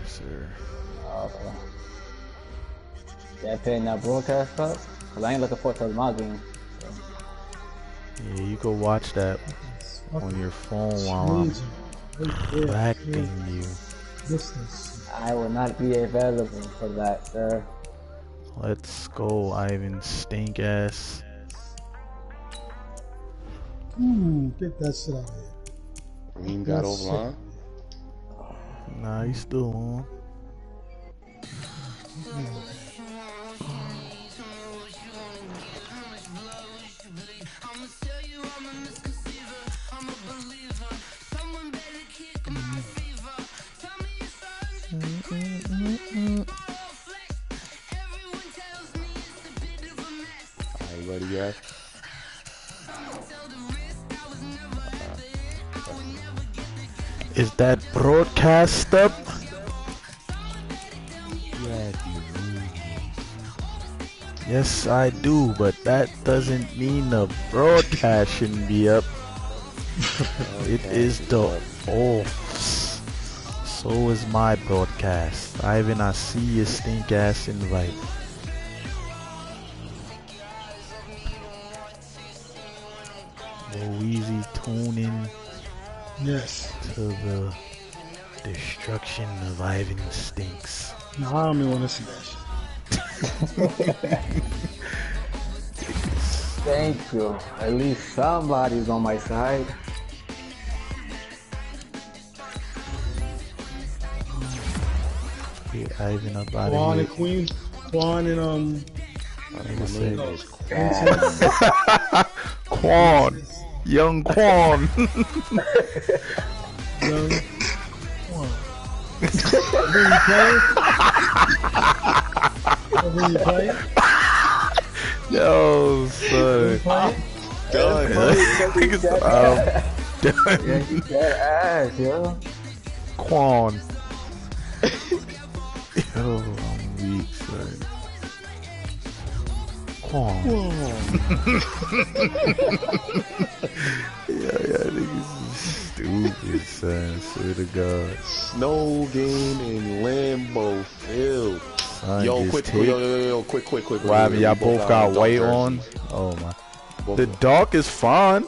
sir. Okay. Yeah, paying that broadcast cut? Cause I ain't looking forward to my game. So. Yeah, you go watch that on your phone while I'm correcting you. I will not be available for that, sir. Let's go, Ivan stink ass. Get that shit out of here. Reem got offline? Nah, he's still on. Are you ready yet? Is that broadcast up? Yeah, Yes, I do, but that doesn't mean the broadcast shouldn't be up. It is the offs. So is my broadcast. Ivan, I see your stink ass invite. Weezy tuning to the destruction of Ivan Stinks. No, I don't even want to see that shit. Thank you. At least somebody's on my side. Get Ivan up out Quan of and here. Queen. Quan and Quan. Young Quan. Young Quan. When you playing? When you playing? Yo, son. Done. Done. That ass, yo. Quan. Yo, I'm weak, son. Quan. Yeah, niggas is stupid, son. Swear to God. Snow game in Lambeau Field. Son, Yo, quick. Wow, y'all both got white on? Oh my. The dark is fine.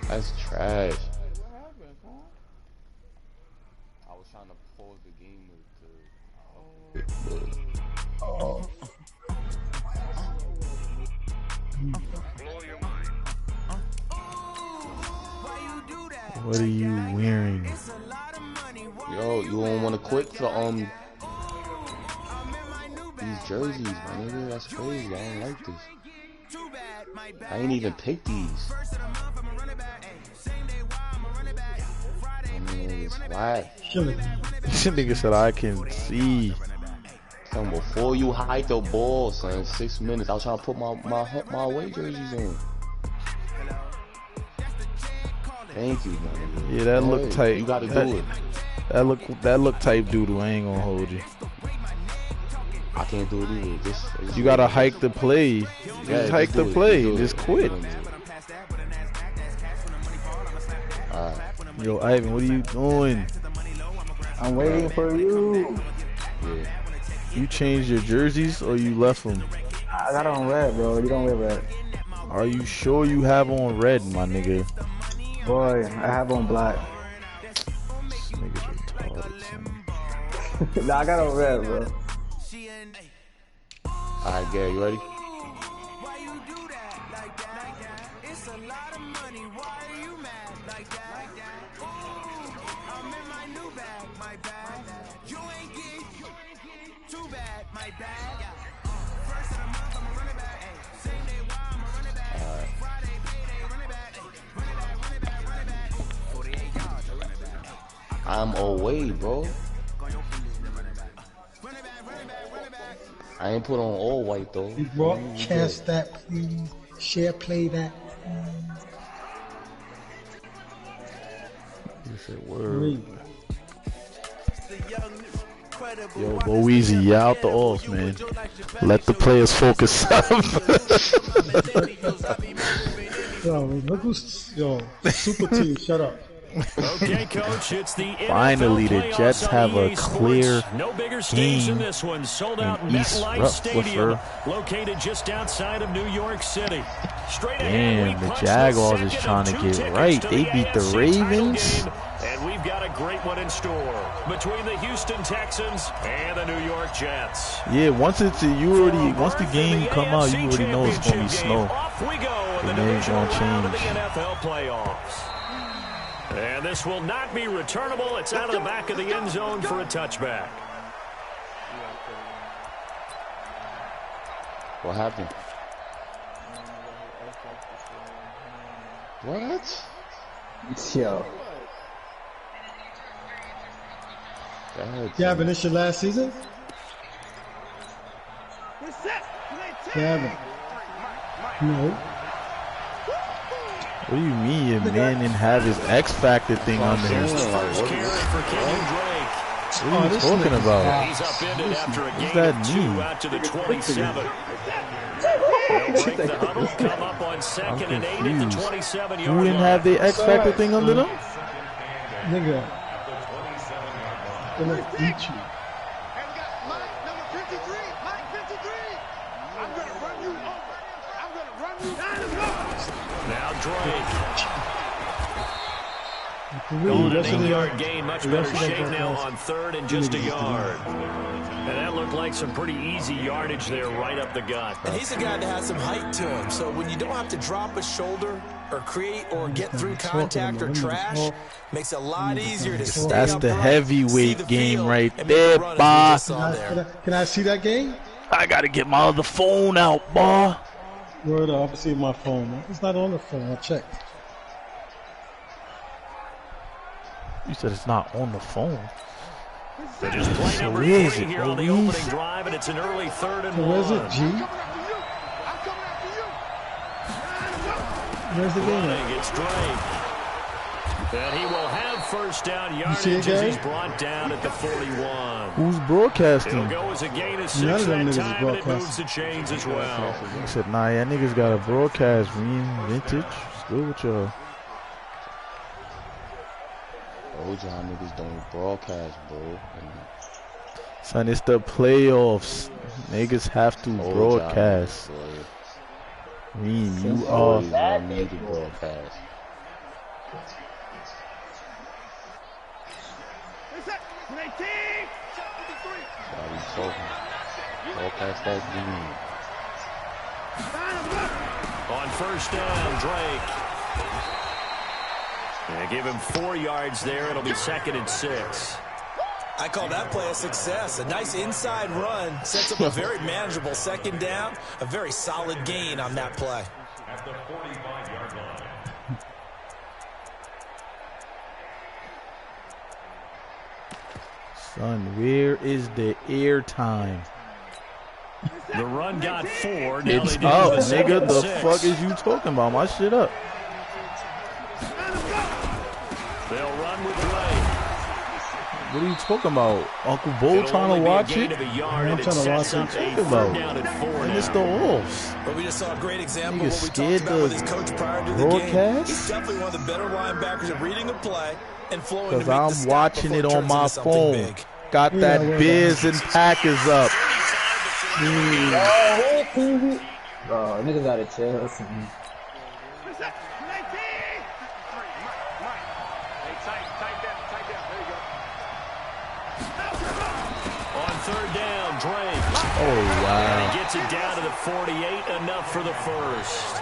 That's trash. I was trying to pause the game What are you wearing? Yo, you don't want to quit for these jerseys, my nigga? That's crazy. I don't like this. I ain't even picked these. I mean, it's whack. This nigga said I can see. Son, before you hike the ball, son, 6 minutes. I was trying to put my away jerseys in. Thank you, man. Yeah, that look tight. You gotta do it. That look type doodle. I ain't gonna hold you. I can't do it either. Just You gotta hike the play. Just hike the play. Just quit. Alright. Yo, Ivan, what are you doing? I'm waiting for you. Yeah. You changed your jerseys or you left them? I got on red, bro. You don't wear red. Are you sure you have on red, my nigga? Boy, I have on black. This nigga's retarded, son. Nah, I got on red, bro. Alright, Gary, you ready? I'm away, bro. I ain't put on all white though. Broadcast that, please. Share, play that. You said word. Yo, Boezy, you out the off, man. Let the players focus up. Yo, look who's, yo, super team, shut up. Okay, Coach, it's the Finally, NFL the Jets playoffs have on a EA clear Sports. No bigger stage than game this one. Sold out in East MetLife Stadium, Rutherford. located just outside of New York City. Straight ahead, Damn, we the punch Jaguars the is second trying of to two get tickets right. to They beat the AFC title Ravens. game, and we've got a great one in store between the Houston Texans and the New York Jets. Yeah, once the game come out, you already know it's gonna be snow. Off we go in the They ain't divisional gonna round of the change. NFL playoffs. And this will not be returnable. It's out of the back of the end zone for a touchback. What happened? What? Yo. Gavin, this your last season? Gavin. No. What do you mean your man didn't have his X Factor thing on there? First carry for Kenyon Drake. What are you talking about? He's upended after a What's gain that of 2 mean? out to the 27. They'll break the huddle, come up on 2nd and 8 at the 27-yard line. You didn't have the X Factor thing under them? Nigga. Gonna eat you. Now Drake. Going An 8-yard gain, much better shape now on 3rd and just a yard. And that looked like some pretty easy yardage there right up the gut. And he's a guy that has some height to him, so when you don't have to drop a shoulder or create or get through contact or trash, makes it a lot easier to stay That's upright, the see heavyweight the game field, right and make there, the run as we boy. just saw there. Can I see that game? I gotta get my other phone out, boy. Word up, I see my phone. It's not on the phone. I checked. You said it's not on the phone. They just play So number where is 3 it, here on the Maurice? opening drive, and it's an early 3rd and So 1. where's it, G? Where's the game Running, at? it's Drake. And he will have first down see it, yardage as Gary? he's brought down at the 41. Who's It'll broadcasting? go as a gain of 6 None of them that niggas is time, and it broadcasting. moves the chains as well. He said, nah, y'all niggas got a broadcast, man. Vintage. What's good with y'all? Old y'all niggas don't broadcast, bro. Son, it's the playoffs. Niggas have to Old broadcast. y'all niggas, Reem, you boy. are. Old y'all need to broadcast. Why you talking? Broadcast that game. On first down, Drake. They give him 4 yards there. It'll be 2nd and 6. I call that play a success. A nice inside run sets up a very manageable 2nd down. A very solid gain on that play. At the 45-yard line. Son, where is the air time? The run got 4. Now It's they do up, the 2nd nigga. and The 6. fuck is you talking about? My shit up. They'll run with Drake. What are you talking about? Uncle Bo It'll trying only to be a watch gain it? of a yard, I'm and it trying to watch sets it. up a Talking 3rd about? down and 4 And it's the now. Wolves. But we just saw a great example Niggas of what we scared talked about with his to coach prior to the game. broadcast? He's definitely one of the better linebackers at reading a play and flowing to make Because the I'm stop watching before it on turns my into something phone. big. Got Yeah, that we're Bears and Packers up. Bro, niggas gotta chill. Son. On 3rd down, Drake. Oh, And wow. he gets it down to the 48, enough for the first.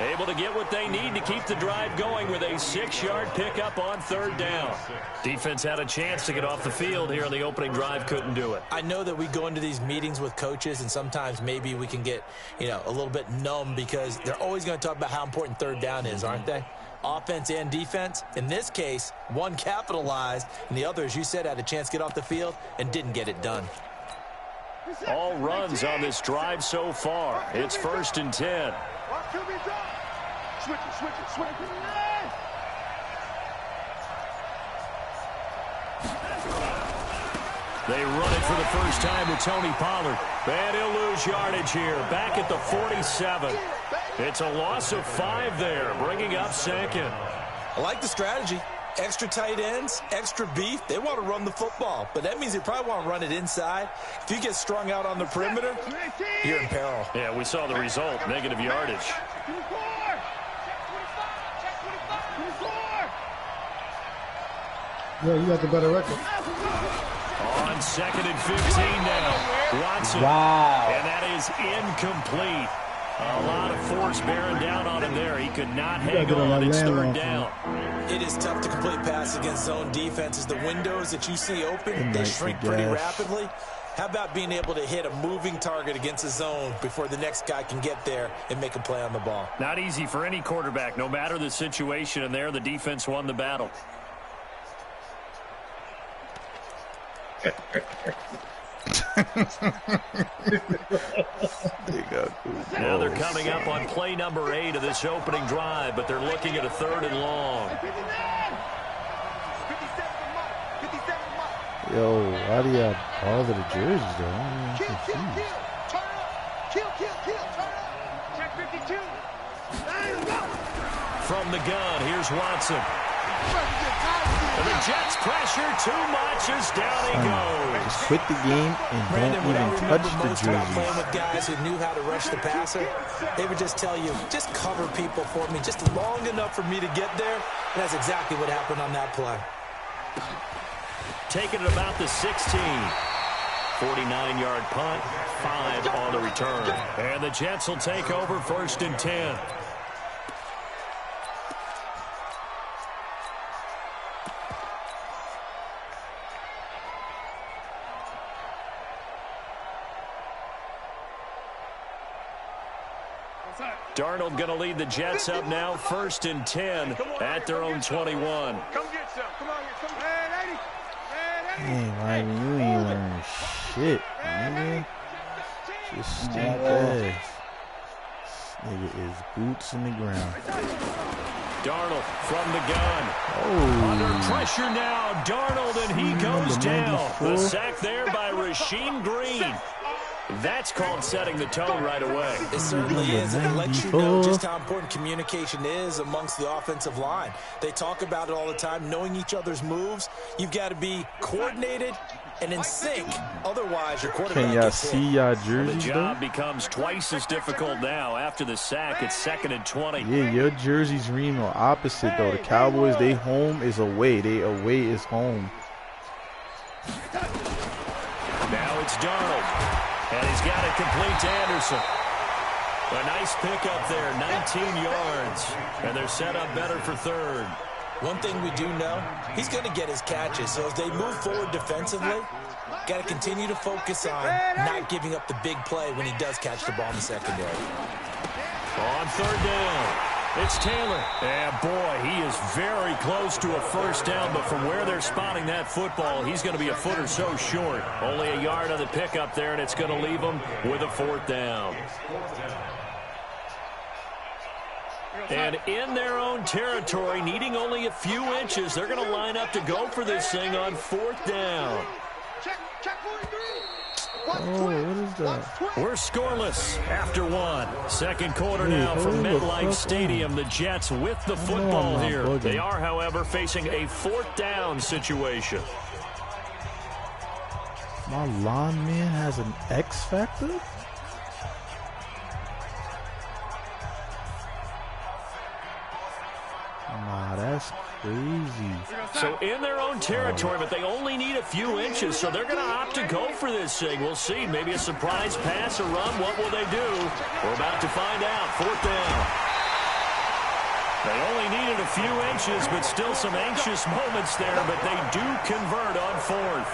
Able to get what they need to keep the drive going with a 6-yard pickup on 3rd down. Defense had a chance to get off the field here on the opening drive, couldn't do it. I know that we go into these meetings with coaches, and sometimes maybe we can get, a little bit numb because they're always going to talk about how important 3rd down is, aren't they? Offense and defense. In this case, one capitalized, and the other, as you said, had a chance to get off the field and didn't get it done. All runs on this drive so far. It's 1st and 10. They run it for the first time with Tony Pollard. And he'll lose yardage here. Back at the 47. It's a loss of 5 there, bringing up 2nd. I like the strategy. Extra tight ends, extra beef, they want to run the football. But that means they probably want to run it inside. If you get strung out on the perimeter, you're in peril. Yeah, we saw the result, negative yardage. Yeah, you got the better record. On 2nd and 15 now. Watson. Wow. And that is incomplete. A lot of force bearing down on him there. He could not hang on. It's 3rd down. It is tough to complete passes against zone defenses. The windows that you see open, they shrink pretty rapidly. How about being able to hit a moving target against a zone before the next guy can get there and make a play on the ball? Not easy for any quarterback, no matter the situation. And there, the defense won the battle. Now they're coming up on play number 8 of this opening drive, but they're looking at a 3rd and long. Yo, why do you have all of the jerseys though? I'm confused. From the gun, here's Watson. And the Jets pressure too much as down he goes. Just quit the game and don't even touch the jerseys. Playing with guys who knew how to rush the passer, they would just tell you, just cover people for me, just long enough for me to get there. And that's exactly what happened on that play. Taking it about the 16. 49-yard punt, 5 on the return. And the Jets will take over 1st and 10. Darnold going to lead the Jets up now, 1st and 10 at their own 21. Come get some. Come on, come on. Hey, Ryan, you ain't learning shit, nigga. Just stink ass. This nigga is boots in the ground. Darnold from the gun. Oh. Under pressure now, Darnold, and he goes down. The sack there by Rasheem Green. That's called setting the tone right away. It certainly is, and it lets you know just how important communication is amongst the offensive line. They talk about it all the time, knowing each other's moves. You've got to be coordinated and in sync. Otherwise, your quarterback Can y'all gets see hit. y'all The jerseys job though? becomes twice as difficult now. After the sack, it's 2nd and 20. Yeah, your jerseys read the opposite though. The Cowboys, they home is away. They away is home. Now it's Darnold. And he's got it complete to Anderson. A nice pickup there, 19 yards. And they're set up better for 3rd. One thing we do know, he's going to get his catches. So as they move forward defensively, got to continue to focus on not giving up the big play when he does catch the ball in the secondary. On 3rd down, it's Taylor. And boy, he is very close to a 1st down, but from where they're spotting that football, he's going to be a foot or so short. Only a yard on the pickup there, and it's going to leave him with a 4th down. And in their own territory, needing only a few inches, they're going to line up to go for this thing on 4th down. Oh, what is that? We're scoreless after 1. 2nd quarter now from MetLife Stadium. The Jets with the football here. They are, however, facing a 4th down situation. My lawn man has an X factor? Nah, that's crazy. So in their own territory, but they only need a few inches, so they're going to opt to go for this thing. We'll see. Maybe a surprise pass or run. What will they do? We're about to find out. 4th down. They only needed a few inches, but still some anxious moments there, but they do convert on 4th.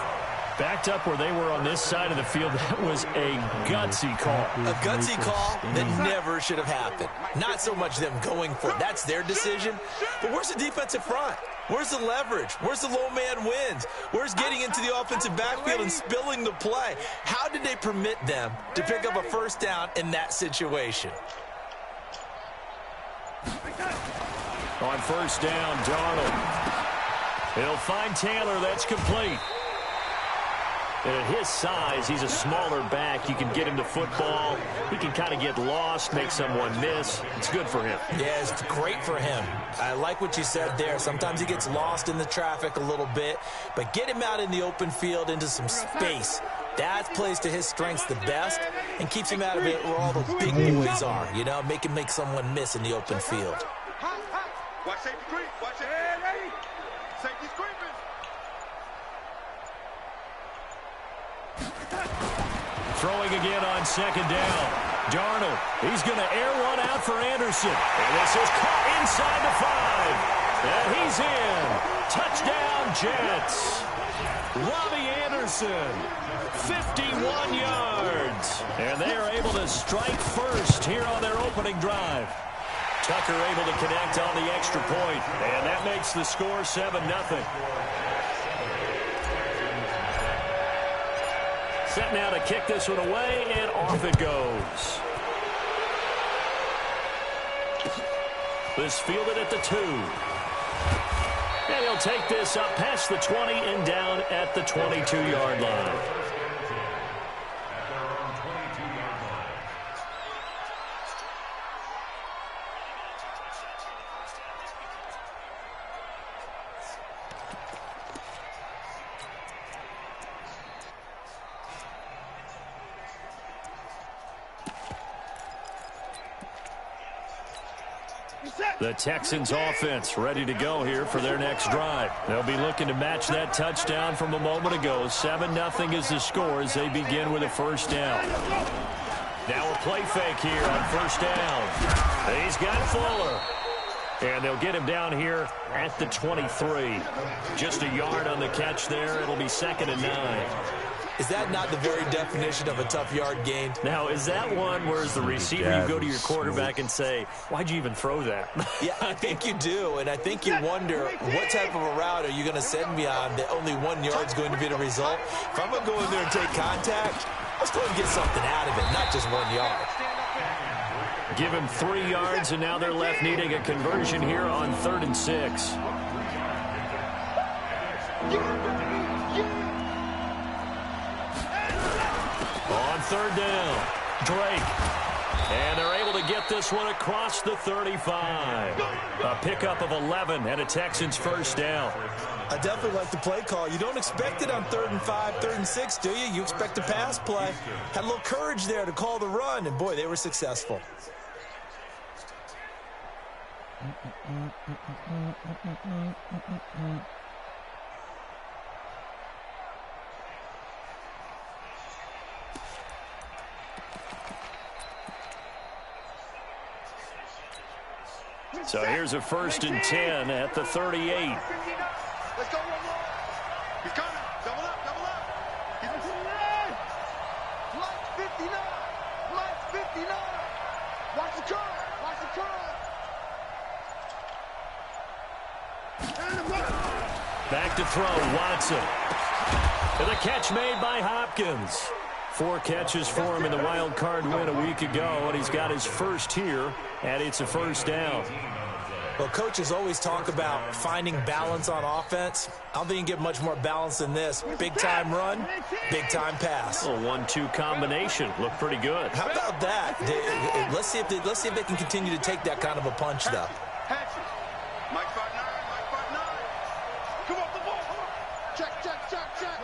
Backed up where they were on this side of the field. That was a gutsy call. A gutsy call that never should have happened. Not so much them going for it. That's their decision. But where's the defensive front? Where's the leverage? Where's the low man wins? Where's getting into the offensive backfield and spilling the play? How did they permit them to pick up a 1st down in that situation? On 1st down, Darnold. He'll find Taylor. That's complete. And at his size, he's a smaller back. You can get him to football. He can kind of get lost, make someone miss. It's good for him. Yeah, it's great for him. I like what you said there. Sometimes he gets lost in the traffic a little bit, but get him out in the open field into some space. That plays to his strengths the best and keeps him out of it where all the big boys are, you know, make someone miss in the open field. Watch safety creep. Watch it. Hey, ready? Safety's creeping. Throwing again on second down. Darnold, he's going to air one out for Anderson. And this is caught inside the 5. And he's in. Touchdown, Jets. Robbie Anderson, 51 yards. And they are able to strike first here on their opening drive. Tucker able to connect on the extra point. And that makes the score 7-0. Set now to kick this one away, and off it goes. This fielded at the 2. And he'll take this up past the 20 and down at the 22-yard line. The Texans offense ready to go here for their next drive. They'll be looking to match that touchdown from a moment ago. 7-0 is the score as they begin with a first down. Now a play fake here on first down. He's got Fuller. And they'll get him down here at the 23. Just a yard on the catch there. It'll be 2nd and 9. Is that not the very definition of a tough yard gain? Now, is that one where as the receiver you go to your quarterback and say, why'd you even throw that? Yeah, I think you do, and I think you wonder what type of a route are you going to send me on that only 1 yard's going to be the result. If I'm going to go in there and take contact, let's go and get something out of it, not just 1 yard. Give him 3 yards, and now they're left needing a conversion here on 3rd and 6. On 3rd down, Drake. And they're able to get this one across the 35. A pickup of 11 and a Texans first down. I definitely like the play call. You don't expect it on 3rd and 5, 3rd and 6, do you? You expect a pass play. Had a little courage there to call the run, and boy, they were successful. So here's a 1st and 10 at the 38. Let's go one more. He's coming. Double up, double up. He's 59. Mike 59. Mike 59. Watch the curl. Watch the curl. Back to throw, Watson. And the catch made by Hopkins. 4 catches for him in the wild card win a week ago, and he's got his first here, and it's a first down. Well, coaches always talk about finding balance on offense. I don't think you can get much more balance than this. Big-time run, big-time pass. A 1-2 combination. Looked pretty good. How about that? Let's see if they can continue to take that kind of a punch, though. Mike 5'9", Mike 5'9". Come off the ball. Check, check, check, check.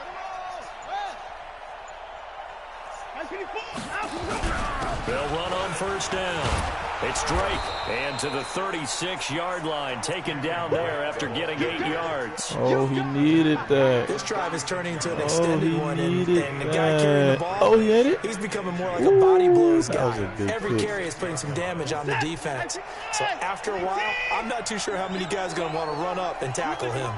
They'll run on first down. It's Drake, and to the 36-yard line, taken down there after getting 8 yards. Oh, he needed that. This drive is turning into an extended one, and the guy that. carrying the ball, Oh, he had it? he's becoming more like a body blows That was guy. a good Every pick. carry is putting some damage on the defense. So after a while, I'm not too sure how many guys are going to want to run up and tackle him.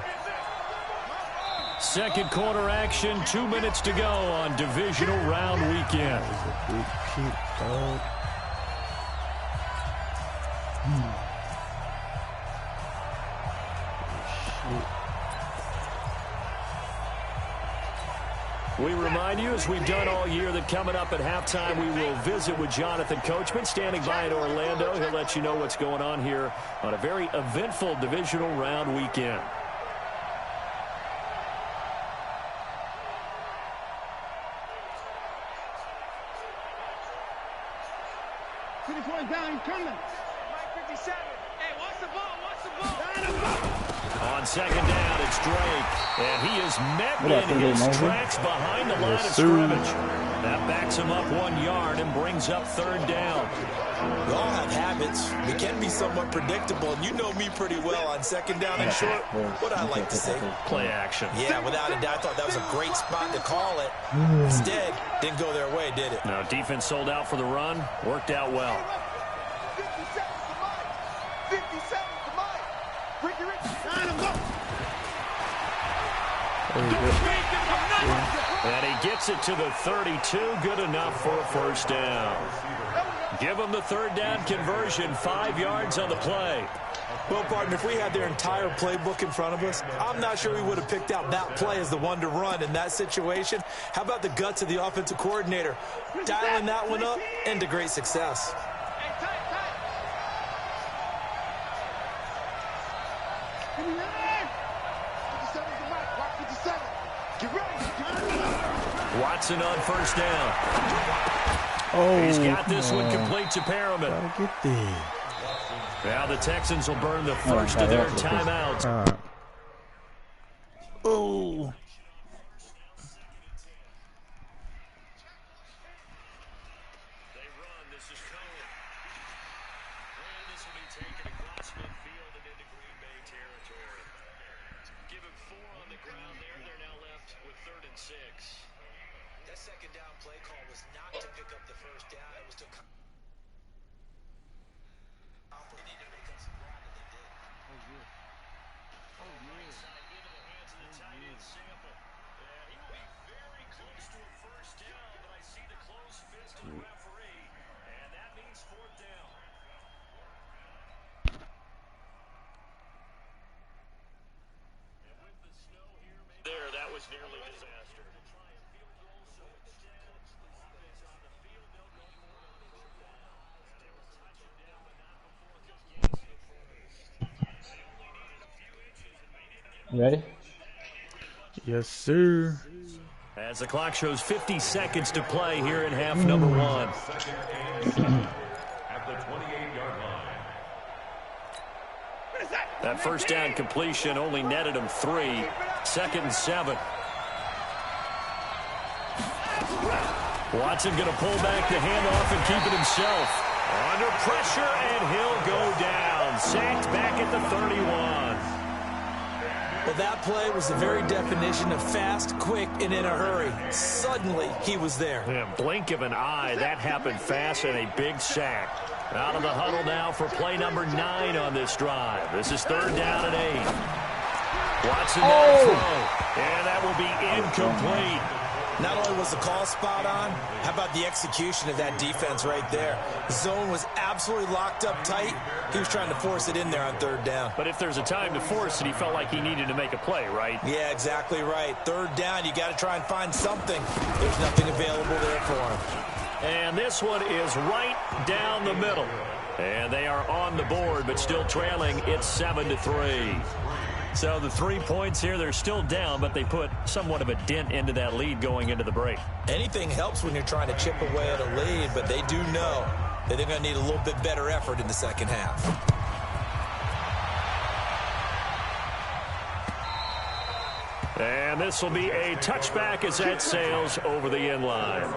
Second quarter action, 2 minutes to go on divisional round weekend. That was a big kick, dog. We remind you, as we've done all year, that coming up at halftime, we will visit with Jonathan Coachman, standing by in Orlando. He'll let you know what's going on here on a very eventful divisional round weekend. 20 points down, he's coming. Mike 57. Hey, watch the ball, watch the ball. On second down, it's Drake. And he is met in his tracks behind the line of scrimmage. That backs him up 1 yard and brings up third down. We all have habits. We can be somewhat predictable, and you know me pretty well on second down and short. What I like to say? Play action. Yeah, without a doubt, I thought that was a great spot to call it. Instead, didn't go their way, did it? Now, defense sold out for the run. Worked out well. 57 to Mike. 57 to Mike. Ricky, line him up. And he gets it to the 32. Good enough for a first down. Give him the third down conversion. 5 yards on the play. Well, partner, if we had their entire playbook in front of us, I'm not sure we would have picked out that play as the one to run in that situation. How about the guts of the offensive coordinator? Dialing that one up into great success. Watson on first down. Oh, he's got this one complete to Perriman. Gotta get there. Now the Texans will burn the first of their timeouts. Oh. They run. This is Cohen. And this will be taken across midfield and into Green Bay territory. Give him 4 on the ground there. They're now left with 3rd and 6. That second down play call was not to pick up the first down. It was to There, that was nearly disaster. You ready? Yes, sir. As the clock shows 50 seconds to play here in half number 1. At the 28-yard line. That first down completion only netted him 3. 2nd and 7. Watson going to pull back the handoff and keep it himself. Under pressure, and he'll go down. Sacked back at the 31. Well, that play was the very definition of fast, quick, and in a hurry. Suddenly, he was there. Yeah, blink of an eye, that happened fast, and a big sack. Out of the huddle now for play number 9 on this drive. This is 3rd down and 8. Watson now throw, and that will be incomplete. Not only was the call spot on, how about the execution of that defense right there? The zone was absolutely locked up tight. He was trying to force it in there on 3rd down. But if there's a time to force it, he felt like he needed to make a play, right? Yeah, exactly right. 3rd down, you got to try and find something. There's nothing available there for him. And this one is right down the middle. And they are on the board, but still trailing. It's 7-3. So the 3 points here, they're still down, but they put somewhat of a dent into that lead going into the break. Anything helps when you're trying to chip away at a lead, but they do know that they're going to need a little bit better effort in the second half. And this will be a touchback as that sails over the end line.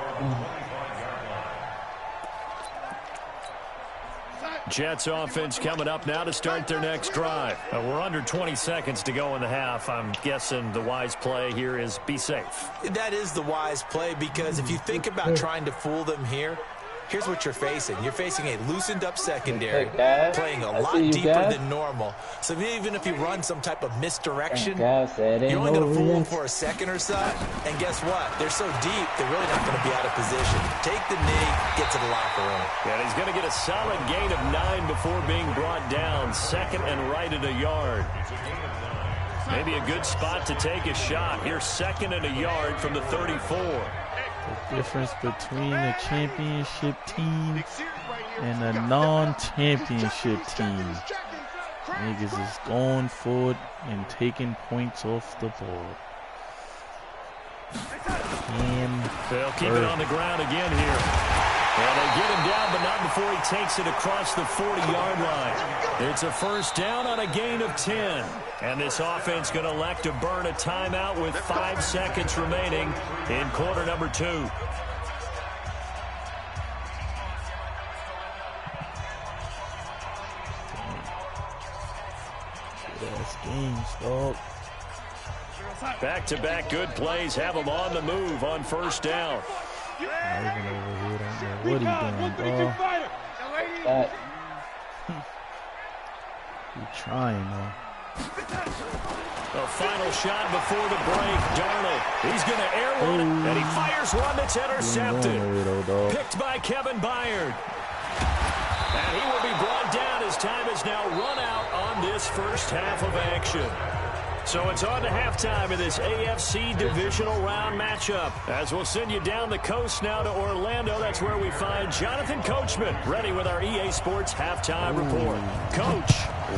Jets offense coming up now to start their next drive. We're under 20 seconds to go in the half. I'm guessing the wise play here is be safe. That is the wise play, because if you think about trying to fool them here, here's what you're facing. You're facing a loosened up secondary, playing a lot deeper than normal. So even if you run some type of misdirection, you're only going to fool them for a second or so. And guess what? They're so deep, they're really not going to be out of position. Take the knee, get to the locker room. And he's going to get a solid gain of 9 before being brought down. 2nd and right at a yard. Maybe a good spot to take a shot. Here's 2nd and a yard from the 34. The difference between a championship team and a non-championship team. Niggas is going for it and taking points off the board. They'll keep it on the ground again here. And they get him down, but not before he takes it across the 40-yard line. It's a first down on a gain of 10. And this offense going to elect to burn a timeout with 5 seconds remaining in quarter number 2. That's games, dog. Back-to-back good plays have him on the move on first down. Not even over here. Don't know what he's doing, dog. He's trying, though. A final shot before the break. Darnold, he's going to air one, and he fires one that's intercepted. Picked by Kevin Byard. And he will be brought down as time is now run out on this first half of action. So it's on to halftime in this AFC divisional round matchup. As we'll send you down the coast now to Orlando. That's where we find Jonathan Coachman ready with our EA Sports halftime report. Coach,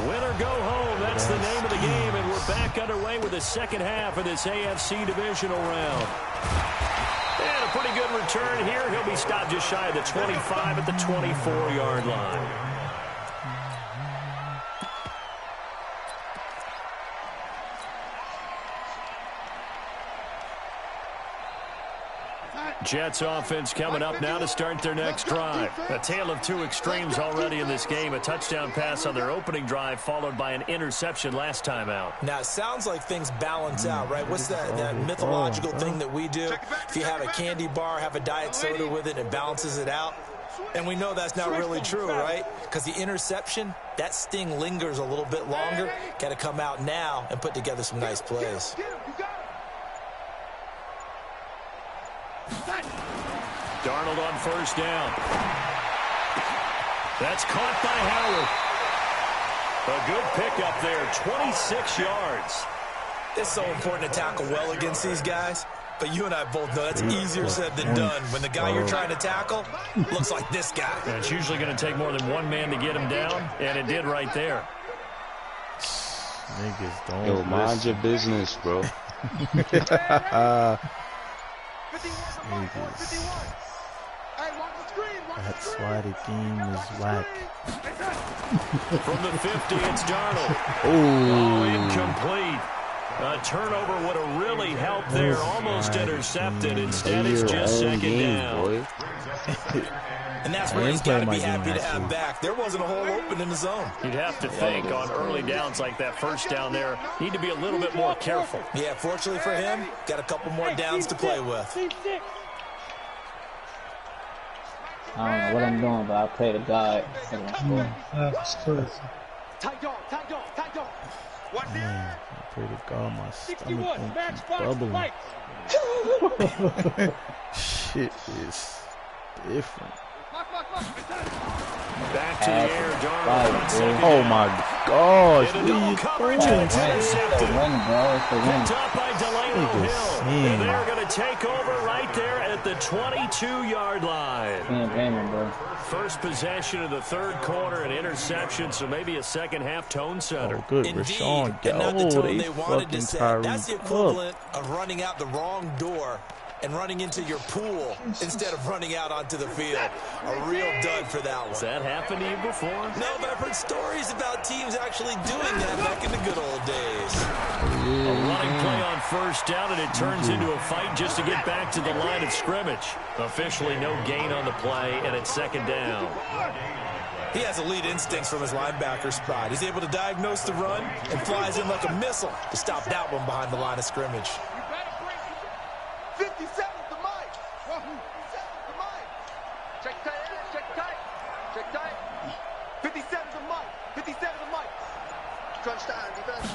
win or go home. That's the name of the game. And we're back underway with the second half of this AFC divisional round. And a pretty good return here. He'll be stopped just shy of the 25 at the 24-yard line. Jets offense coming up now to start their next drive. A tale of two extremes already in this game. A touchdown pass on their opening drive followed by an interception last time out. Now, it sounds like things balance out, right? What's that mythological thing that we do? If you have a candy bar, have a diet soda with it, it balances it out. And we know that's not really true, right? Because the interception, that sting lingers a little bit longer. Got to come out now and put together some nice plays. Darnold on first down. That's caught by Howard. A good pickup there, 26 yards. It's so important to tackle well against these guys. But you and I both know that's easier said than done. When the guy you're trying to tackle looks like this guy. And it's usually going to take more than one man to get him down, and it did right there. Niggas don't Yo, mind your business, bro. That's why the game is whack. From the 50, it's Darnold. Oh, incomplete. A turnover would have really helped there. Almost intercepted. Instead, it's just second down. And that's where he's got to be happy to have back. There wasn't a hole open in the zone. You'd have to think on early downs like that first down there, need to be a little bit more careful. Yeah, fortunately for him, got a couple more downs to play with. I don't know what I'm doing, but I play the guy. That's crazy. Man, I pray to God my stomach won't keep bubbling. Shit is different. Back to the air, Darnold. Oh my gosh, what are you doing? Picked up by Delano Hill. And they're going to take over right there at the 22-yard line. First possession of the third quarter, an interception, so maybe a second-half tone setter. Oh, good, Indeed, Rashawn. and not the tone They they wanted to set. Tyreek That's the equivalent of running out the wrong door and running into your pool instead of running out onto the field. A real dud for that one. Has that happened to you before? No, but I've heard stories about teams actually doing that back in the good old days. A running play on first down, and it turns into a fight just to get back to the line of scrimmage. Officially no gain on the play, and it's second down. He has elite instincts from his linebacker spot. He's able to diagnose the run and flies in like a missile to stop that one behind the line of scrimmage. 57's the mic. 57's the mic. Check tight, check tight. Check tight. 57's the mic. 57's the mic. Crunch time, defense.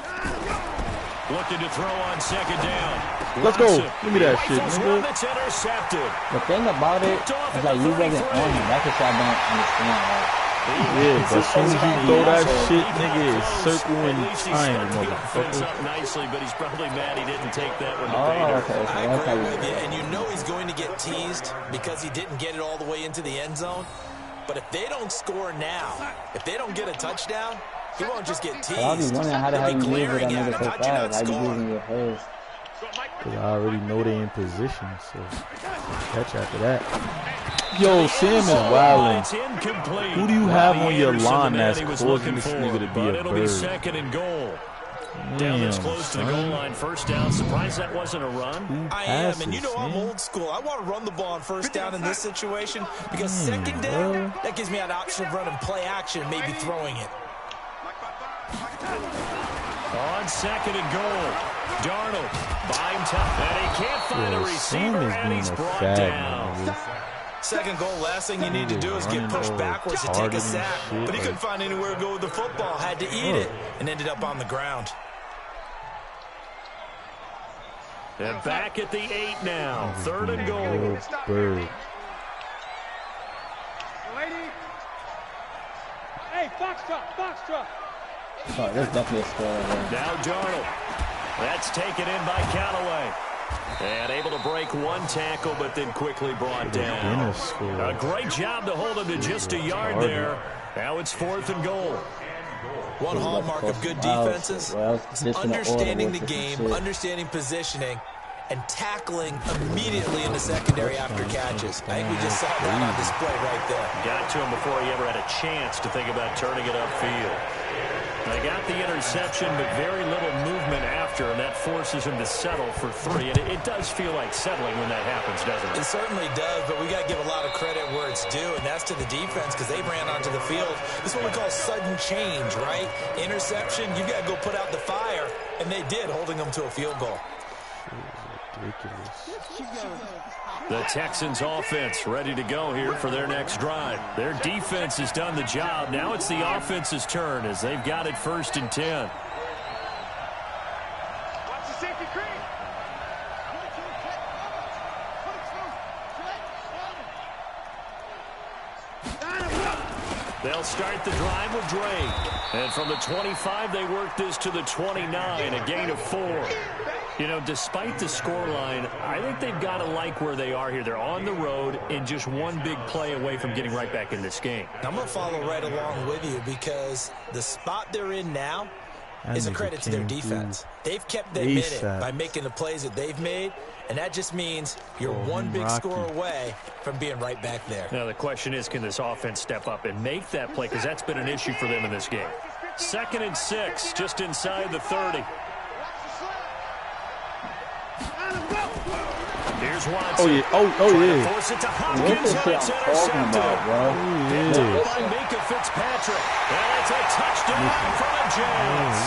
Looking to throw on second down. Let's go. Give me that shit, nigga. That's intercepted. The thing about it is like you wasn't on him. That's what I don't understand. Like, yeah, but as soon as you throw that shit, nigga, it's circling time, Fence motherfucker. up nicely, but he's probably mad he didn't take that one to oh, Bader. okay. So I that's how agree you with do you, it. and you know he's going to get teased because he didn't get it all the way into the end zone. But if they don't score now, if they don't get a touchdown, he won't just get teased. But I'll be wondering how the hell He'll you be use it that glaring at nigga him. so How'd you not fast. How you score? using your face? Because I already know they're in position, so catch after that. Yo, Sam is wildin'. Who do you have on your line that's causing this nigga to be a it'll be bird? second and goal. Down this close to the goal line, first down. Surprised that wasn't a run. I am, and you know I'm old school. I want to run the ball on first down in this situation because second down, that gives me an option of running play action and maybe throwing it. On second and goal, Darnold by himself, and he can't find a receiver, and he's brought down. Second goal, last thing you need to do is get pushed backwards to take a sack. But he couldn't find anywhere to go with the football, had to eat it, and ended up on the ground. And back at the 8 now, third and goal. Bird. Hey, box truck. Oh, there's definitely a score there. Now Darnold. That's taken in by Callaway. And able to break one tackle, but then quickly brought down. A great job to hold him to just a yard there. Now it's fourth and goal. One hallmark of good defenses is understanding the game, understanding positioning, and tackling immediately in the secondary after catches. I think we just saw that on display right there. Got to him before he ever had a chance to think about turning it upfield. They got the interception, but very little movement after, and that forces him to settle for 3. And it does feel like settling when that happens, doesn't it? It certainly does, but we got to give a lot of credit where it's due, and that's to the defense because they ran onto the field. This is what we call sudden change, right? Interception, you got to go put out the fire, and they did, holding them to a field goal. Ridiculous. The Texans offense ready to go here for their next drive. Their defense has done the job. Now it's the offense's turn as they've got it first and 10. Watch the safety creep. They'll start the drive with Drake. And from the 25, they work this to the 29, a gain of 4. You know, despite the scoreline, I think they've got to like where they are here. They're on the road and just one big play away from getting right back in this game. I'm going to follow right along with you because the spot they're in now is a credit to their defense. They've kept their minute by making the plays that they've made, and that just means you're one big score away from being right back there. Now, the question is, can this offense step up and make that play? Because that's been an issue for them in this game. 2nd and 6, just inside the 30. Here's Watson. Oh yeah. Force it to Hopkins, and it's intercepted. Picked up by Minka Fitzpatrick. And it's a touchdown for the Jets.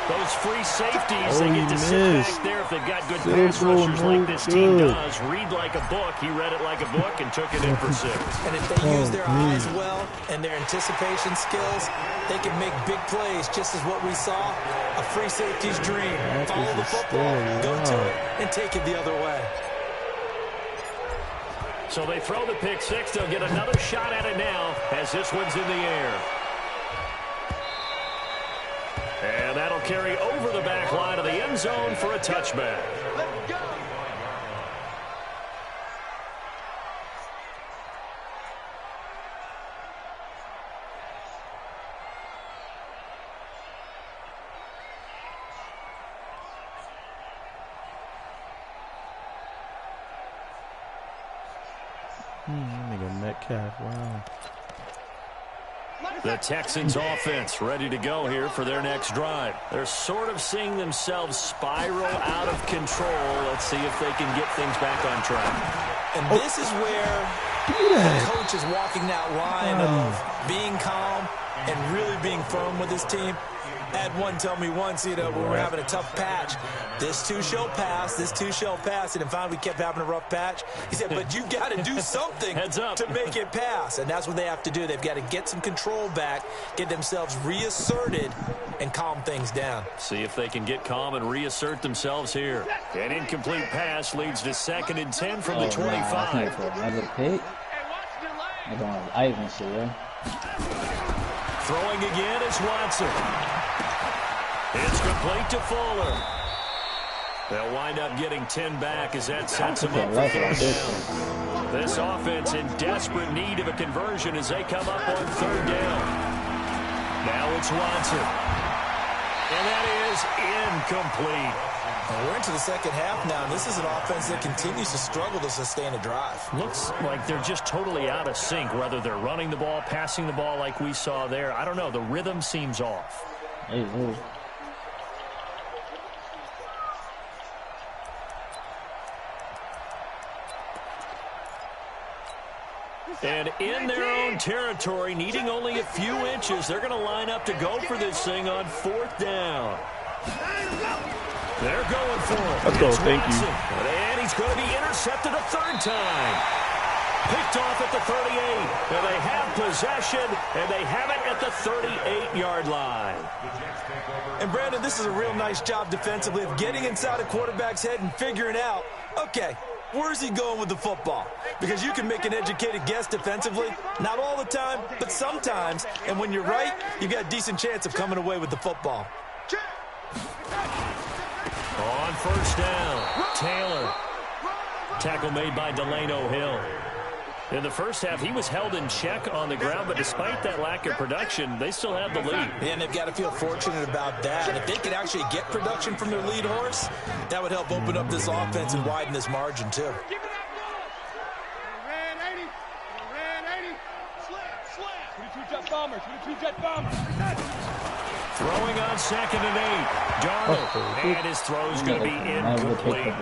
Those free safeties, they get to sit back there if they've got good pass rushers like this team does. Read like a book. He read it like a book and took it in for 6. And if they use their eyes well and their anticipation skills, they can make big plays, just as what we saw. A free safety's dream. Follow the football, go to it, and take it the other way. So they throw the pick 6. They'll get another shot at it now as this one's in the air. And that'll carry over the back line of the end zone for a touchback. Let's go. Nigga Metcalf, wow. The Texans offense ready to go here for their next drive. They're sort of seeing themselves spiral out of control. Let's see if they can get things back on track. And this is where the coach is walking that line of being calm and really being firm with his team. Had one tell me once, when we were having a tough patch, this too shall pass, this too shall pass. And finally we kept having a rough patch. He said, but you got to do something to make it pass. And that's what they have to do. They've got to get some control back, get themselves reasserted, and calm things down. See if they can get calm and reassert themselves here. An incomplete pass leads to 2nd and 10 from the 25. Another pick. I even see him. Throwing again is Watson. It's complete to Fuller. They'll wind up getting 10 back as that sets them up for 3rd down. This offense in desperate need of a conversion as they come up on 3rd down. Now it's Watson. And that is is incomplete. And we're into the second half now, and this is an offense that continues to struggle to sustain a drive. Looks like they're just totally out of sync, whether they're running the ball, passing the ball like we saw there. I don't know. The rhythm seems off. Hey. And in their own territory, needing only a few inches, they're going to line up to go for this thing on 4th down. They're going for it. Let's go. Thank you. And he's going to be intercepted a 3rd time. Picked off at the 38. And they have possession, and they have it at the 38-yard line. And, Brandon, this is a real nice job defensively of getting inside a quarterback's head and figuring out, okay, where's he going with the football? Because you can make an educated guess defensively. Not all the time, but sometimes. And when you're right, you've got a decent chance of coming away with the football. On 1st down, Taylor. Tackle made by Delano Hill. In the first half, he was held in check on the ground, but despite that lack of production, they still have the lead. And they've got to feel fortunate about that. And if they could actually get production from their lead horse, that would help open up this offense and widen this margin, too. Throwing on 2nd and 8. Darnold, and his throw's going to be incomplete.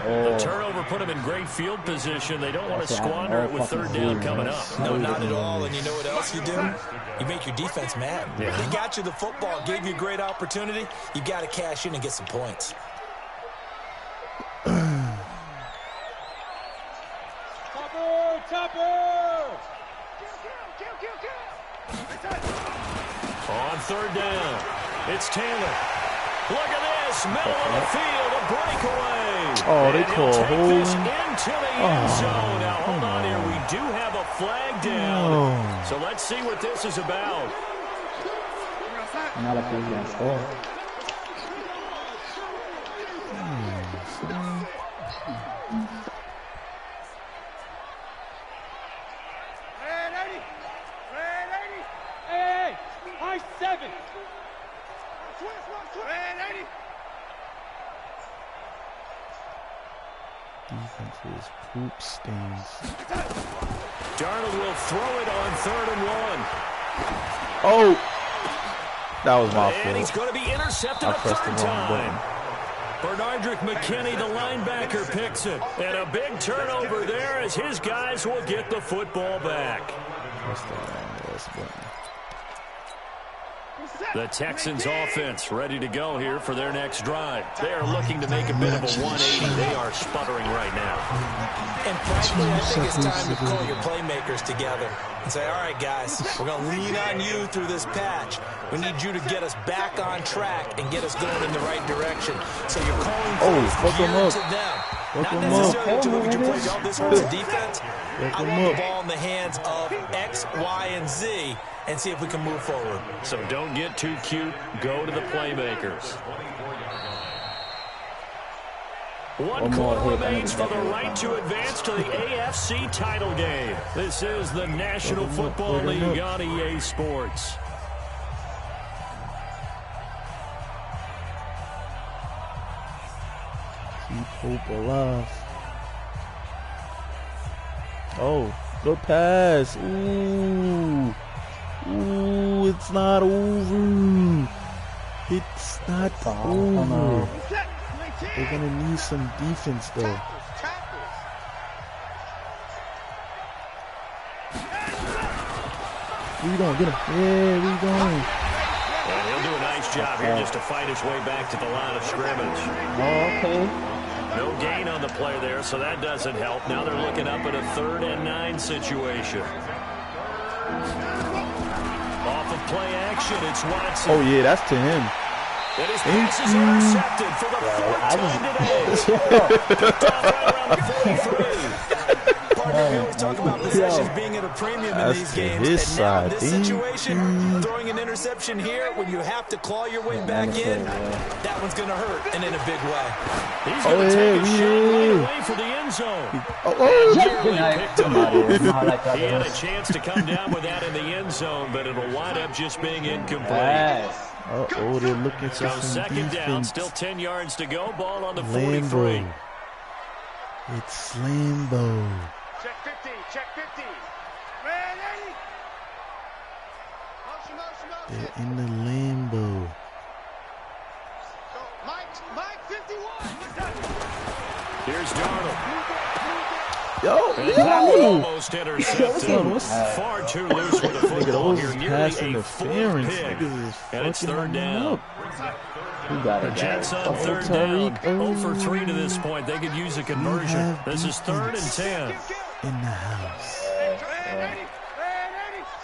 The turnover put him in great field position. They don't want to squander it with 3rd down coming up. No, not at all. And you know what else you do? You make your defense mad. Yeah. They got you the football, gave you a great opportunity. You got to cash in and get some points. On 3rd down, it's Taylor. Look at this, middle of the field, a breakaway. Oh, they and call he'll take this holding. into the end zone. Now, hold on here. We do have a flag down. So let's see what this is about. Not if he's going to score. Defense's poop stains. Darnold will throw it on 3rd and 1. Oh! That was my And he's fault. going to be intercepted I a pressed the 3rd wrong time. Bernardrick McKinney, the linebacker, picks it. And a big turnover there as his guys will get the football back. Pressed the wrong ass button. The Texans offense ready to go here for their next drive. They are looking to make a bit of a 180. They are sputtering right now. And frankly, I think it's time to call your playmakers together and say, all right, guys, we're going to lean on you through this patch. We need you to get us back on track and get us going in the right direction. So you're calling plays geared to them. Not necessarily to look at your plays. Oh, this hurts the defense. I want the ball in the hands of X, Y, and Z and see if we can move forward. So don't get too cute. Go to the playmakers. One quarter remains for the right to advance to the AFC title game. This is the National Football League on EA Sports. Keep hope alive. Oh, good pass. Ooh. Ooh, it's not over. It's not over. They're going to need some defense, though. Where you going? Get him. Yeah, where you going? And he'll do a nice job here just to fight his way back to the line of scrimmage. Oh, okay. No gain on the play there, so that doesn't help. Now they're looking up at a 3rd and 9 situation. Off of play action, it's Watson. Oh, yeah, that's to him. And his pass is intercepted for the 4th time today. Picked off right around the 43. Partner, we always talk about possessions being at a premium in these games. And now in this situation, throwing an interception here when you have to claw your way back in, that one's going to hurt, and in a big way. He's going to take a shot right away for the end zone. He had a chance to come down with that in the end zone, but it'll wind up just being incomplete. Uh-oh, they're looking for So some second defense. down, still 10 yards to go. Ball on the 43. Lambo. It's Lambo. Check 50, check 50. Man, Eddie. Motion. They're in the Lambo. Go. Mike 51. Here's Darnold. Yo, And almost intercepted. what's Far too loose with the football here. Nearly pass a interference. full pick. Niggas is And it's fucking third them down. up. You got The it, Jets guys. on third down. Tyreek. 0 for 3 to this point. They could use a conversion. have This is third and 10. In the house.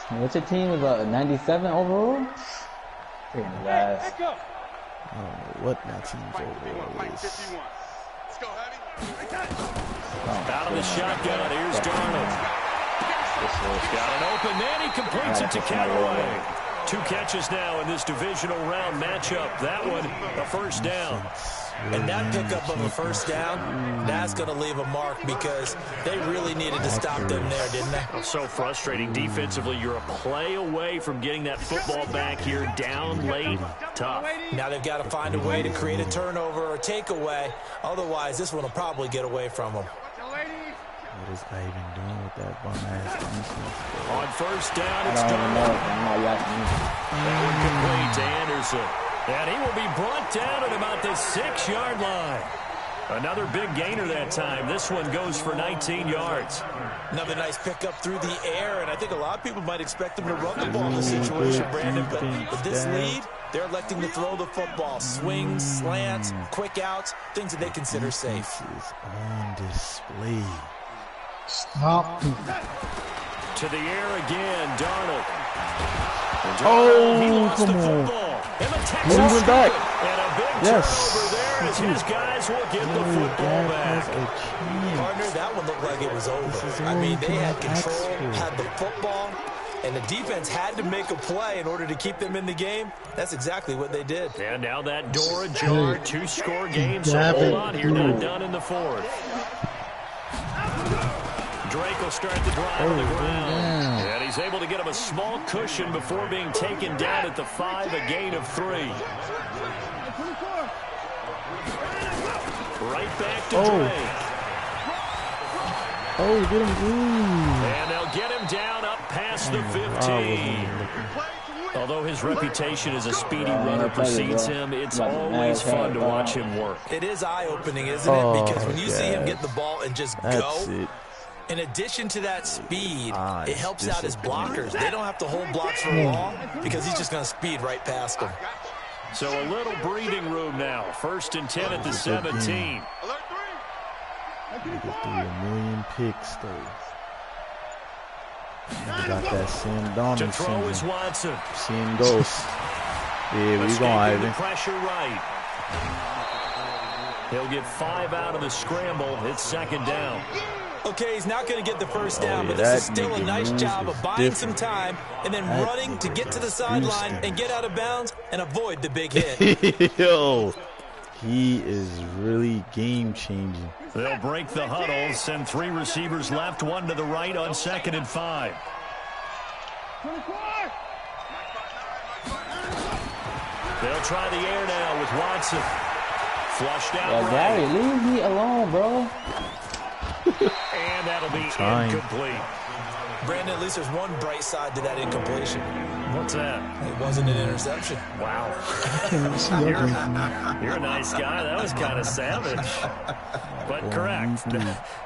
What's your team? About 97 overall? Freaking guys. I don't know what my team's overall is. Let's go, Hattie. Out of the shotgun. Here's Darnold. Got an open man. He completes it to Callaway. 2 catches now in this divisional round matchup. That one, a first down. And that pickup of a first down, that's going to leave a mark because they really needed to stop them there, didn't they? So frustrating defensively. You're a play away from getting that football back here down late. Tough. Now they've got to find a way to create a turnover or takeaway. Otherwise, this one will probably get away from them. What is I even doing with that bum-ass defense? On first down, I it's don't even know. Darnold. I'm not yacking. That one complete to Anderson. And he will be brought down at about the 6-yard line. Another big gainer that time. This one goes for 19 yards. Another nice pickup through the air, and I think a lot of people might expect them to run the ball in this situation, Brandon. But with this lead, they're electing to throw the football. Swings, slants, quick outs, things that they consider safe. Is on display. Stop. To the air again, Darnold. And Oh, he lost come the on. football. And the Texans He went back. And a big Yes. turnover there as his guys will get the football back. Partner, that one looked like it was over. I mean, they had control, had the football, and the defense had to make a play in order to keep them in the game. That's exactly what they did. And now that door ajar, 2-score game. So hold on here, not done in the fourth. Drake will start the drive on the ground. And he's able to get him a small cushion before being taken down at the 5, a gain of 3. Right back to Drake. Oh, get him. And they'll get him down up past the 15. Although his reputation as a speedy runner precedes him, it's always fun to watch him work. It is eye-opening, isn't it? Because when you see him get the ball and just go, in addition to that speed, it helps out his blockers. They don't have to hold blocks for long because he's just going to speed right past them. So a little breathing room now. 1st and 10 at the 17. Nigga threw a million picks, though. Nigga got that Sam Donald To throw is syndrome. Watson. Seeing ghosts. Yeah, we Escaping going, the Ivan. pressure right. He'll get 5 out of the scramble. It's 2nd down. Okay, he's not going to get the first down, yeah, but this is that still a nigga nice move job is of buying some different. time and then That running to nigga get to the is sideline boosting. and get out of bounds and avoid the big hit. Yo, he is really game-changing. They'll break the huddle, send 3 receivers left, 1 to the right on 2nd and 5. They'll try the air now with Watson. Flushed out Yo, right. Gary, leave me alone, bro. And that'll be incomplete. Brandon, at least there's one bright side to that incompletion. What's that? It wasn't an interception. Wow. You're a nice guy. That was kind of savage. But correct.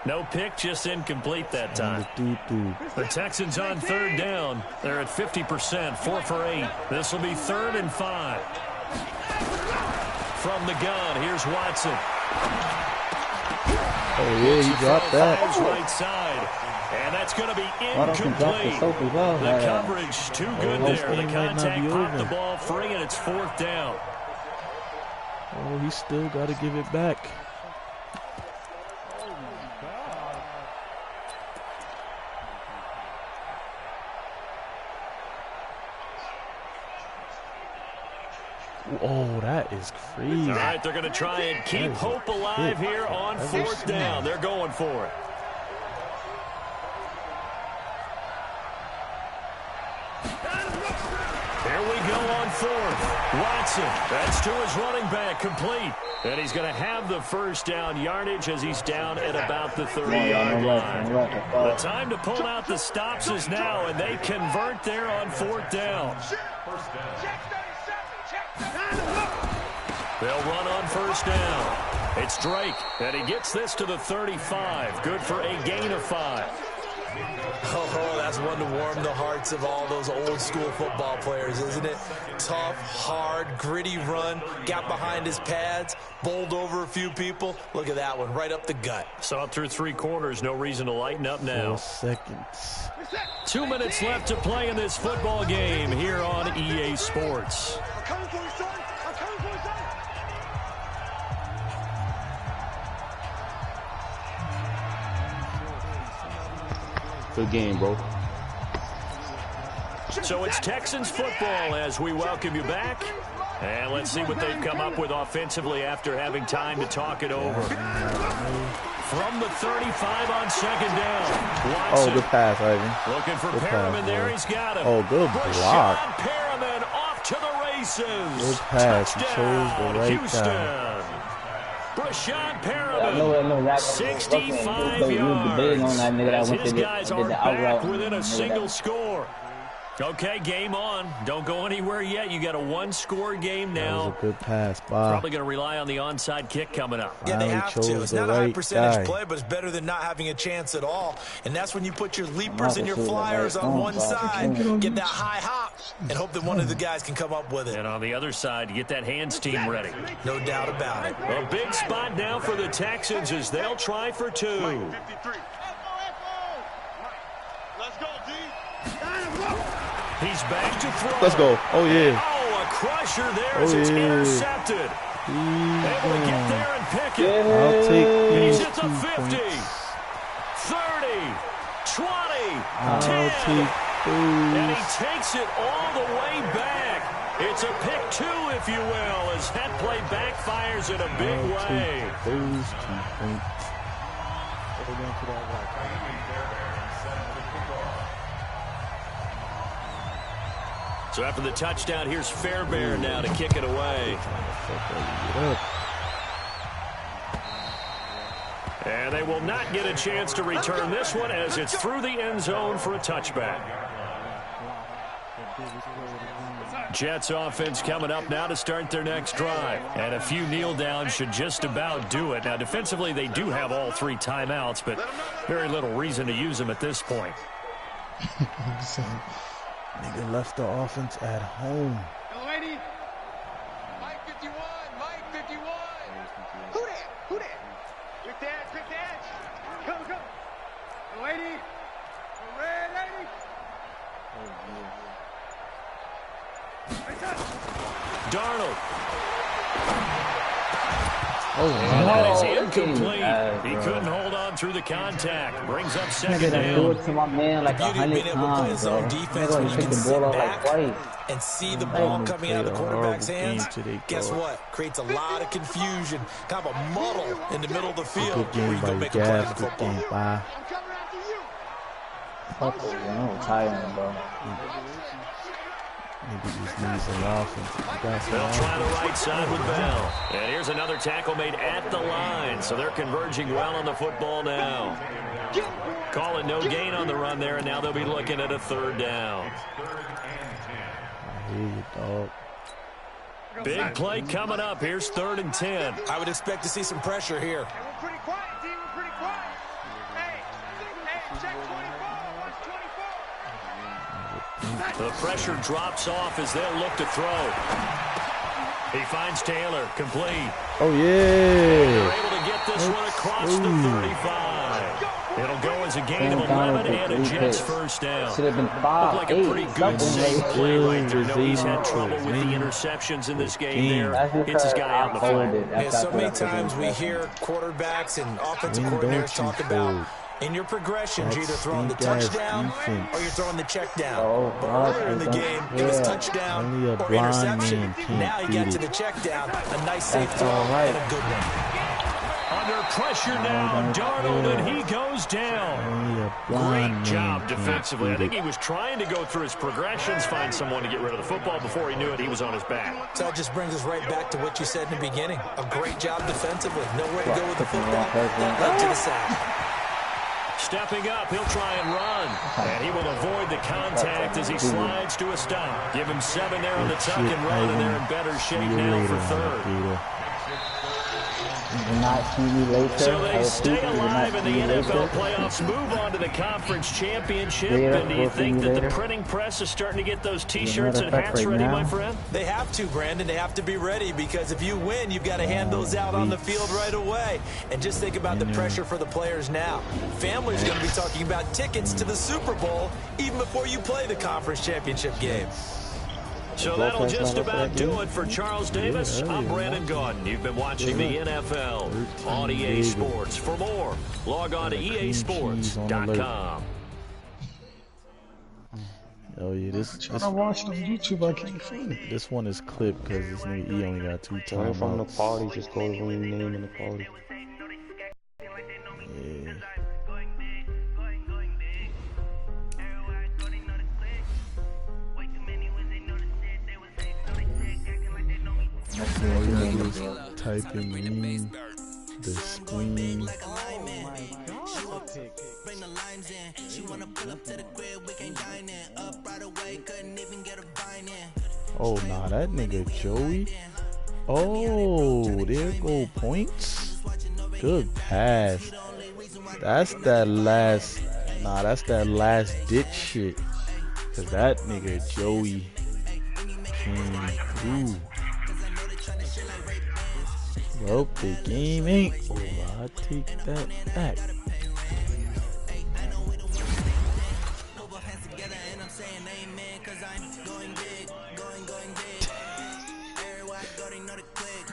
No pick, just incomplete that time. The Texans on 3rd down. They're at 50%, 4 for 8. This will be 3rd and 5. From the gun, here's Watson. Oh, yeah, he dropped that. Fires right side. And that's going to be incomplete. The coverage too good there. The contact popped the ball free, and it's 4th down. Oh, he still got to give it back. Oh, that is crazy. All right, they're going to try and keep hope alive here on 4th down. They're going for it. Here Here we go on fourth. Watson, that's to his running back, complete. And he's going to have the first down yardage as he's down at about the 30-yard line. The time to pull out the stops is now, and they convert there on fourth down. They'll run on first down. It's Drake, and he gets this to the 35. Good for a gain of 5. Oh, that's one to warm the hearts of all those old-school football players, isn't it? Tough, hard, gritty run, got behind his pads, bowled over a few people. Look at that one, right up the gut. Saw it through 3 quarters, no reason to lighten up now. 4 seconds. 2 minutes left to play in this football game here on EA Sports. Good game, bro. So it's Texans football as we welcome you back. And let's see what they've come up with offensively after having time to talk it over. From the 35 on second down. Watson. Oh, good pass, Ivan. Looking for Good Perriman pass, there. bro. He's got him. Oh, good block. Perriman off to the races. Good pass. He Touchdown, chose the right Houston. guy. Brashad I Perriman, know 65 yards. As his guys are back within a single score. Okay, game on. Don't go anywhere yet. You got a 1-score game That now. was a good pass, Bob. Probably going to rely on the onside kick coming up. Yeah, they have to. chose It's the not a high right percentage guy. play, but it's better than not having a chance at all. And that's when you put your leapers and your flyers on one side, get that high hop, and hope that one of the guys can come up with it. And on the other side, you get that hands team ready. No doubt about it. A big spot now for the Texans as they'll try for 2. 53. Let's go, D. He's back to throw. Let's go. Oh, yeah. Oh, a crusher there as Oh, it's yeah. intercepted. Able to get there and pick it. I'll take He's these at the 2 50, points. 30, 20, I'll 10. take And he those. takes it all the way back. It's a pick 2, if you will, as that play backfires in a big I'll way. take those 2 points. So after the touchdown, here's Fairbairn now to kick it away. And they will not get a chance to return this one as it's through the end zone for a touchback. Jets offense coming up now to start their next drive. And a few kneel downs should just about do it. Now, defensively, they do have all 3 timeouts, but very little reason to use them at this point. Nigga left the offense at home. Lady. Mike 51. Mike 51. Who that? Who that? Quick dance. Quick dance. Come, come. Lady. Red lady. Darnold. Oh, That is no. incomplete. He couldn't hold on through the contact. Brings up second Nigga done threw down. it to my man like The beauty of 100 being able to play times, zone bro. defense Nigga when you took can the sit ball off back like twice. and see the ball They coming out of the played a quarterback's horrible hands. game today, Guess dog. what? Creates a lot of confusion, kind of a muddle in the middle of the field Good where game you by go the make a play in Gas. the Good football. game by. I'm coming after you. Fuck it, man. I'm tired, bro. Maybe these knees are off. They'll try the right side with Bell. And here's another tackle made at the line. So they're converging well on the football now. Calling no gain on the run there, and now they'll be looking at a 3rd down. I hear you, dog. Big play coming up. Here's 3rd and 10. I would expect to see some pressure here. Hey, we're pretty quiet, D. We're pretty quiet. Hey, check 24. Watch 24. The pressure drops off as they'll look to throw. He finds Taylor, complete. Oh, They're yeah. able to get this one across the 35. It'll go as a gain of 11 and a Jets first down. Should have been Looked 5, like 8, a pretty good safe something. play right there. No, he's had Zero. trouble with the interceptions in this game there. That's Hits his because guy out in the flat. Yeah, so many times we hear quarterbacks and offensive When coordinators don't you talk about fold? in your progressions, you're either That throwing the stink-ass touchdown defense. or you're throwing the check down. Oh, But God, earlier in the I don't game, it was care. touchdown Only a or blind interception. man can't Now you beat get to it. the check down, a nice safe That's throw all right. and a good one. Under pressure now, Darnold, and he goes down. Great job defensively. I think he was trying to go through his progressions, find someone to get rid of the football. Before he knew it, he was on his back. So that just brings us right back to what you said in the beginning. A great job defensively. Nowhere to go with the football. Up to the sack. Stepping up, he'll try and run. And he will avoid the contact as he slides to a stop. Give him 7 there on the tuck and run, and they're in better shape now for third. So they stay alive in the NFL playoffs, move on to the conference championship. And do you think that the printing press is starting to get those T-shirts and hats ready, my friend? They have to, Brandon. They have to be ready because if you win, you've got to hand those out on the field right away. And just think about the pressure for the players now. Families going to be talking about tickets to the Super Bowl even before you play the conference championship game. So that'll just about do it for Charles Davis. I'm Brandon Gaudin. You've been watching the NFL on EA Sports. For more, log on to easports.com. Oh yeah, I watched on YouTube. I can't find it. this one is clipped because this nigga E only got 2 Turn from the timeouts. party, just go to rename in the party. Yeah. Type in meme, the screen. Oh nah, that nigga Joey. Oh, there go points. Good pass. That's that last. Nah, that's that last ditch shit. Cause that nigga Joey came through. Well, the game ain't over. I take that back.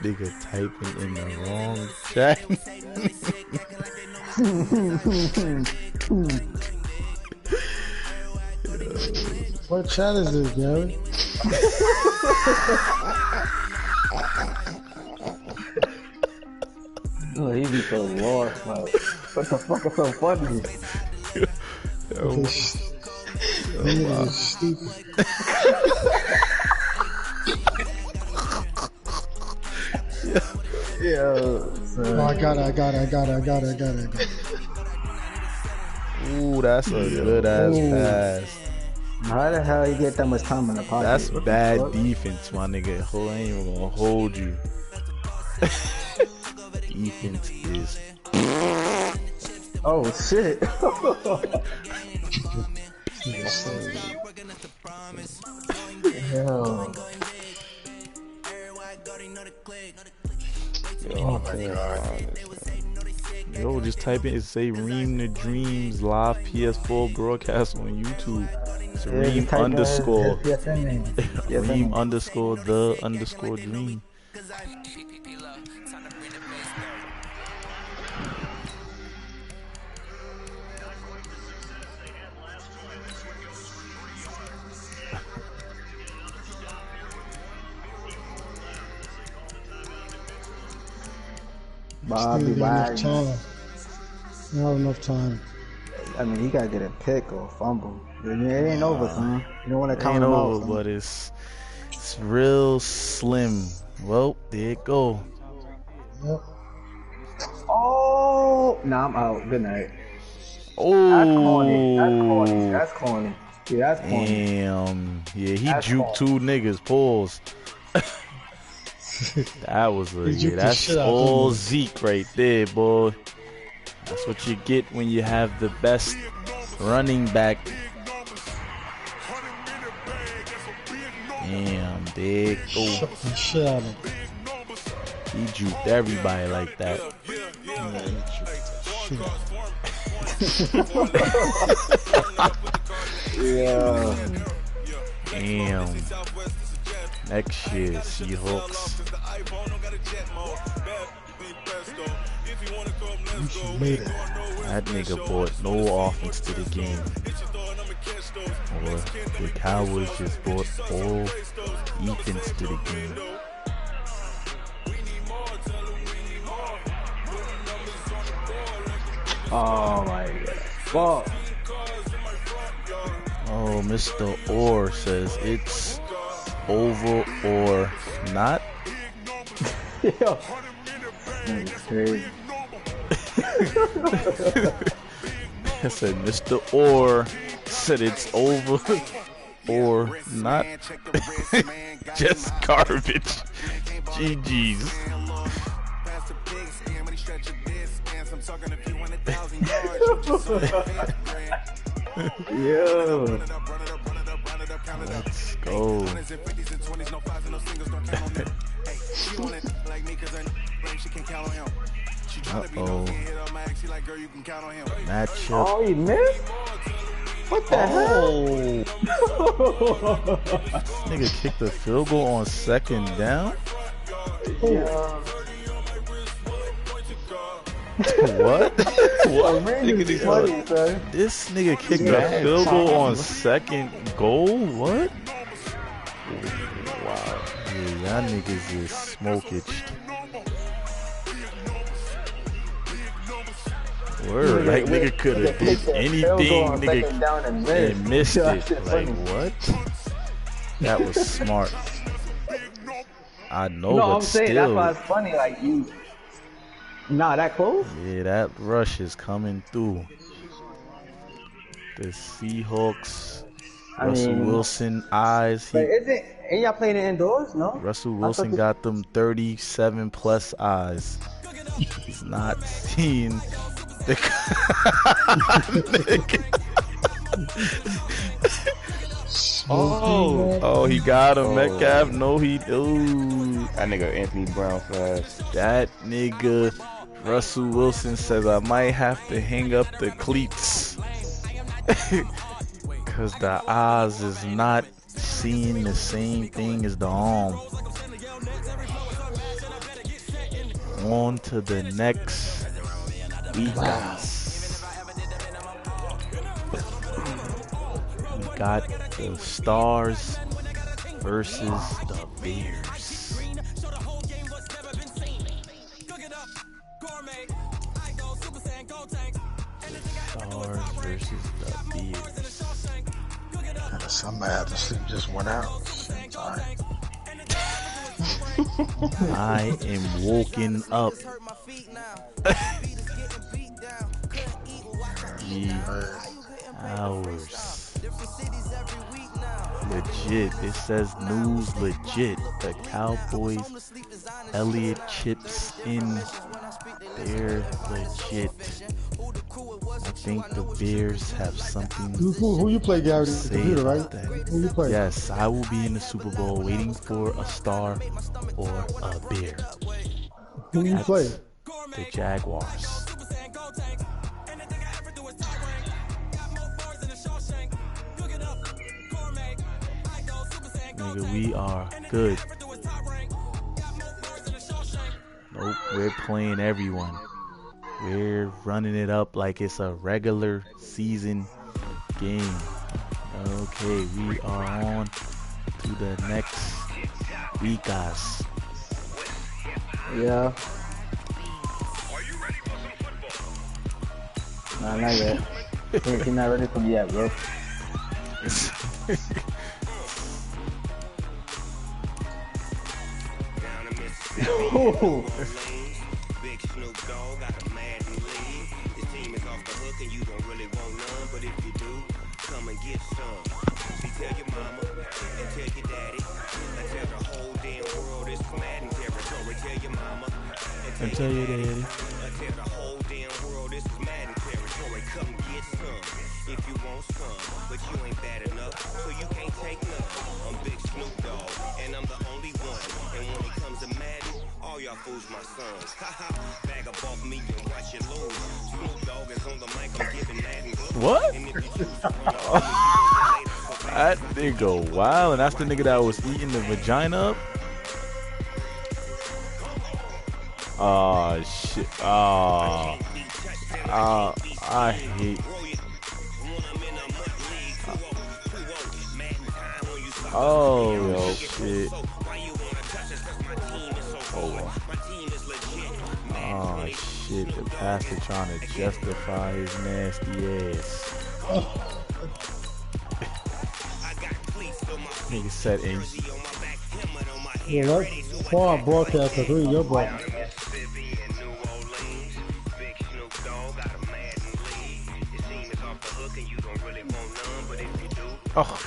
Nigga typing in the wrong chat. What chat is this, Gary? Oh, he be so lost, like, what the fuck is so funny? This is stupid. Yo, Oh, I got it. Ooh, that's a good ass pass. how the hell you get that much time in the pocket? That's What the bad fuck? defense, my nigga. I ain't even gonna hold you. Defense is. Oh shit. Yo. Oh my god. Yo, just type in, say Ream the Dreams live PS4 broadcast on YouTube. It's Ream underscore. Ream underscore the underscore dream. Bobby Wagner. Not enough time. I mean, you gotta get a pick or fumble. It ain't over, son. You don't want to count Ain't them out, over, son. but it's real slim. Well, there it go. Yep. Oh, nah, I'm out. Good night. Oh, That's corny. That's corny. Yeah, that's corny. Damn. Yeah, he That's juked corny. 2 niggas. Pause. That was a, He juked the that's shit out of all them. Zeke right there, boy. That's what you get when you have the best running back. Damn, there it go. Shut the shit out of him. He juked everybody like that. Yeah. Damn. Next year, Seahawks. Made it. That nigga brought no offense to the game. Or the Cowboys just brought all defense to the game. Oh my god. Fuck. Oh, Mr. Orr says it's over or not. Yo. That's crazy. I said Mr. Orr said it's over or not. Just garbage. GG's. Yo. Let's go. Uh-oh. Matchup. Oh, he missed? What the hell? Nigga kicked the field goal on second down? Yeah. What? What? Really funny, son. This nigga kicked the field goal on second goal? What? Wow. Yeah, y'all niggas is smoke-itched. Word, like nigga could have did anything, nigga, and missed it. Like what? That was smart. I know, No, but I'm saying still, that's why it's funny. Like you, nah, that close. yeah, that rush is coming through. The Seahawks, Russell Wilson eyes. But ain't y'all playing it indoors? No. Russell Wilson got them 37 plus eyes. He's not seeing the Oh, he got him. Metcalf. No, he do. That nigga Anthony Brown fast. That nigga Russell Wilson says I might have to hang up the cleats. Cause the eyes is not seeing the same thing as the arm. On to the next week. We got the Stars versus the Bears. Stars versus the Bears. Somebody had to sleep just 1 hour. Same time. I am woken up. 3 hours. Legit. It says news legit. The Cowboys, Elliott chips in. They're legit. I think the Bears have something Who you play, Gary? to The say computer, about right? that. Who you play? Yes, I will be in the Super Bowl waiting for a star or a bear. Who you play? The Jaguars. Nigga, we are good. Nope, we're playing everyone. We're running it up like it's a regular season game. Okay, we are on to the next week, guys. Yeah. Nah, not yet. He's not ready for me yet, bro. Big Snoop Dogg got a mad and lead. This team is off the hook and you don't really want none, but if you do, come and get some. See, tell your mama and tell your daddy and tell the whole damn world this is Madden territory. Tell your mama and tell your daddy and tell the whole damn world this is Madden territory. Come get some if you want some, but you ain't bad enough, so you can't take none. I'm Big Snoop Dogg and I'm the only one, and when it comes to Madden, all y'all fools my sons. Bag up off me and watch you lose. Snoop Dogg is on the mic, I'm giving Madden. What? That nigga wild, and that's the nigga that was eating the vagina up. Oh shit. I hate. Oh shit. Oh shit. The Pastor trying to justify his nasty ass. Nigga said in. Yeah, that's far broadcast. I agree, your broadcast. Oh.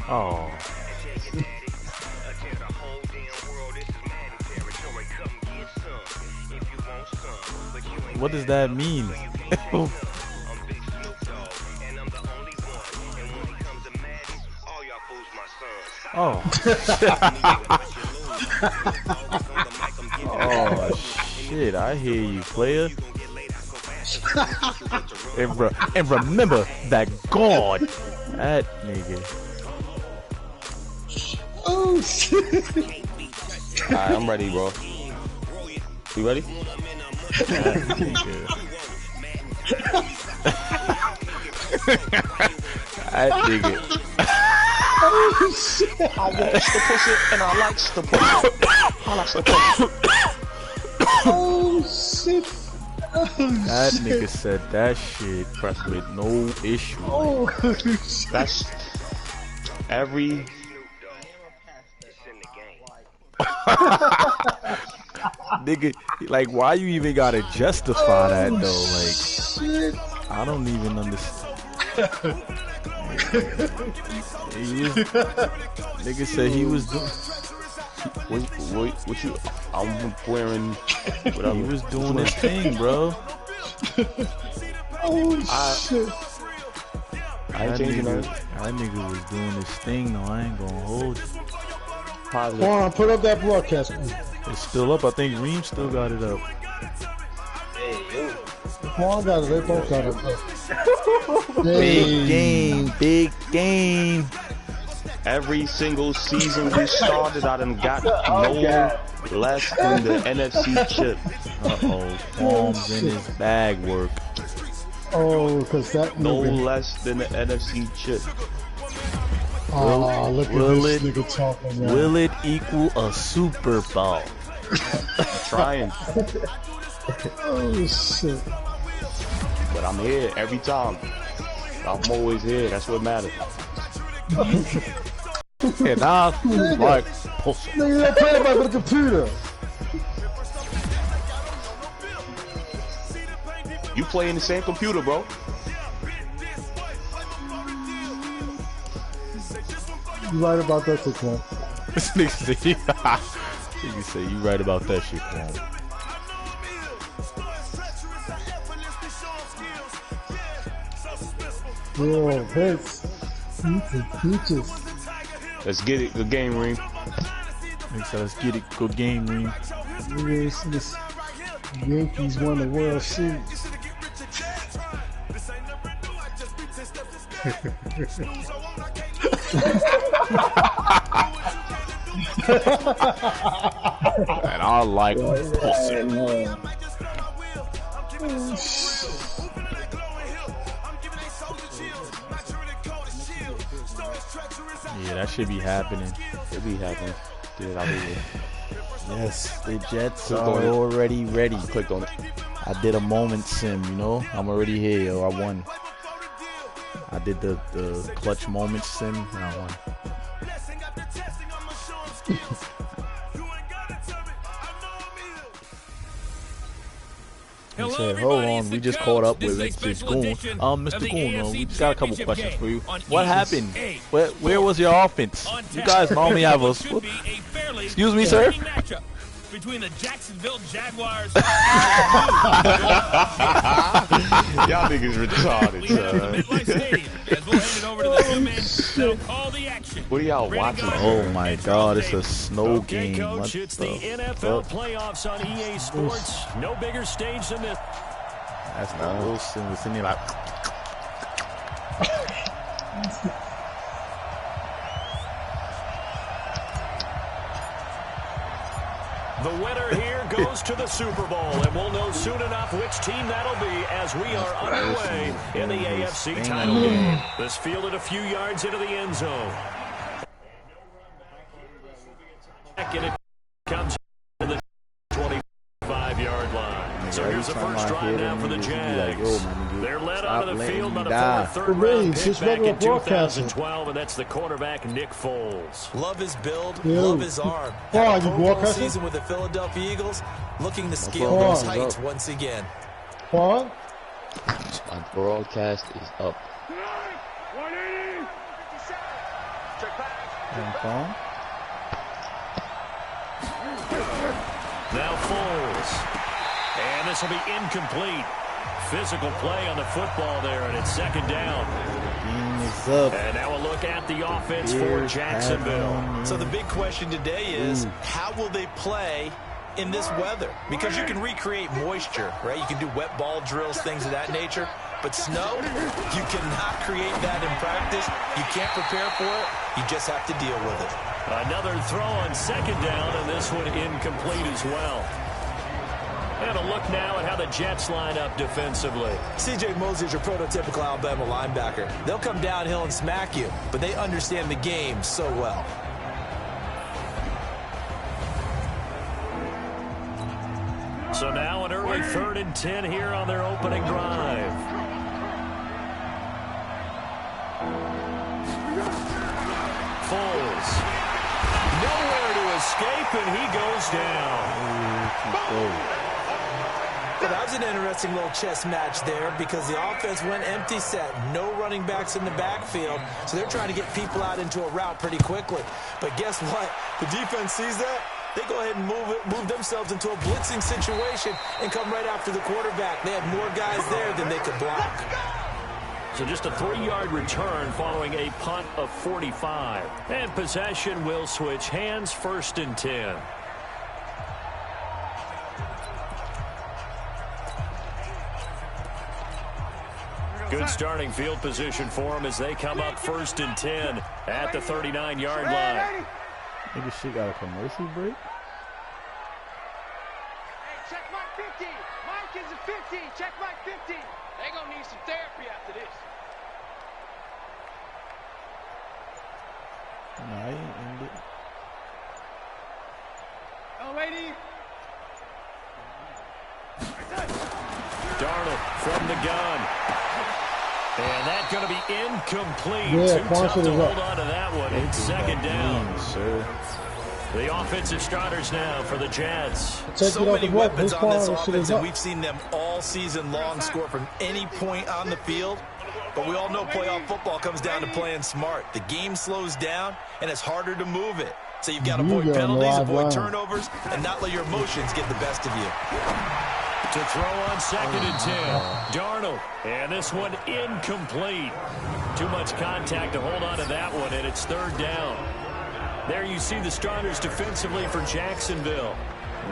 Oh. What does that mean? Oh. Oh shit! I hear you, player. And remember that God, that nigga. Oh shit! Alright, I'm ready, bro. You ready? That nigga. That nigga. Oh shit! I wants to push it and I likes to push it. I likes to push it. Oh shit! That nigga said that shit with no issue. Oh shit! That's every. Nigga, like, why you even gotta justify that though? Like, Shit. I don't even understand. Nigga said he was doing. What you? I'm wearing. Whatever. He was doing his thing, bro. Oh shit! I ain't changing that. That nigga was doing his thing, though. I ain't gonna hold you. Positive. Hold on, put up that broadcast. It's still up. I think Reem still got it up. Paul got it. They both got it. Big game, big game. Every single season we started, I done got no less than the NFC chip. Uh-oh, Palms in his bag work. Oh, because that No nigga. less than the NFC chip. Oh, look at this nigga talking, man. Will it equal a Super Bowl? Trying, Oh shit! but I'm here every time. I'm always here. That's what matters. And I like pussy. Nigga, that play about the computer. You play in the same computer, bro. You right about that shit, man. This nigga say you right about that shit, man. Yo, Vince. Peaches. Let's get it. Good game, Reem. Nigga said, let's get it. Good game, Reem. This Yankees won the World Series. And I like pussy. Yeah, that should be happening. It be happening. Get it out of here. Yes, the Jets Click are on it. already ready. Clicked on it. I did a moment sim, you know? I'm already here, yo. I won. I did the clutch moment sim, and I won. He said, hold on, we just caught up with Mr. Goon. Mr. Goon, we just got a couple questions for you. What happened? Where was your offense? You guys normally have a... Excuse me, sir? Between the Jacksonville Jaguars. Y'all niggas retarded, son. What are y'all watching? Oh my god, it's a snow Okay, game. Coach, What it's the the NFL fuck? playoffs on EA Sports. No bigger stage than this. That's not Wilson was sitting there like... The winner here goes to the Super Bowl, and we'll know soon enough which team that'll be as we are underway in the AFC title game. This fielded a few yards into the end zone. and it comes to the 25-yard line. So here's the first drive now for the Jags. They're led onto the field by the former third-round pick back in 2012, and that's the quarterback Nick Foles. Love his build, love his arm. Had a Pro Bowl season with the Philadelphia Eagles, looking to scale those heights once again. My broadcast is up. Now Foles. And this will be incomplete. Physical play on the football there, and it's second down. And now a look at the offense for Jacksonville. So the big question today is, how will they play in this weather? Because you can recreate moisture, right? You can do wet ball drills, things of that nature. But snow, you cannot create that in practice. You can't prepare for it. You just have to deal with it. Another throw on second down, and this one incomplete as well. And a look now at how the Jets line up defensively. C.J. Mosley is your prototypical Alabama linebacker. They'll come downhill and smack you, but they understand the game so well. So now an early 3rd and 10 here on their opening drive. Foles. Nowhere to escape, and he goes down. Well, that was an interesting little chess match there because the offense went empty set. No running backs in the backfield, so they're trying to get people out into a route pretty quickly. But guess what? The defense sees that. They go ahead and move themselves into a blitzing situation and come right after the quarterback. They had more guys there than they could block. So just a 3-yard return following a punt of 45. And possession will switch hands, 1st and 10. Good starting field position for them as they come up 1st and 10 at the 39-yard line. Maybe she got a commercial break. Hey, check Mike 50. Mike is a 50. Check Mike 50. They gonna need some therapy after this. No, I ain't ended. Oh, lady. Darnold from the gun. And that's going to be incomplete. Yeah, Too tough to hold on to that one. It's second down. Sir. The offensive starters now for the Jets. So many weapons on this offense, and we've seen them all season long score from any point on the field. But we all know playoff football comes down to playing smart. The game slows down, and it's harder to move it. So you've got to avoid penalties, avoid turnovers, and not let your emotions get the best of you. To throw on 2nd and 10. Darnold. And this one incomplete. Too much contact to hold on to that one, and it's 3rd down. There you see the starters defensively for Jacksonville.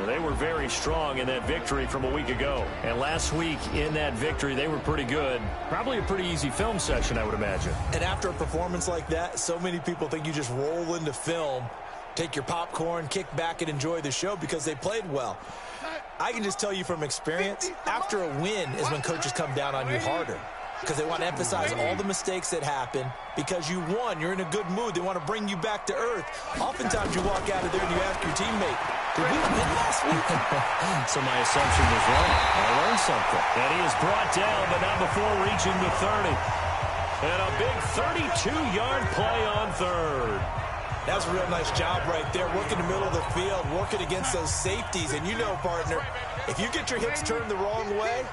They were very strong in that victory from a week ago. And last week in that victory, they were pretty good. Probably a pretty easy film session, I would imagine. And after a performance like that, so many people think you just roll into film, take your popcorn, kick back, and enjoy the show because they played well. I can just tell you from experience, after a win is when coaches come down on you harder because they want to emphasize all the mistakes that happen. Because you won, you're in a good mood. They want to bring you back to earth. Oftentimes you walk out of there and you ask your teammate, did we win last week? So my assumption was wrong. I learned something. And he is brought down, but not before reaching the 30. And a big 32-yard play on 3rd. That's a real nice job right there. Working the middle of the field, working against those safeties. And you know, partner, if you get your hips turned the wrong way,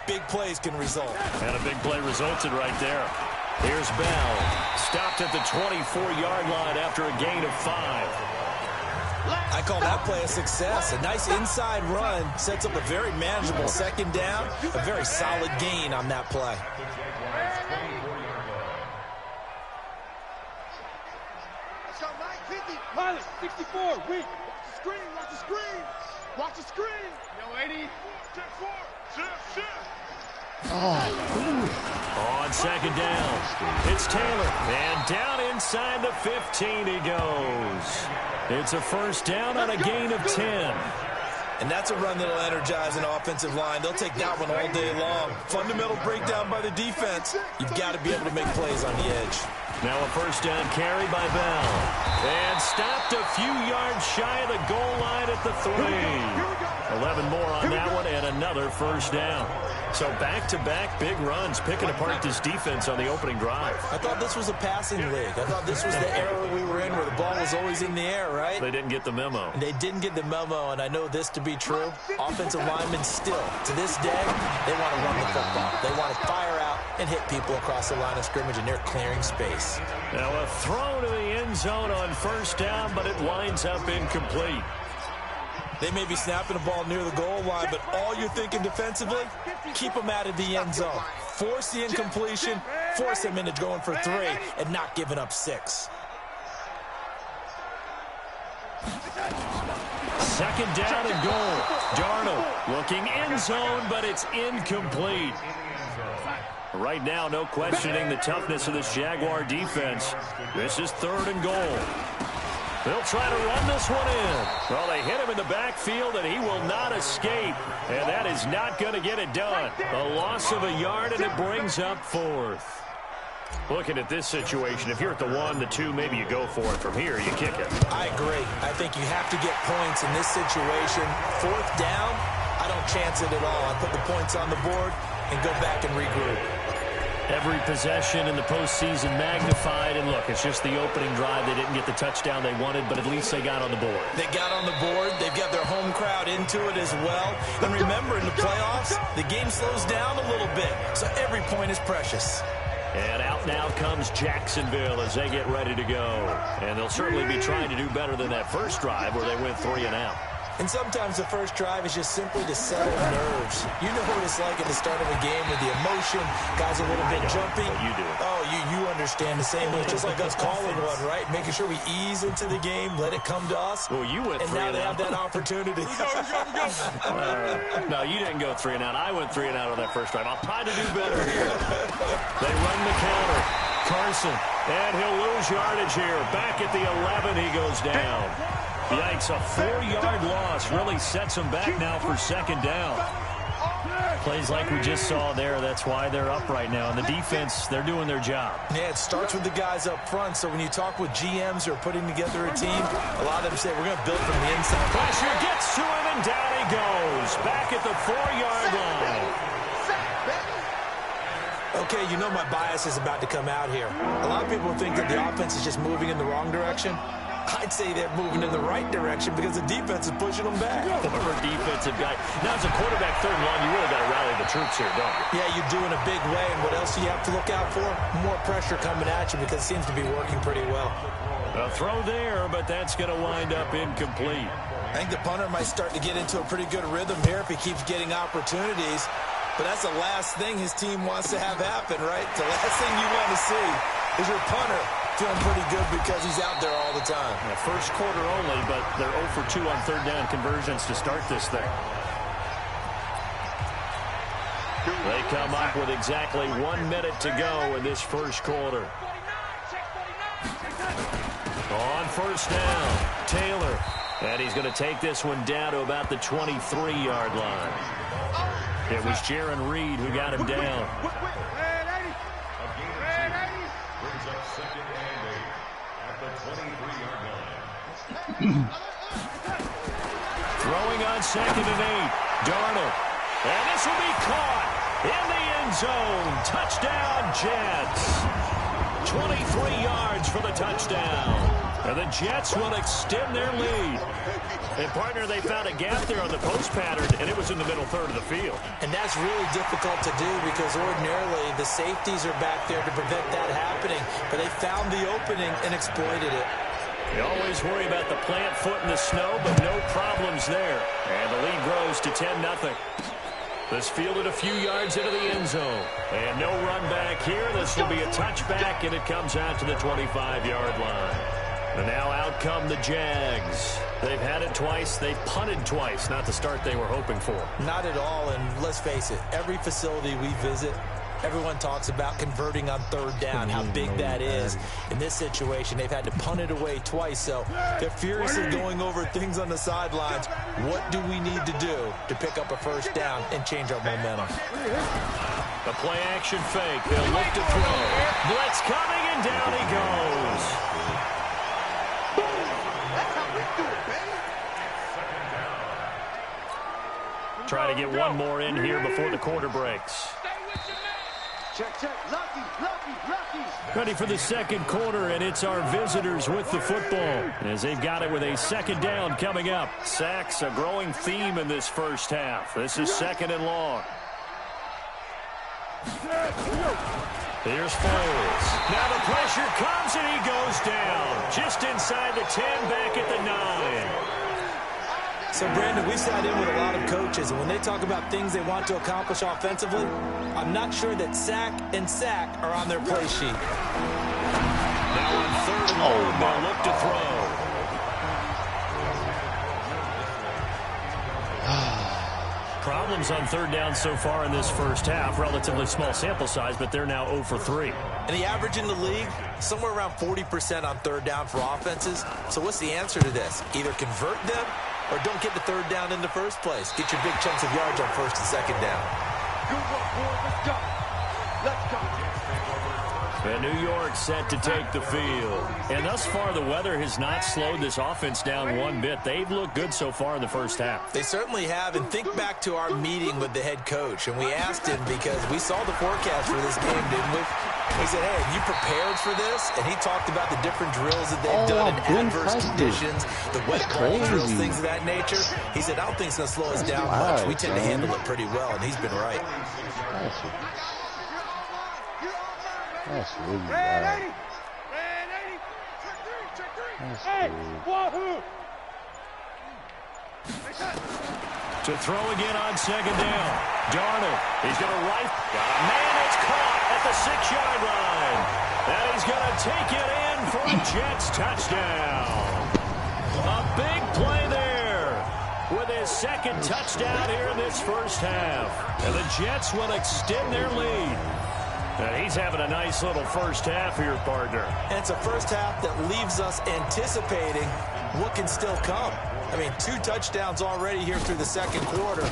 big plays can result. And a big play resulted right there. Here's Bell. Stopped at the 24-yard line after a gain of 5. I call that play a success. A nice inside run sets up a very manageable 2nd down. A very solid gain on that play. Pilot, 64, weak. Watch the screen, watch the screen. Watch the screen. Yo, 80. Check 4. Shift. On 2nd down, it's Taylor. And down inside the 15 he goes. It's a 1st down on a gain of 10. And that's a run that'll energize an offensive line. They'll take that one all day long. Fundamental breakdown by the defense. You've got to be able to make plays on the edge. Now a first down carry by Bell. And stopped a few yards shy of the goal line at the 3. 11 more on that one and another first down. So back-to-back big runs, picking apart this defense on the opening drive. I thought this was a passing league. I thought this was the era we were in where the ball was always in the air, right? They didn't get the memo. They didn't get the memo, and I know this to be true. Offensive linemen still, to this day, they want to run the football. They want to fire out and hit people across the line of scrimmage, and they're clearing space. Now a throw to the end zone on first down, but it winds up incomplete. They may be snapping the ball near the goal line, but all you're thinking defensively, keep them out of the end zone. Force the incompletion, force them into going for 3, and not giving up 6. Second down and goal. Darnold looking end zone, but it's incomplete. Right now, no questioning the toughness of this Jaguar defense. This is 3rd and goal. They'll try to run this one in. Well, they hit him in the backfield, and he will not escape. And that is not going to get it done. A loss of a yard, and it brings up 4th. Looking at this situation, if you're at the 1, the 2, maybe you go for it. From here, you kick it. I agree. I think you have to get points in this situation. 4th down, I don't chance it at all. I put the points on the board and go back and regroup. Every possession in the postseason magnified, and look, it's just the opening drive. They didn't get the touchdown they wanted, but at least they got on the board. They got on the board. They've got their home crowd into it as well. And remember, in the playoffs, the game slows down a little bit, so every point is precious. And out now comes Jacksonville as they get ready to go. And they'll certainly be trying to do better than that first drive where they went 3 and out. And sometimes the first drive is just simply to settle nerves. You know what it's like at the start of a game with the emotion, guys a little bit jumpy. You do. Oh, you understand the same way. It's just like us calling one, right? Making sure we ease into the game, let it come to us. Well, you went 3 and now they have that opportunity. No, you didn't go 3 and out. I went 3 and out on that first drive. I'll try to do better here. They run the counter. Carson, and he'll lose yardage here. Back at the 11, he goes down. Yikes, a 4-yard loss really sets them back now for 2nd down. Plays like we just saw there, that's why they're up right now. And the defense, they're doing their job. Yeah, it starts with the guys up front. So when you talk with GMs who are putting together a team, a lot of them say, we're going to build from the inside. Pressure gets to him, and down he goes. Back at the 4-yard line. Okay, you know my bias is about to come out here. A lot of people think that the offense is just moving in the wrong direction. I'd say they're moving in the right direction because the defense is pushing them back. Former defensive guy. Now, as a quarterback 3rd and long, you really got to rally the troops here, don't you? Yeah, you do in a big way. And what else do you have to look out for? More pressure coming at you because it seems to be working pretty well. A throw there, but that's going to wind up incomplete. I think the punter might start to get into a pretty good rhythm here if he keeps getting opportunities. But that's the last thing his team wants to have happen, right? The last thing you want to see is your punter feeling pretty good because he's out there all the time. Yeah, first quarter only, but they're 0 for 2 on 3rd down conversions to start this thing. They come up with exactly 1 minute to go in this first quarter. On first down, Taylor. And he's going to take this one down to about the 23-yard line. It was Jaron Reed who got him down. Throwing on 2nd and 8. Darnold. And this will be caught in the end zone. Touchdown, Jets. 23 yards for the touchdown. And the Jets will extend their lead. And, partner, they found a gap there on the post pattern, and it was in the middle 3rd of the field. And that's really difficult to do because ordinarily the safeties are back there to prevent that happening. But they found the opening and exploited it. You always worry about the plant foot in the snow, but no problems there. And the lead grows to 10-0. This fielded a few yards into the end zone. And no run back here. This will be a touchback, and it comes out to the 25-yard line. And now out come the Jags. They've had it twice. They've punted twice. Not the start they were hoping for. Not at all, and let's face it, every facility we visit, everyone talks about converting on 3rd down, how big that is. In this situation, they've had to punt it away twice, so they're furiously going over things on the sidelines. What do we need to do to pick up a first down and change our momentum? The play-action fake. They'll look to throw. Blitz coming And down he goes. That's how we do it, baby. Try to get one more in here before the quarter breaks. Check, check. Lucky, lucky, lucky. Ready for the second quarter, and it's our visitors with the football as they've got it with a second down coming up. Sacks, a growing theme in this first half. This is second and long. Here's Foles. Now the pressure comes, and he goes down. Just inside the 10, back at the 9. So, Brandon, we sat in with a lot of coaches, and when they talk about things they want to accomplish offensively, I'm not sure that sack and sack are on their play sheet. Now on third and long, they'll look to throw. Problems on third down so far in this first half. Relatively small sample size, but they're now 0 for 3. And the average in the league, somewhere around 40% on third down for offenses. So what's the answer to this? Either convert them or don't get the third down in the first place. Get your big chunks of yards on first and second down. Good work, boys. Let's go. Let's go. And New York set to take the field. And thus far, the weather has not slowed this offense down one bit. They've looked good so far in the first half. They certainly have. And think back to our meeting with the head coach. And we asked him because we saw the forecast for this game, didn't we? We said, hey, have you prepared for this? And he talked about the different drills that they've done in adverse conditions, the wet ball drills, things of that nature. He said, I don't think it's going to slow us down much. We tend to handle it pretty well, and he's been right. That's really Red bad. 80. Red 80. Check three. Check three. That's Hey, good. wahoo. To throw again on second down. Darnold, he's going to right. Got a man that's caught at the 6-yard line. And he's going to take it in for a Jets touchdown. A big play there with his second touchdown here in this first half. And the Jets will extend their lead. And he's having a nice little first half here, partner. And it's a first half that leaves us anticipating what can still come. I mean, 2 touchdowns already here through the second quarter.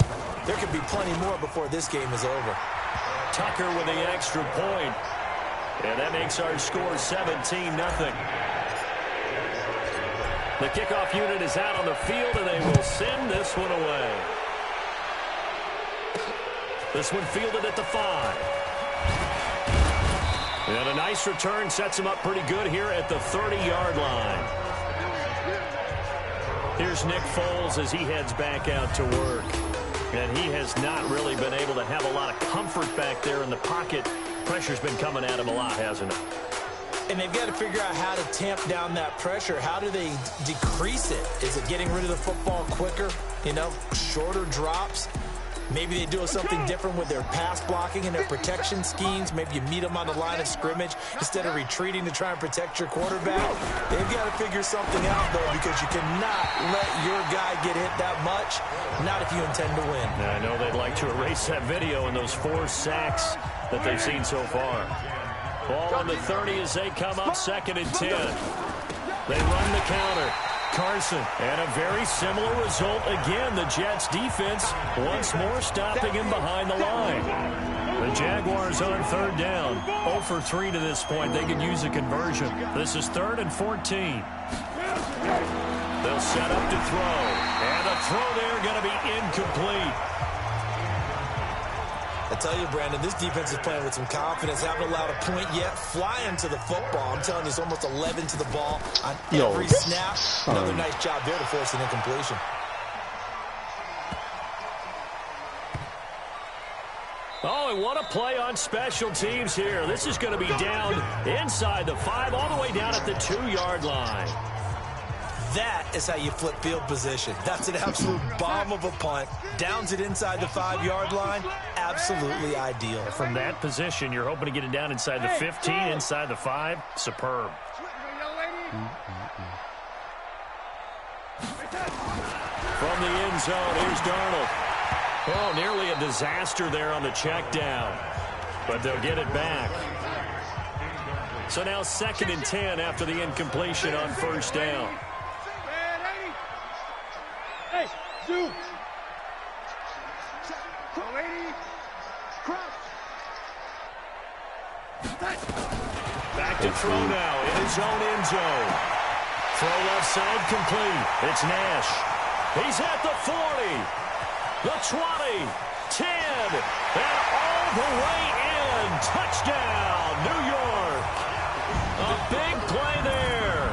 There could be plenty more before this game is over. Tucker with the extra point. And that makes our score 17-0. The kickoff unit is out on the field, and they will send this one away. This one fielded at the 5. And a nice return sets him up pretty good here at the 30-yard line. Here's Nick Foles as he heads back out to work. And he has not really been able to have a lot of comfort back there in the pocket. Pressure's been coming at him a lot, hasn't it? And they've got to figure out how to tamp down that pressure. How do they decrease it? Is it getting rid of the football quicker? You know, shorter drops? Maybe they do something different with their pass blocking and their protection schemes. Maybe you meet them on the line of scrimmage instead of retreating to try and protect your quarterback. They've got to figure something out, though, because you cannot let your guy get hit that much, not if you intend to win. I know they'd like to erase that video and those 4 sacks that they've seen so far. Ball on the 30 as they come up, 2nd and 10. They run the counter. Carson, and a very similar result again. The Jets defense once more stopping him behind the line. The Jaguars on third down. 0 for 3 to this point. They could use a conversion. This is 3rd and 14. They'll set up to throw. And the throw there going to be incomplete. I tell you, Brandon, this defense is playing with some confidence. Haven't allowed a point yet. Flying to the football. I'm telling you, it's almost 11 to the ball on every snap. Another nice job there to force an incompletion. Oh, and what a play on special teams here. This is going to be down inside the 5, all the way down at the 2-yard line. That is how you flip field position. That's an absolute bomb of a punt. Downs it inside the 5-yard line. Absolutely ideal. From that position, you're hoping to get it down inside the 15, inside the 5. Superb. From the end zone, here's Darnold. Oh, nearly a disaster there on the check down. But they'll get it back. So now 2nd and 10 after the incompletion on first down. Hey, Zoo. Back to throw now in his own end zone. Throw left side complete. It's Nash. He's at the 40, the 20, 10, and all the way in. Touchdown, New York. A big play there.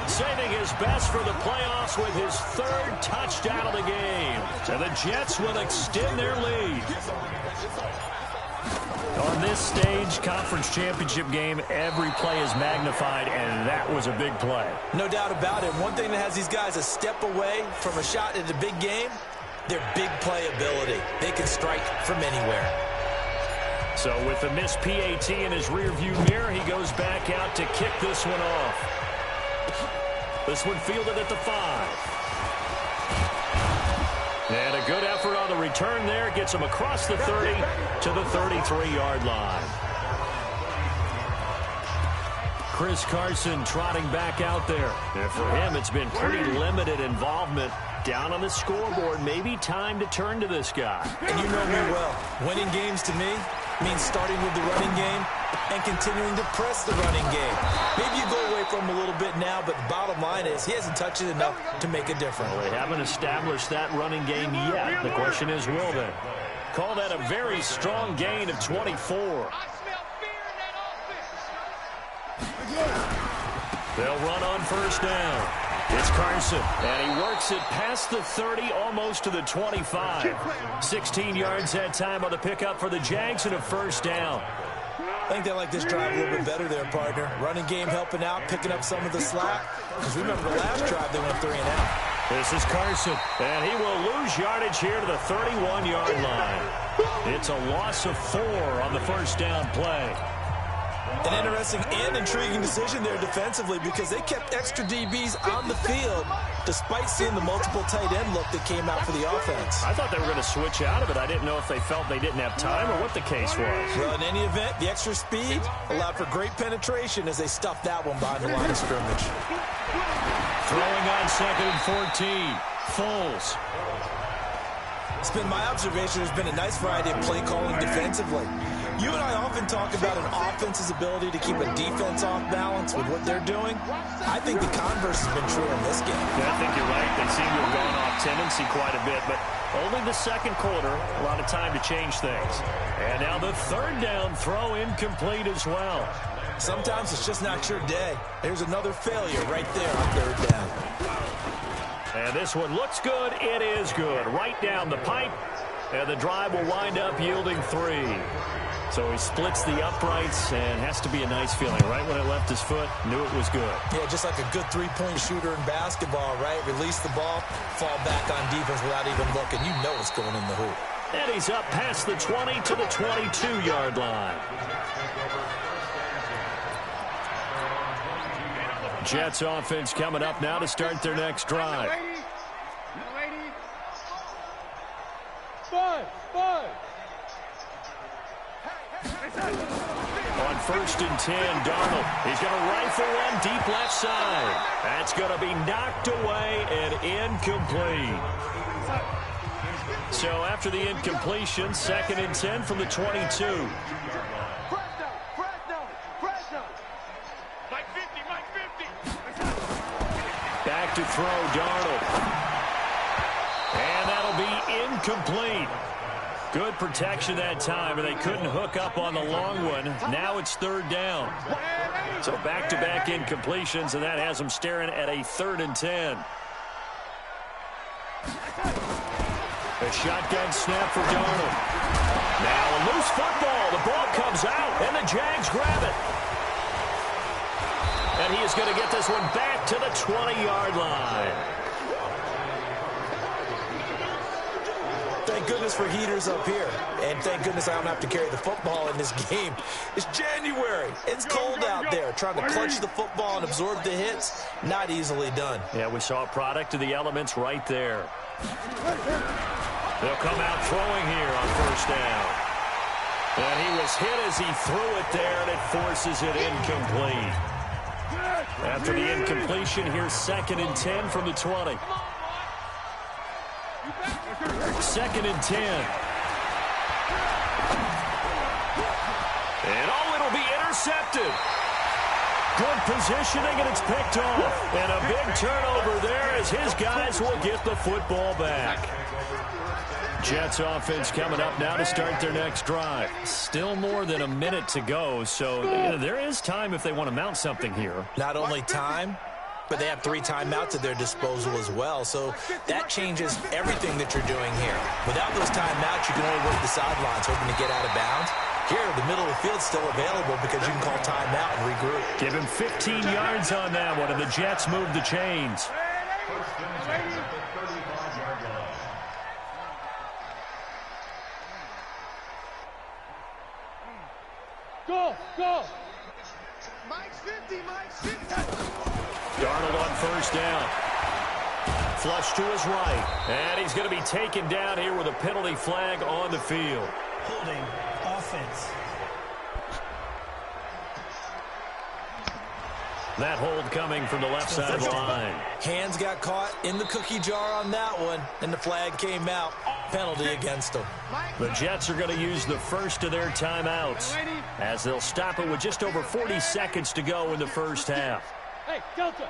Saving his best for the playoffs with his 3rd touchdown of the game. And the Jets will extend their lead. On this stage, conference championship game, every play is magnified, and that was a big play. No doubt about it. One thing that has these guys a step away from a shot at a big game, their big play ability. They can strike from anywhere. So with the missed PAT in his rearview mirror, he goes back out to kick this one off. This one fielded at the 5. And a good effort on the return there. Gets him across the 30 to the 33-yard line. Chris Carson trotting back out there. And for him, it's been pretty limited involvement. Down on the scoreboard, maybe time to turn to this guy. And you know me well. Winning games to me means starting with the running game and continuing to press the running game. Maybe you go away from him a little bit now, but the bottom line is he hasn't touched it enough to make a difference. Well, they haven't established that running game yet. The question is, will they? Call that a very strong gain of 24. They'll run on first down. It's Carson, and he works it past the 30, almost to the 25. 16 yards that time on the pickup for the Jags and a first down. I think they like this drive a little bit better there, partner. Running game helping out, picking up some of the slack. Because remember the last drive, they went 3 and out. This is Carson, and he will lose yardage here to the 31-yard line. It's a loss of 4 on the first down play. An interesting and intriguing decision there defensively because they kept extra DBs on the field despite seeing the multiple tight end look that came out for the offense. I thought they were going to switch out of it. I didn't know if they felt they didn't have time or what the case was. Well, in any event, the extra speed allowed for great penetration as they stuffed that one behind the line of scrimmage. Throwing on 2nd and 14. Foles. It's been my observation there's been a nice variety of play calling defensively. You and I often talk about an offense's ability to keep a defense off balance with what they're doing. I think the converse has been true in this game. Yeah, I think you're right. They seem to have gone off tendency quite a bit, but only the second quarter, a lot of time to change things. And now the 3rd down throw incomplete as well. Sometimes it's just not your day. There's another failure right there on 3rd down. And this one looks good. It is good. Right down the pipe. And the drive will wind up yielding 3. So he splits the uprights and has to be a nice feeling. Right when it left his foot, knew it was good. Yeah, just like a good three-point shooter in basketball, right? Release the ball, fall back on defense without even looking. You know it's going in the hoop. And he's up past the 20 to the 22-yard line. Jets offense coming up now to start their next drive. On 1st and 10, Darnold. He's going to rifle one deep left side. That's going to be knocked away and incomplete. So after the incompletion, 2nd and 10 from the 22. Back to throw, Darnold. And that'll be incomplete. Good protection that time, and they couldn't hook up on the long one. Now it's 3rd down. So back-to-back incompletions, and that has them staring at a 3rd and 10. A shotgun snap for Darnold. Now a loose football. The ball comes out, and the Jags grab it. And he is going to get this one back to the 20-yard line. Thank goodness for heaters up here. And thank goodness I don't have to carry the football in this game. It's January. It's cold out there. Trying to clutch the football and absorb the hits, not easily done. Yeah, we saw a product of the elements right there. They'll come out throwing here on 1st down. And he was hit as he threw it there, and it forces it incomplete. After the incompletion, here's 2nd and 10 from the 20. 2nd and 10. And it'll be intercepted. Good positioning, and it's picked off. And a big turnover there as his guys will get the football back. Jets offense coming up now to start their next drive. Still more than a minute to go, so there is time if they want to mount something here. Not only time, but they have 3 timeouts at their disposal as well, so that changes everything that you're doing here. Without those timeouts, you can only work the sidelines, hoping to get out of bounds. Here, the middle of the field's still available because you can call timeout and regroup. Give him 15 yards on that one, and the Jets move the chains. Go, go. Mike's 50, Mike's 50. Darnold on first down. Flush to his right. And he's going to be taken down here with a penalty flag on the field. Holding offense. That hold coming from the left side of the line. Hands got caught in the cookie jar on that one, and the flag came out. Penalty against them. The Jets are going to use the first of their timeouts as they'll stop it with just over 40 seconds to go in the first half. Hey, Delta.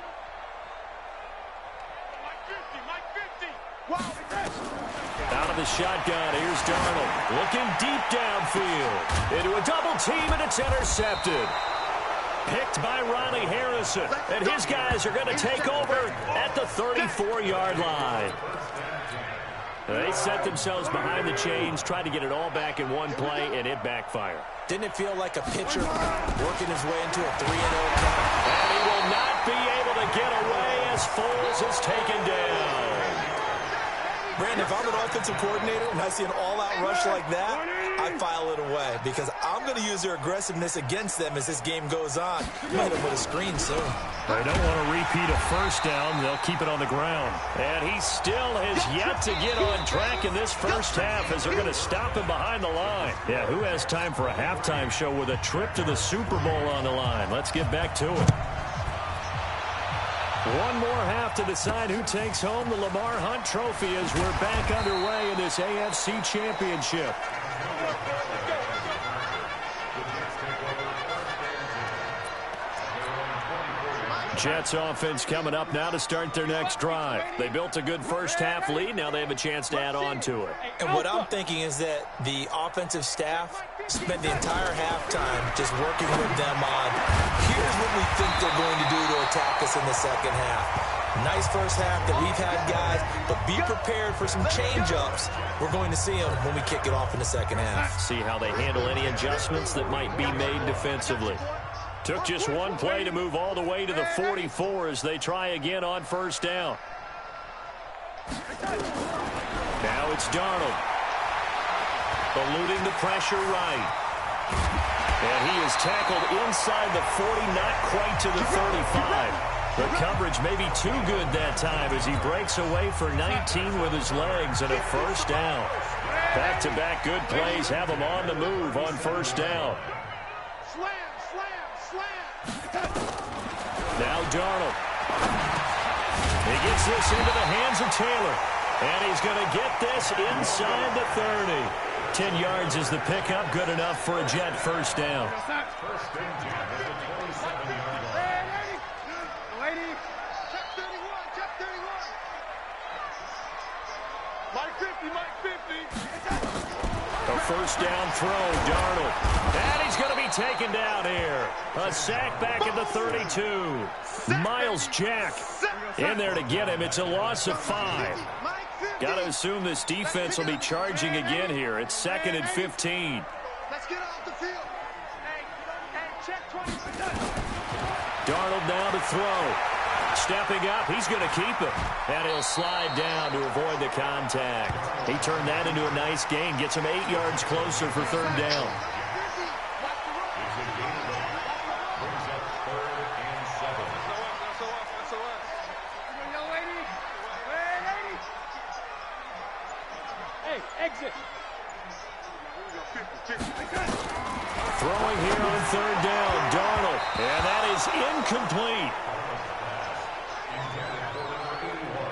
Mike 50, Mike 50. Out of the shotgun, here's Darnold. Looking deep downfield. Into a double team, and it's intercepted. Picked by Ronnie Harrison. And his guys are going to take over at the 34-yard line. They set themselves behind the chains, tried to get it all back in one play, and it backfired. Didn't it feel like a pitcher working his way into a 3-0 count? And he will not be able to get away as Foles is taken down. Brandon, if I'm an offensive coordinator and I see an all-out rush like that, I file it away because I'm going to use their aggressiveness against them as this game goes on. Might have put a screen soon. They don't want to repeat a first down. They'll keep it on the ground. And he still has yet to get on track in this first half as they're going to stop him behind the line. Yeah, who has time for a halftime show with a trip to the Super Bowl on the line? Let's get back to it. One more half to decide who takes home the Lamar Hunt Trophy as we're back underway in this AFC Championship. Jets offense coming up now to start their next drive. They built a good first half lead. Now they have a chance to add on to it. And what I'm thinking is that the offensive staff spent the entire halftime just working with them on, here's what we think they're going to do to attack us in the second half. Nice first half that we've had, guys, but be prepared for some change-ups. We're going to see them when we kick it off in the second half. See how they handle any adjustments that might be made defensively. Took just one play to move all the way to the 44 as they try again on first down. Now it's Darnold. Eluding the pressure right. And he is tackled inside the 40, not quite to the 35. The coverage may be too good that time as he breaks away for 19 with his legs and a first down. Back-to-back good plays have him on the move on first down. Now Darnold. He gets this into the hands of Taylor. And he's going to get this inside the 30. 10 yards is the pickup. Good enough for a Jet first down. A first down throw, Darnold. And he's going to be taken down here. A sack back at the 32. Miles Jack in there to get him. It's a loss of 5. Got to assume this defense will be charging again here. It's 2nd and 15. Let's get off the field. Hey, check 20. Darnold now to throw. Stepping up, he's going to keep it. And he'll slide down to avoid the contact. He turned that into a nice gain. Gets him 8 yards closer for third down. Exit. Throwing here on third down, Darnold. And that is incomplete.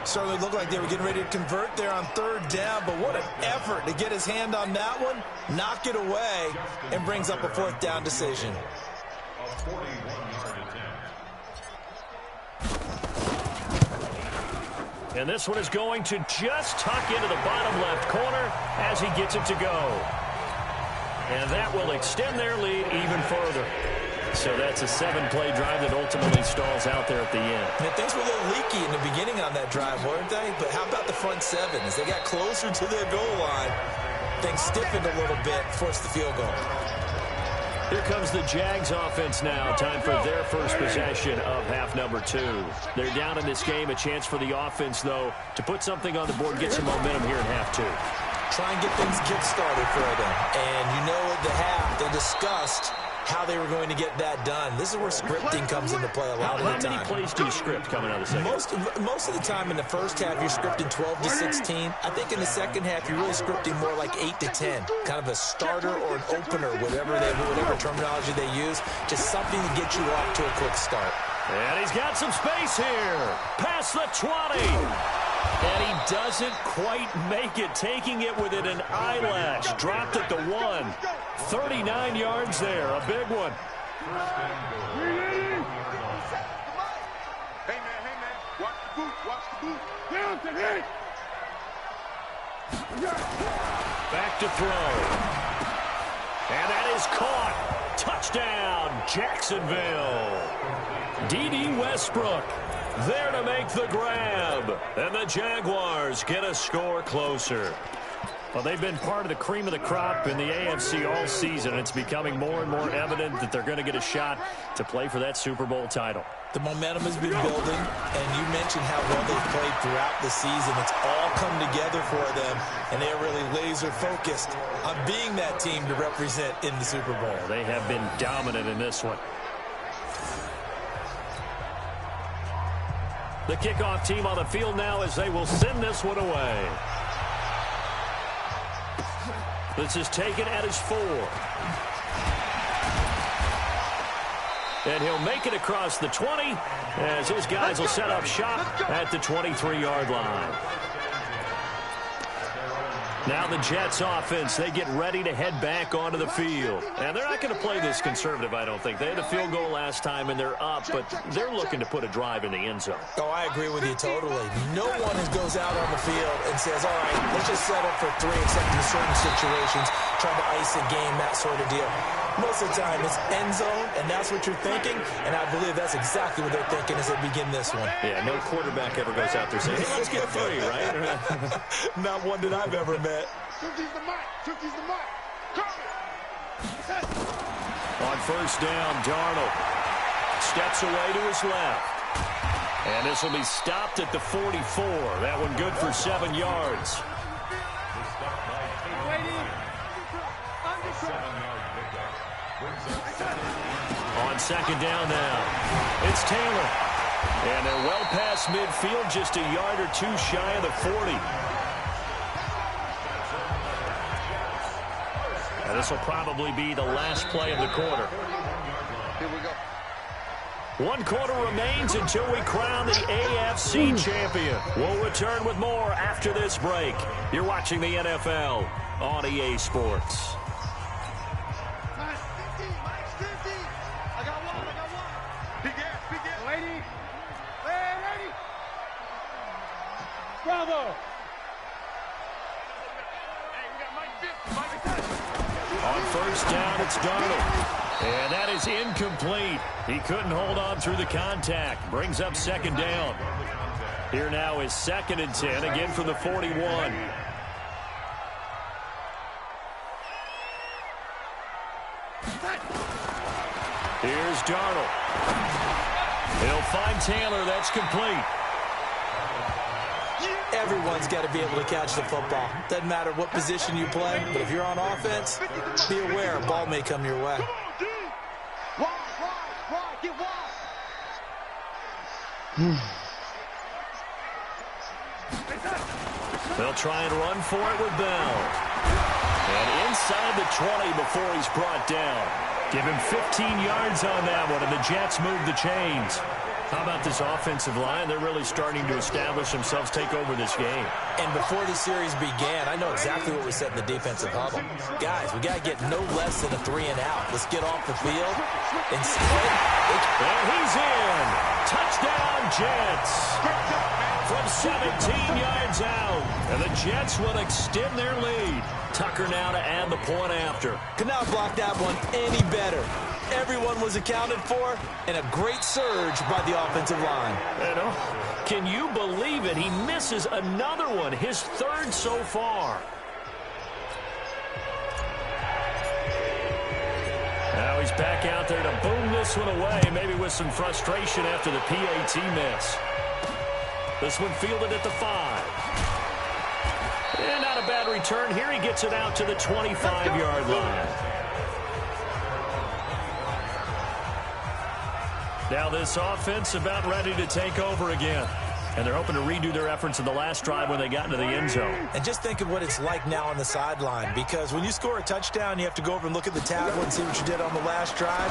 Certainly looked like they were getting ready to convert there on third down, but what an effort to get his hand on that one, knock it away, and brings up a fourth down decision. And this one is going to just tuck into the bottom left corner as he gets it to go. And that will extend their lead even further. So that's a 7-play drive that ultimately stalls out there at the end. Yeah, things were a little leaky in the beginning on that drive, weren't they? But how about the front seven? As they got closer to their goal line, things stiffened a little bit, forced the field goal. Here comes the Jags offense now. Time for their first possession of half number 2. They're down in this game. A chance for the offense, though, to put something on the board, get some momentum here in half 2. Try and get things kick-started for them. And you know at the half, they discussed how they were going to get that done. This is where scripting comes into play a lot of the time. How many plays do you script coming out of the second? Most of the time in the first half, you're scripting 12 to 16. I think in the second half, you're really scripting more like 8 to 10. Kind of a starter or an opener, whatever terminology they use. Just something to get you off to a quick start. And he's got some space here. Past the 20. And he doesn't quite make it, taking it within an eyelash. Dropped at the 1. 39 yards there, a big one. Hey, man, watch the boot. Down to hit. Back to throw. And that is caught. Touchdown, Jacksonville. D.D. Westbrook there to make the grab. And the Jaguars get a score closer. Well, they've been part of the cream of the crop in the AFC all season. It's becoming more and more evident that they're going to get a shot to play for that Super Bowl title. The momentum has been building, and you mentioned how well they've played throughout the season. It's all come together for them, and they are really laser-focused on being that team to represent in the Super Bowl. They have been dominant in this one. The kickoff team on the field now as they will send this one away. This is taken at his 4. And he'll make it across the 20 as his guys will set up shop at the 23-yard line. Now the Jets offense, they get ready to head back onto the field. And they're not going to play this conservative, I don't think. They had a field goal last time, and they're up, but they're looking to put a drive in the end zone. Oh, I agree with you totally. No one goes out on the field and says, all right, let's just settle for 3, except in certain situations, trying to ice a game, that sort of deal. Most of the time, it's end zone, and that's what you're thinking, and I believe that's exactly what they're thinking as they begin this one. Yeah, no quarterback ever goes out there saying, hey, let's get 3, right? Not one that I've ever met. Tookie's the mark. On first down, Darnold steps away to his left. And this will be stopped at the 44. That one good for 7 yards. On second down now, it's Taylor. And they're well past midfield, just a yard or 2 shy of the 40. And this will probably be the last play of the quarter. Here we go. 1 quarter remains until we crown the AFC champion. We'll return with more after this break. You're watching the NFL on EA Sports. Bravo! On first down, it's Darnold. And that is incomplete. He couldn't hold on through the contact. Brings up second down. Here now is 2nd and 10, again from the 41. Here's Darnold. He'll find Taylor. That's complete. Everyone's got to be able to catch the football. Doesn't matter what position you play, but if you're on offense, be aware a ball may come your way. They'll try and run for it with Bell. And inside the 20 before he's brought down. Give him 15 yards on that one, and the Jets move the chains. How about this offensive line? They're really starting to establish themselves, take over this game. And before the series began, I know exactly what we said in the defensive huddle. Guys, we got to get no less than a 3 and out. Let's get off the field. Instead, and he's in. Touchdown, Jets. from 17 yards out. And the Jets will extend their lead. Tucker now to add the point after. Could not block that one any better. Everyone was accounted for, and a great surge by the offensive line. And can you believe it? He misses another one, his third so far. Now he's back out there to boom this one away, maybe with some frustration after the PAT miss. This one fielded at the 5. And not a bad return here. He gets it out to the 25-yard line. Now this offense about ready to take over again. And they're hoping to redo their efforts in the last drive when they got into the end zone. And just think of what it's like now on the sideline, because when you score a touchdown, you have to go over and look at the tablet and see what you did on the last drive.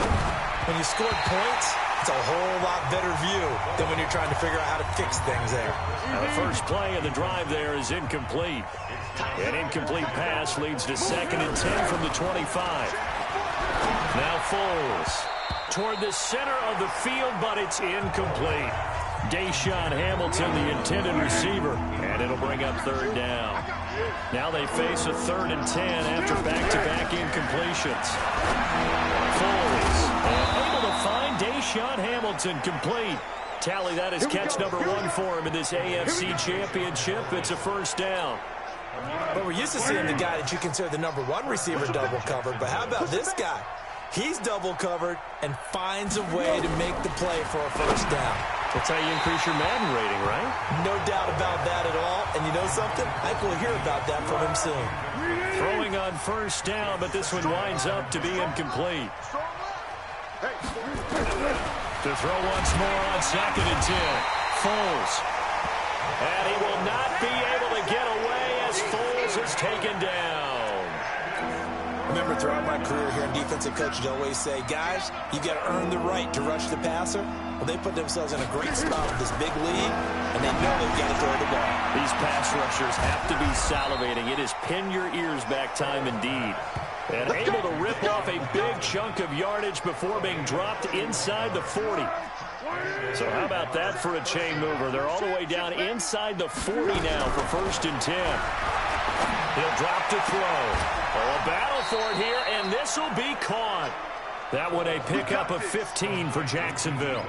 When you scored points, it's a whole lot better view than when you're trying to figure out how to fix things there. Now the first play of the drive there is incomplete. An incomplete pass leads to 2nd and 10 from the 25. Now Foles toward the center of the field, but it's incomplete. Deshaun Hamilton, the intended receiver, and it'll bring up 3rd down. Now they face a 3rd and 10 after back-to-back incompletions. Foles able to find Deshaun Hamilton complete. Tally, that is catch number 1 for him in this AFC Championship. It's a 1st down. But we're used to seeing the guy that you consider the number 1 receiver double covered. But how about this guy? He's double covered and finds a way to make the play for a 1st down. That's how you increase your Madden rating, right? No doubt about that at all. And you know something? I think we'll hear about that from him soon. Throwing on 1st down, but this one winds up to be incomplete. To throw once more on 2nd and 10. Foles. And he will not be able to get away as Foles is taken down. Remember, throughout my career here in defensive coaches always say, guys, you got to earn the right to rush the passer. Well, they put themselves in a great spot with this big lead, and they know they've got to throw the ball. These pass rushers have to be salivating. It is pin your ears back time indeed. And able to rip off a big chunk of yardage before being dropped inside the 40. So how about that for a chain mover? They're all the way down inside the 40 now for 1st and 10. He'll drop to throw. Oh, a battle for it here, and this will be caught. That one a pickup of 15 for Jacksonville.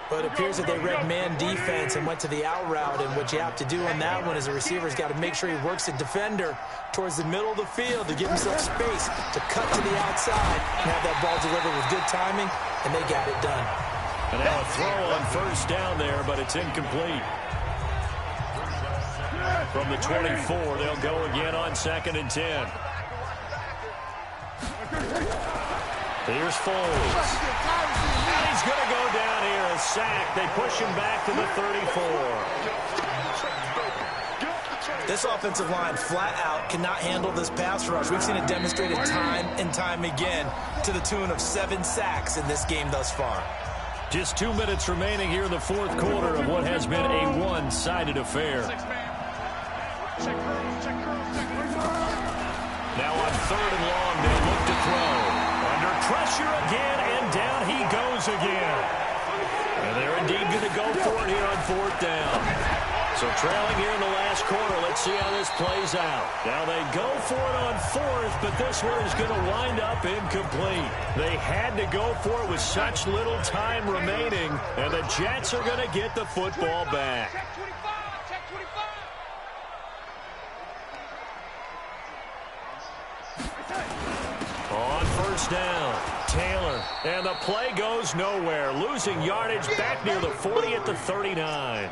But it appears that they read man defense and went to the out route, and what you have to do on that one is a receiver's got to make sure he works the defender towards the middle of the field to give himself space to cut to the outside and have that ball delivered with good timing, and they got it done. And now a throw on 1st down there, but it's incomplete. From the 24, they'll go again on 2nd and 10. Here's Foles. And he's going to go down here, a sack. They push him back to the 34. This offensive line flat out cannot handle this pass rush. We've seen it demonstrated time and time again to the tune of 7 sacks in this game thus far. Just 2 minutes remaining here in the 4th quarter of what has been a one-sided affair. Now on 3rd and long, they'll look to throw. Under pressure again, and down he goes again. And they're indeed going to go for it here on 4th down. So trailing here in the last quarter, let's see how this plays out. Now they go for it on 4th, but this one is going to wind up incomplete. They had to go for it with such little time remaining, and the Jets are going to get the football back. On 1st down, Taylor, and the play goes nowhere, losing yardage back near the 40 at the 39.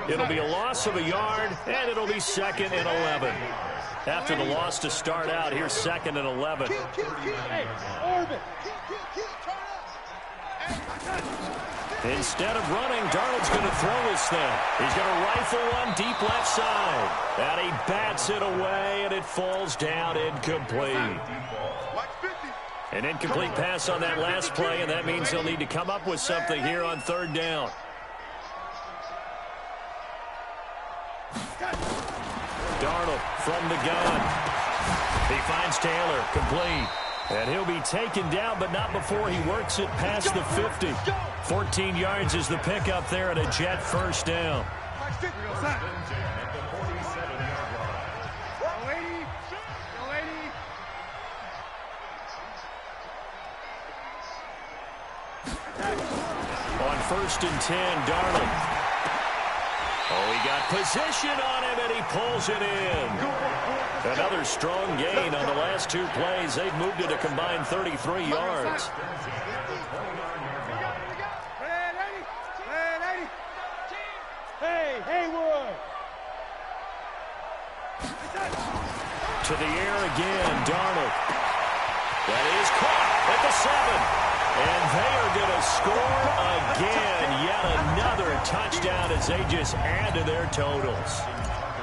It'll be a loss of a yard, and it'll be 2nd and 11. After the loss to start out, here's 2nd and 11. Instead of running, Darnold's going to throw this thing. He's going to rifle one deep left side. And he bats it away, and it falls down incomplete. An incomplete pass on that last play, and that means they'll need to come up with something here on 3rd down. Darnold from the gun. He finds Taylor, complete. And he'll be taken down, but not before he works it past the 50. 14 yards is the pickup there at a Jet first down. On 1st and 10, Darnold. Oh, he got position on him, and he pulls it in. Another strong gain on the last 2 plays. They've moved it a combined 33 yards. Hey, Haywood! To the air again, Darnold. That is caught at the 7. And they are going to score again. Yet another touchdown as they just add to their totals.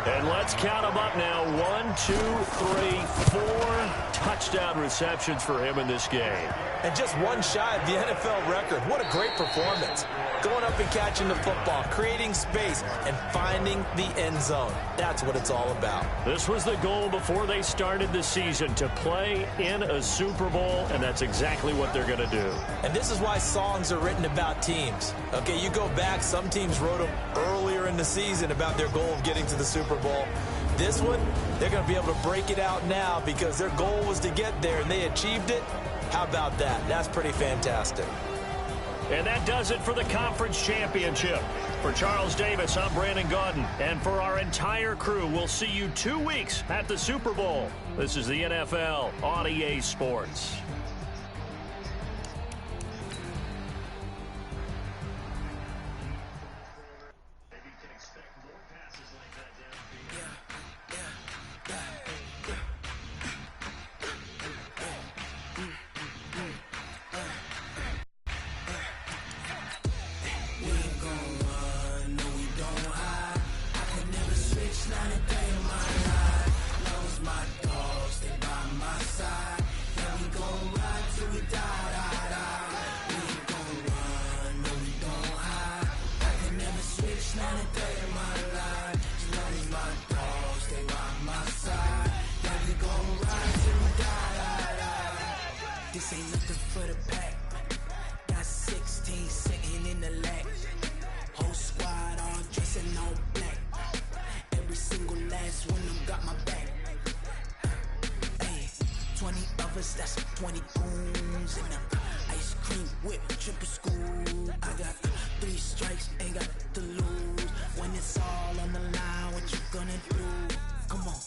And let's count them up now. 1, 2, 3, 4 touchdown receptions for him in this game. And just one shy of the NFL record. What a great performance. Going up and catching the football, creating space, and finding the end zone. That's what it's all about. This was the goal before they started the season, to play in a Super Bowl, and that's exactly what they're going to do. And this is why songs are written about teams. Okay, you go back, some teams wrote them earlier in the season about their goal of getting to the Super Bowl. This one, they're going to be able to break it out now because their goal was to get there, and they achieved it. How about that? That's pretty fantastic. And that does it for the conference championship. For Charles Davis, I'm Brandon Gaudin. And for our entire crew, we'll see you 2 weeks at the Super Bowl. This is the NFL on EA Sports. This ain't nothing for the pack. Got 16 sitting in the lag. Whole squad all dressing all black. Every single last one of them got my back. Hey, 20 of us, that's 20 goons in them. Ice cream whip, triple school. I got 3 strikes, ain't got to lose. When it's all on the line, what you gonna do? Come on,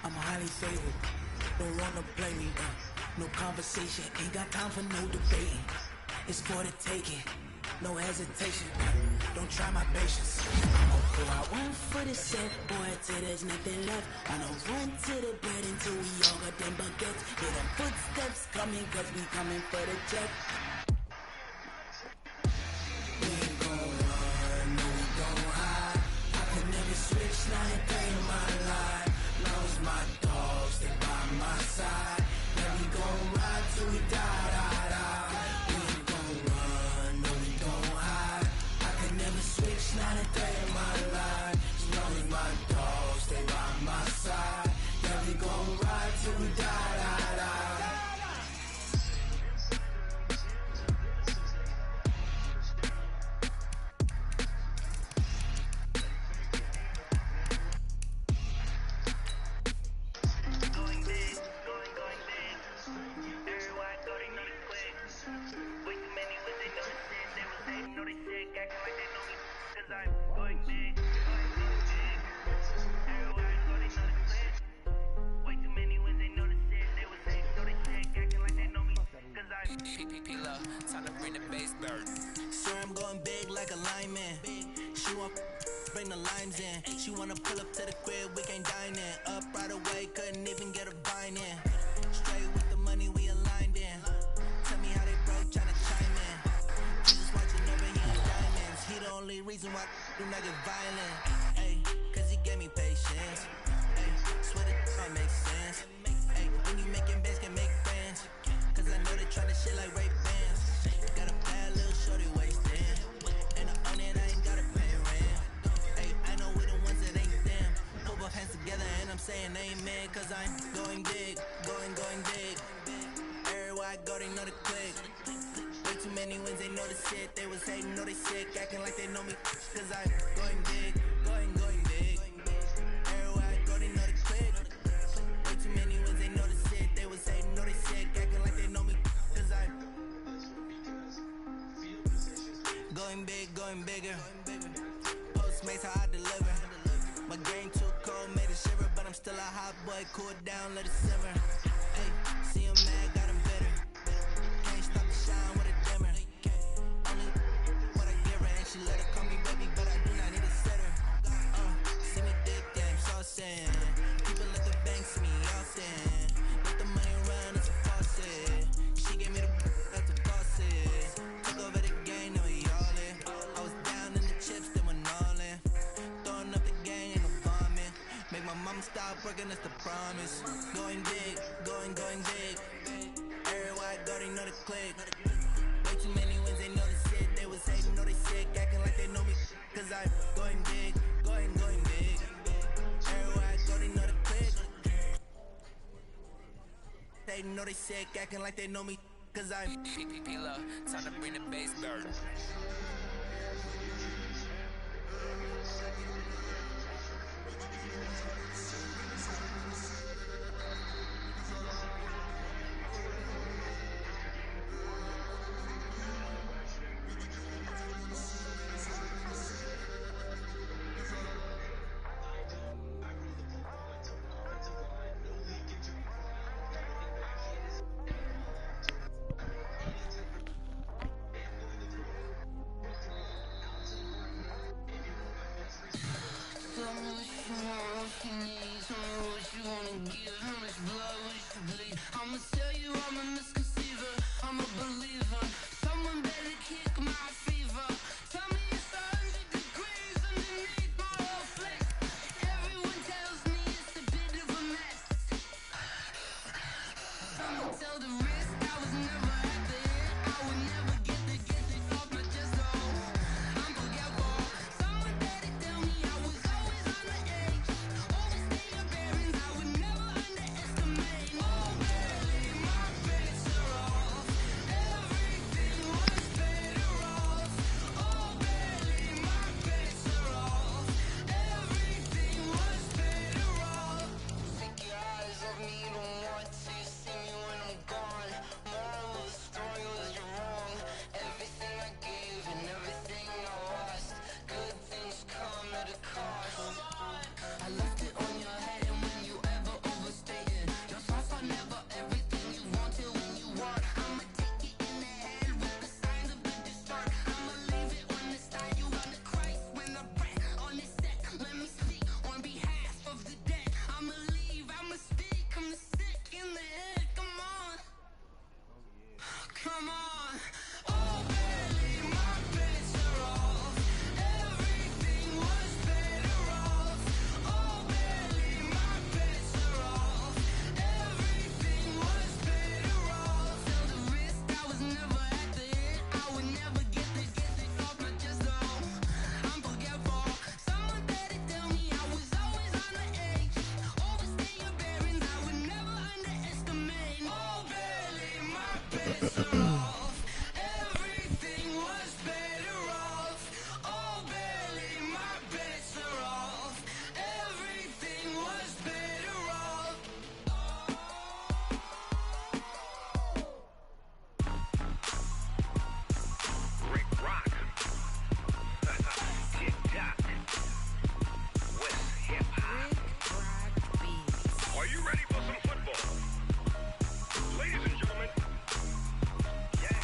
I'm highly favored. Don't wanna play me, no conversation, ain't got time for no debating. It's for the taking, no hesitation. Don't try my patience. I'ma pull out one for the set, boy, till there's nothing left. I'ma run to the bed until we all got them buckets. Hear them footsteps coming, cause we coming for the check. We ain't gon' run, no, we gon' hide. I could never switch, not a day in my life. Long as my dogs, they by my side. Yeah, we gon' ride till we die, die, die. We ain't gon' run, no, we gon' hide. I could never switch, not a day in my life. As long as my dogs, they by my side. Yeah, we gon' ride till we die, die, die. Swear I'm going big like a lineman. She want bring the limes in. She wanna pull up to the crib, we can't dine in. Up right away, couldn't even get a vine in. Straight with the money we aligned in. Tell me how they broke, tryna chime in. Jesus watching over, he on diamonds. He the only reason why do not get violent. Ay, cause he gave me patience. Ay, swear that don't make sense. Ay, when you making bands, can make friends. Cause I know they tryna shit like Ray Bans. Got a bad little shorty wasting. And I own it, I ain't gotta pay rent. Ay, I know we the ones that ain't them. Put both hands together and I'm saying amen. Cause I'm going big, going big. Everywhere I go, they know the click. Way too many wins, they know the shit. They was hating, know they sick, acting like they know me. Cause I'm going big, going big. Everywhere I go, they know the click. Way too many wins, they know the shit. They was hating, know they sick, acting like they know me. Cause I'm going big, going bigger. Postmates how I deliver. My game too cold, made it shiver. But I'm still a hot boy, cool it down, let it simmer. Hey, see him mad, got him bitter. Can't stop the shine with a dimmer. Only what I give her, and she let her call me baby, but I do not need a sitter. See me dip, damn, saucin'. People let the bank see me often. Let the money run, it's a faucet. She gave me the that's a faucet. Took over the game, now we all in. I was down in the chips, then went all in. Throwing up the gang, ain't no bombing. Make my mama stop working, that's the promise. Going big, going big. Everywhere I go, they know the click. Way too many wins, they know the shit. They was hating, know they sick, acting like they know me. Cause I'm going big, going big. Everywhere I go, they know the click. They know they sick, acting like they know me. Cause I'm P-P-P-Love, time to bring the bass burden. I'ma tell you I'm a misconceiver, I'm a believer. Someone better kick my fever. Tell me it's 100 degrees underneath my whole flesh. Everyone tells me it's a bit of a mess. I'ma tell the risk I was never at the hit. I would never get it off my chest, though. I'm forgetful. Someone better tell me I was always on the edge. Overstay your bearings, I would never underestimate. Oh, barely, my bets are off. Everything was better off. Oh, barely, my bets are off. Everything was better off. Take your eyes off me, you don't want to see me when I'm gone. Moral of the story was you're wrong. Everything I gave and everything I lost. Good things come at a cost. I left it on your head, and when you ever overstay it, your thoughts are never everything you wanted when you want. I'ma take it in the head with the signs of the distort. I'ma leave it on the side. You on the Christ when I pray on this set. Let me speak on behalf of the dead. I'ma leave, I'ma speak. I'm the sick in the head. Come on, come on. Oh, barely, my bets are off. Everything was better off. Oh, barely, my bets are off. Everything was better off. Tell the risk I was never at the hit. I would never get it off my chest, though. I'm forgetful. Someone better tell me I was always on the edge. Overstay your bearings, I would never underestimate. Oh, barely, my bets are off. Everything was better off. Oh, barely, my bets are off. Everything was better off. Rick Rock. TikTok. West Hip Hop. Are you ready for some football? Ladies and gentlemen. Yeah.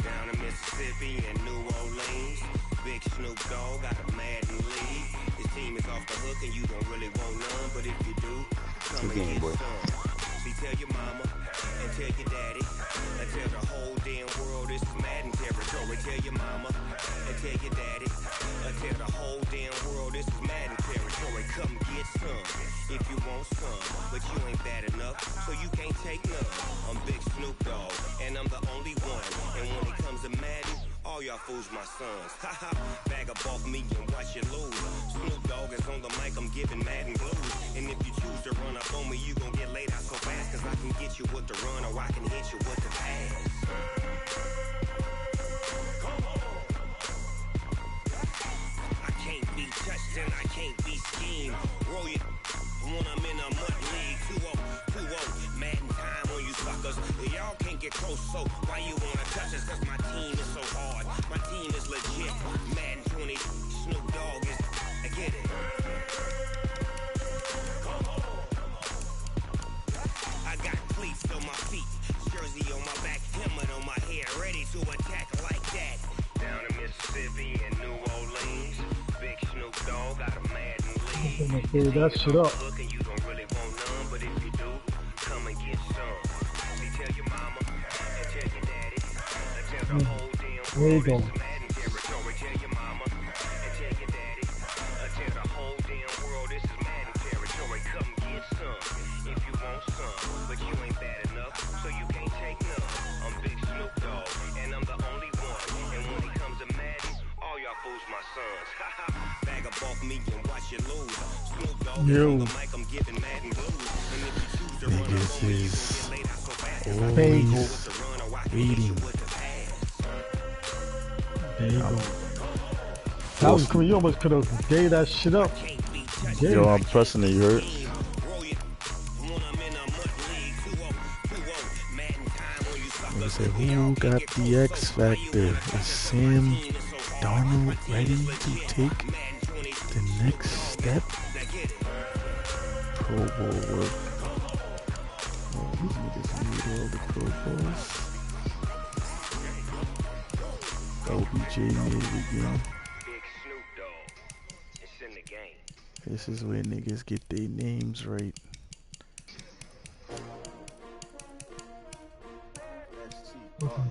Down in Mississippi and New Orleans, Big Snoop Dogg got a Madden league. His team is off the hook and you don't really want none, but if you do, come and get some. See, tell your mama and tell your daddy and tell the whole damn world this is Madden territory. Tell your mama and tell your daddy and tell the whole damn world this is Madden territory. Come get some if you want some, but you ain't bad enough, so you can't take none. I'm Big Snoop Dogg and I'm the only one, and when it comes to Madden, all y'all fools my sons. Haha, bag up off me and watch you lose. Snoop Dogg is on the mic, I'm giving Madden blues. And if you choose to run up on me, you gon' get laid out so fast. Cause I can get you with the run or I can hit you with the pass. I can't be touched and I can't be schemed. Roll you when I'm in a mud league. 2-0, Madden time on you suckers. Y'all can't get close, so why you wanna touch us? Cause my team is so hard. My team is legit. Madden 20, Snoop Dogg is. I get it. I got cleats on my feet, jersey on my back, helmet on my head, ready to attack like that. Down in Mississippi and New Orleans, big Snoop Dogg got a Madden lead. I'm gonna clear that shit up. Looking, you don't really want none, but if you do, come and get some. See, tell your mama and tell your daddy, and tell the whole damn There you world go. this is Madden territory. Tell your mama and tell your daddy, and tell the whole damn world this is Madden territory. Come get some if you want some, but you ain't bad enough, so you can't take none. I'm Big Snoop Dogg, and I'm the only one. And when it comes to Madden, all y'all fools my sons. Bag up off me and watch you lose. Snoop Dogg is on the mic, I'm giving Madden blues. And if you choose to run up on me, you gon' get laid out so fast. Cause I can hit you with the run or I can hit you with the pass. There you go. That was cool. You almost could have gave that shit up. Yeah. Yo, I'm pressing it, you heard? They said, who got the X Factor? Is Sam Darnold ready to take the next step? Pro Bowl work. Oh, these niggas need all the Pro Bowls. OBJ made it again. This is where niggas get their names right.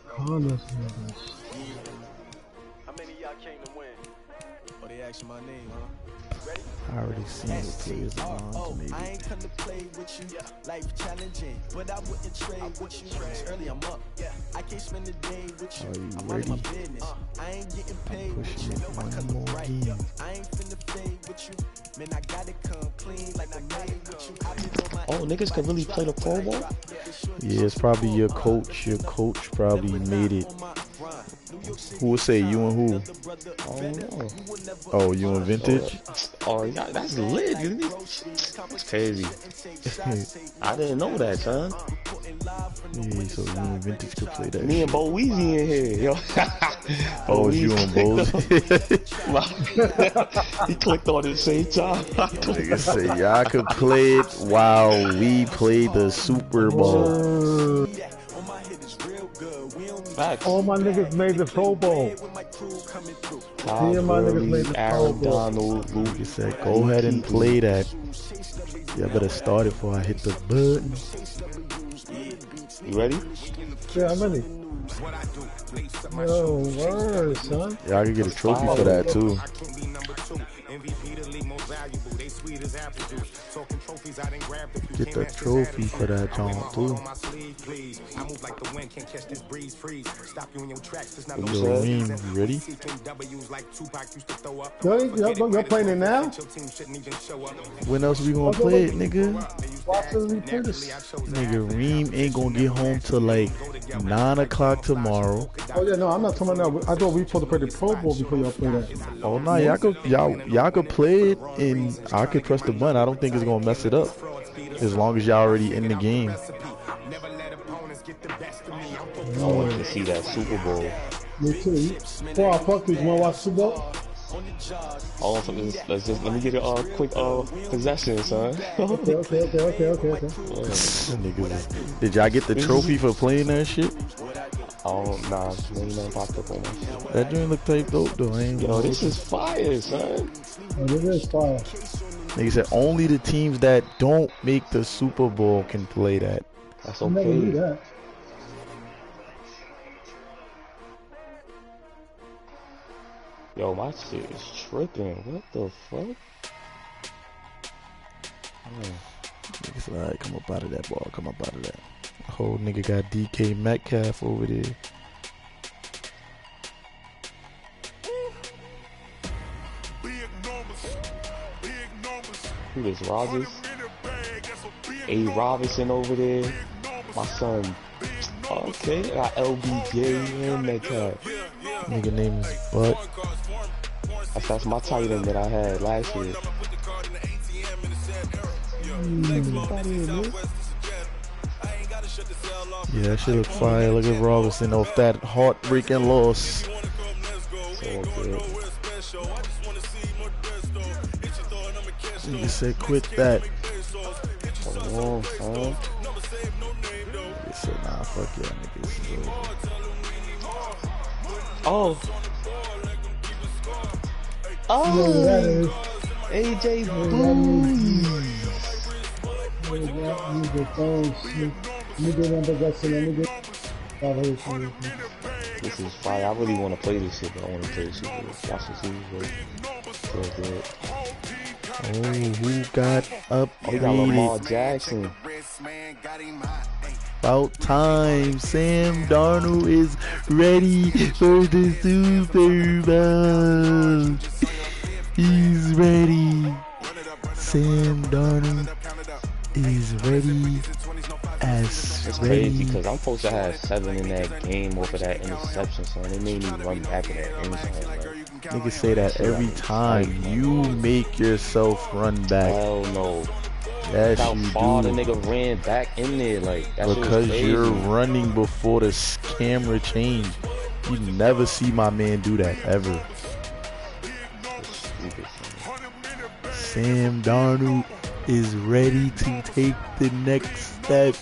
Connors, How many of y'all came to win? Oh, they asking my name, huh? Ready? I already seen what players are on, maybe. I ain't come to play with you, life challenging, but I wouldn't trade with you. Early I'm up, I can't spend the day with you. Are you I'm ready? on my business. I ain't getting paid with Pushing you. it My one color more bright. game. I ain't finna fade with you. Man, I gotta come clean like I made with you. I been on my Oh, niggas can really play the Pro Bowl? Yeah, it's probably your coach. Your coach probably made it. Who would say you and who? I don't know. Oh, you and Vintage? Oh, yeah, that's lit, isn't it? It's crazy. I didn't know that, son. Yeah, so you and Vintage could play that. Me and Bo Weezy in here, yo. Oh, it's you and Bo's. He clicked on it at the same time. Niggas say y'all could play it while we play the Super Bowl. Facts. all my niggas made the Pro Bowl. Todd Gurley, Aaron Donald, Lucas said, go ahead and play that. Y'all better start it before I hit the button. You ready? Yeah, I'm ready. Yo, word, son. Y'all can get a trophy for that too. Get the trophy for that, John, too. Yo, Reem, you ready? You're playing it now? When else we gonna play it, nigga? Why should we play this? Nigga, Reem ain't gonna get home till like 9 o'clock tomorrow. Oh yeah, no, I'm not talking about that. I thought we were supposed to play the Pro Bowl before y'all play that. Oh no, y'all could play it and I could press the button. I don't think it's gonna mess it up. As long as y'all already in the game. I want to see that Super Bowl. Me too. Before I fuck this, you wanna watch Super Bowl? Oh, let me get a quick possession, son. Okay. Niggas, did y'all get the trophy for playing that shit? Oh, nah, maybe nothing popped up on my shit. That joint look type dope though. Yo, this is fire, son. Oh, this is fire. Nigga said only the teams that don't make the Super Bowl can play that. That's I never knew that. Yo, my shit is tripping. What the fuck? Nigga said, alright, come up out of that ball. Come up out of that. Whole nigga got DK Metcalf over there. Who this, Rogers? A. Robinson over there. My son. Okay, I got LBJ and Metcalf. Nigga name is Butt. That's my tight end that I had last year. Yeah, that shit look fire. Look at Robinson off that heartbreaking loss. So good. Nigga said quit that. Hold on, son. Nigga said nah, fuck y'all niggas. Oh. AJ Booey. This is fire. I really want to play this shit, but I want to play this shit. Watch the Super Bowl. So good. Oh, who got upgraded? Oh, we got Lamar Jackson. About time. Sam Darnold is ready for the Super Bowl. He's ready. Sam Darnold is ready as It's ready. crazy because I'm supposed to have 7 in that game off of that interception, so they made me run back in that end zone. Like, Niggas say that every time you make yourself run back. Hell no. Yes, How you far do. the nigga ran back in there, like that shit was Because crazy. you're running before the camera change. You never see my man do that ever. Sam Darnold is ready to take the next step.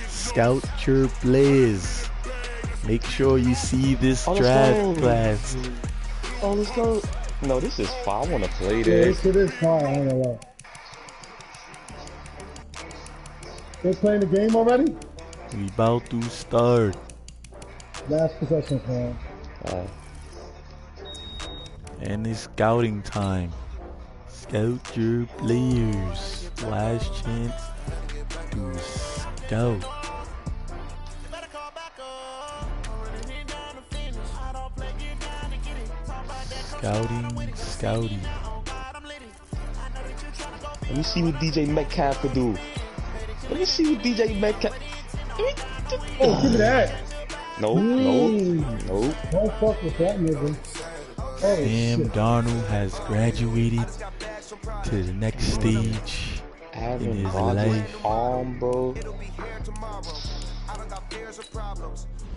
Scout your players. Make sure you see this draft class. Oh, let's go. No, this is fire. I want to play Yeah, this. this is fine, I ain't gonna lie. They playing the game already? We about to start. Last possession, man. And it's scouting time. Scout your players. Last chance to scout. Scouting. Let me see what DJ Metcalf could do. Let me see what DJ Metcalf. Oh, give me that. Nope. Don't fuck with that nigga. Oh, Sam Darnold has graduated to the next stage in Aaron his Rodgers' life. arm, bro.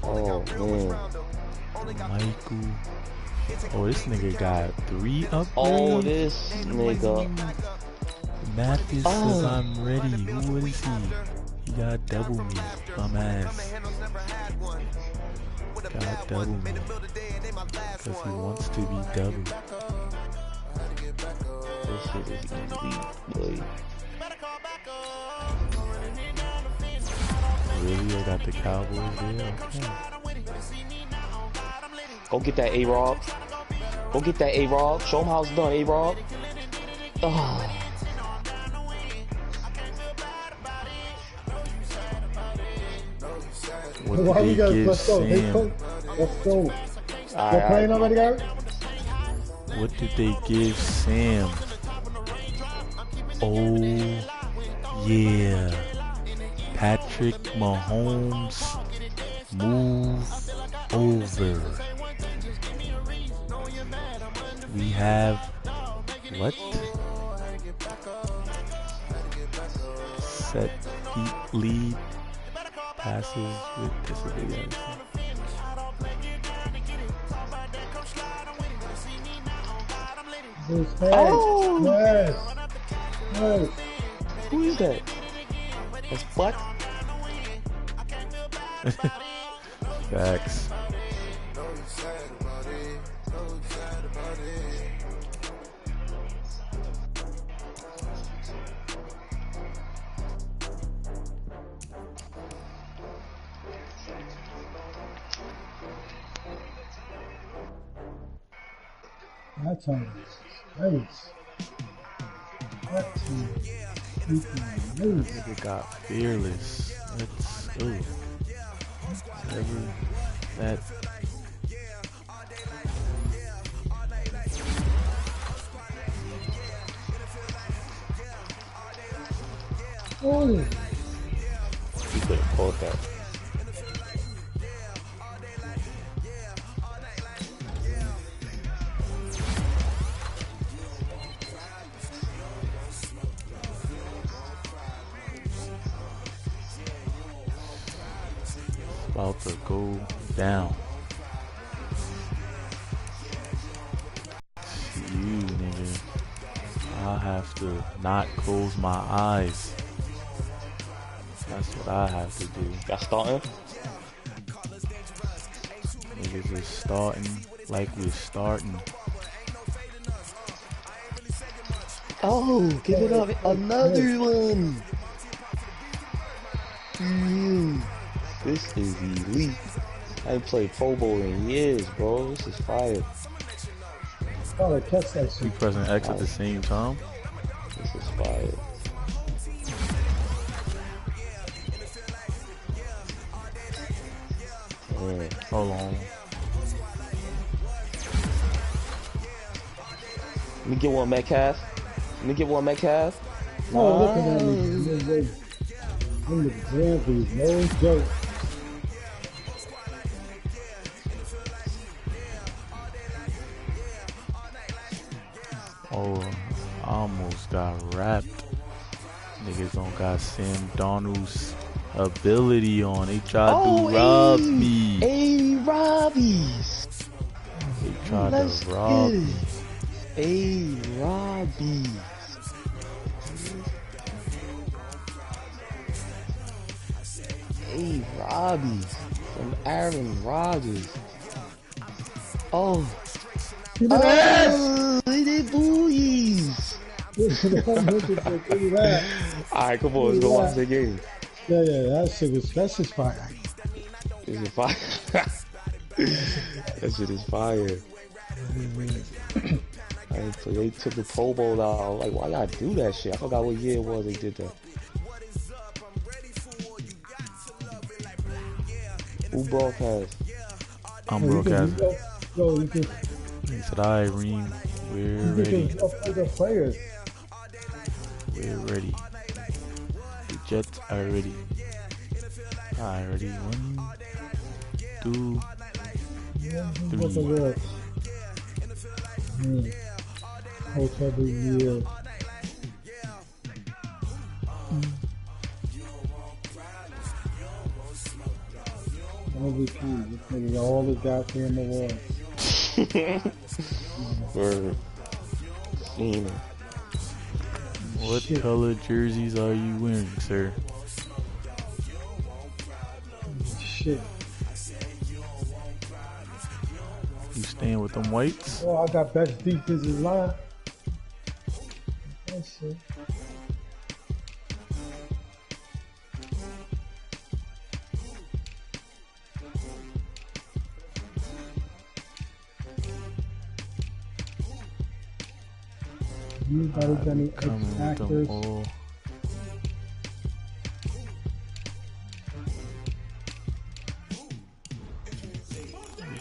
Oh, man. Michael. Oh, this nigga got 3 upgrades. Oh, this nigga. Mathis says I'm ready. Who is he? He got double me. Bum ass. Got double me. Because he wants to be double. This shit is easy, boy. Really? I got the Cowboys there? Okay. Go get that A-Rob. Go get that A-Rob. Show him how it's done, A-Rob. Oh. What did they give Sam? Let's go. They're playing already, guys? What did they give Sam? Oh, yeah. Patrick Mahomes move over. We have what? Set feet lead passes with disability. Oh! Yes! Yes! Who is that? That's Butt? Facts. That time is nice. That time is nice. Nigga got fearless. Let's go. Whatever that Oh, He could have caught that. About to go down. You nigga. I have to not close my eyes. That's what I have to do. Got starting? Niggas is starting like we're starting. Oh, give it up. Another one. This is elite. I ain't played Pro Bowl in years, bro. This is fire. oh, catch that shit. We pressing X at the same time. This is fire. Hold on. Let me get one Metcalf. Let me get one Metcalf. Oh, look at that. I'm the Ramsey, no joke. Oh, I almost got wrapped. Niggas don't got Sam Darnold's ability on. They tried to rob me. Hey, Robbies. They tried to rob me. Hey, Robbies. Hey, Robbies. From Aaron Rodgers. Oh. Oh, they did booyies. Alright, come on, let's go watch the game. Yeah, that's just fire. This is fire. That shit is fire. So they took the Pro Bowl out. I was like, why y'all do that shit? I forgot what year it was they did that. Who broadcast? I'm broadcasting. He said, "Alright, Reem, we're ready. We're ready. The Jets are ready. Alright, ready. 1, 2, 3. Hotel the year. MVP, this nigga all the goddamn awards. Word. What color jerseys are you wearing, sir? Shit. You staying with them whites? Oh, I got best defensive line. That's it. Anybody got any X actors?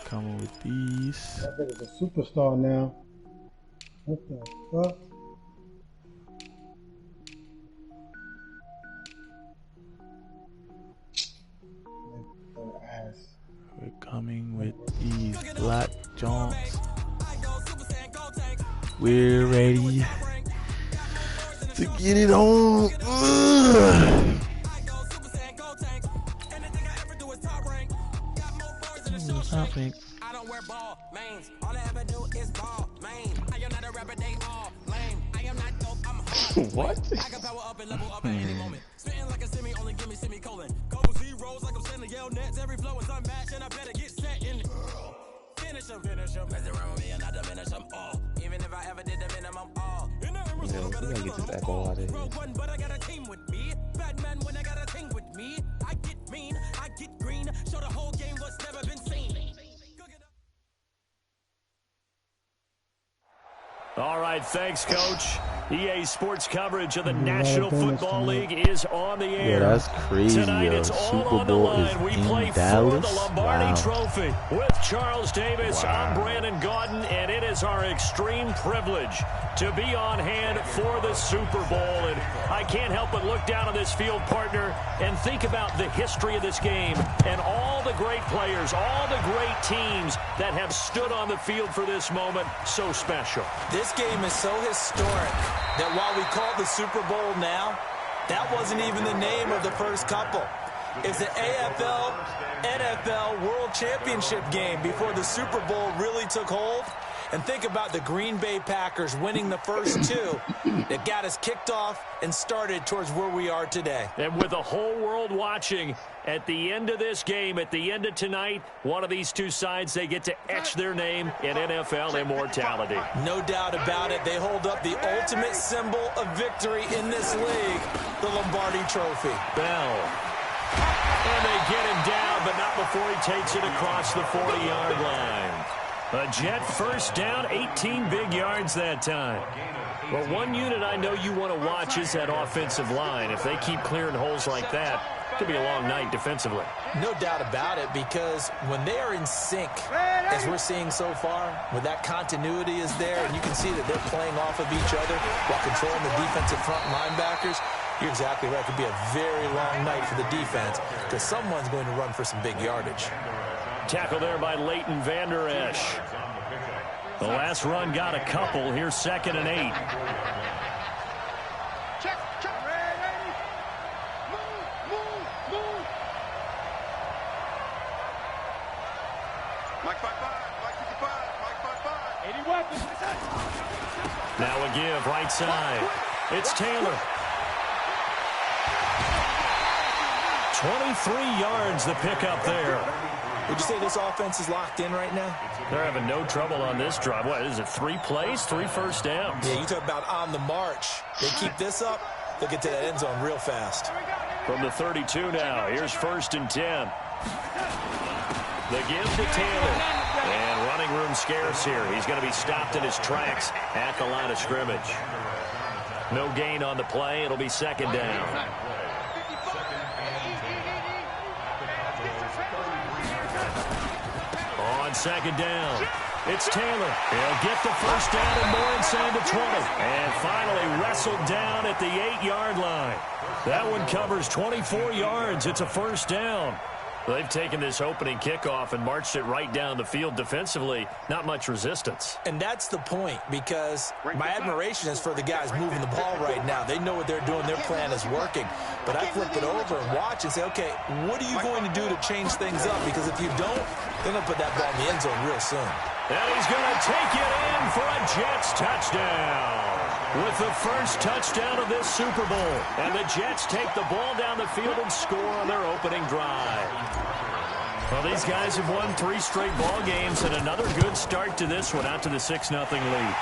Coming with these. That nigga's a superstar now. What the fuck? We're coming with these black Johns. We're ready to get it on. Something. I don't wear ball mains. All I ever do is ball main. I am not a rapper, they all lame. I am not dope, I'm hard. What? I can power up and level up at any moment. Spitting like a semi, only give me semicolon. Couple zeros like I'm sending yell nets. Every flow is unmatched and I better get set in. Finish them. Mess around with me and I diminish them all. Even if I ever did the minimum all. Yeah, we gotta get this echo out of here. But I got a team with me. Batman when I got a team with me. I get mean, I get green. Show the whole game what's never been seen. All right, thanks, Coach. EA Sports coverage of the National Football League is on the air. Yeah, that's crazy. Tonight it's all Super on the Bowl is line. We in play Dallas. for the Lombardi Wow. Trophy with Charles Davis. Wow. I'm Brandon Gaudin, and it is our extreme privilege to be on hand for the Super Bowl. And I can't help but look down on this field partner and think about the history of this game and all the great players, all the great teams that have stood on the field for this moment. So special. This game is so historic that while we call it the Super Bowl now, that wasn't even the name of the first couple. It's the AFL, NFL World Championship game before the Super Bowl really took hold. And think about the Green Bay Packers winning the first two that got us kicked off and started towards where we are today. And with the whole world watching, at the end of this game, at the end of tonight, one of these two sides, they get to etch their name in NFL immortality. No doubt about it. They hold up the ultimate symbol of victory in this league, the Lombardi Trophy. Bell. And they get him down, but not before he takes it across the 40-yard line. A Jet first down, 18 big yards that time. Well, one unit I know you want to watch is that offensive line. If they keep clearing holes like that, it could be a long night defensively. No doubt about it, because when they are in sync, as we're seeing so far, when that continuity is there, and you can see that they're playing off of each other while controlling the defensive front linebackers, you're exactly right. It could be a very long night for the defense because someone's going to run for some big yardage. Tackle there by Leighton Vander Esch. The last run got a couple. Here's 2nd and 8. Mike 55, Mike 55, Mike 55. 80 weapons. Now a give right side. It's Taylor. 23 yards the pickup there. Would you say this offense is locked in right now? They're having no trouble on this drive. What is it, 3 plays, 3 first downs? Yeah, you talk about on the march. They keep this up, they'll get to that end zone real fast. From the 32 now, here's 1st and 10. The give to Taylor. And running room scarce here. He's going to be stopped in his tracks at the line of scrimmage. No gain on the play. It'll be 2nd down. On 2nd down, it's Taylor. He'll get the first down and more inside the 20. And finally wrestled down at the 8-yard line. That one covers 24 yards. It's a first down. They've taken this opening kickoff and marched it right down the field defensively. Not much resistance. And that's the point, because my admiration is for the guys moving the ball right now. They know what they're doing. Their plan is working. But I flip it over and watch and say, okay, what are you going to do to change things up? Because if you don't, they're going to put that ball in the end zone real soon. And he's going to take it in for a Jets touchdown. With the first touchdown of this Super Bowl. And the Jets take the ball down the field and score on their opening drive. Well, these guys have won 3 straight ball games and another good start to this one, out to the 6-0 lead.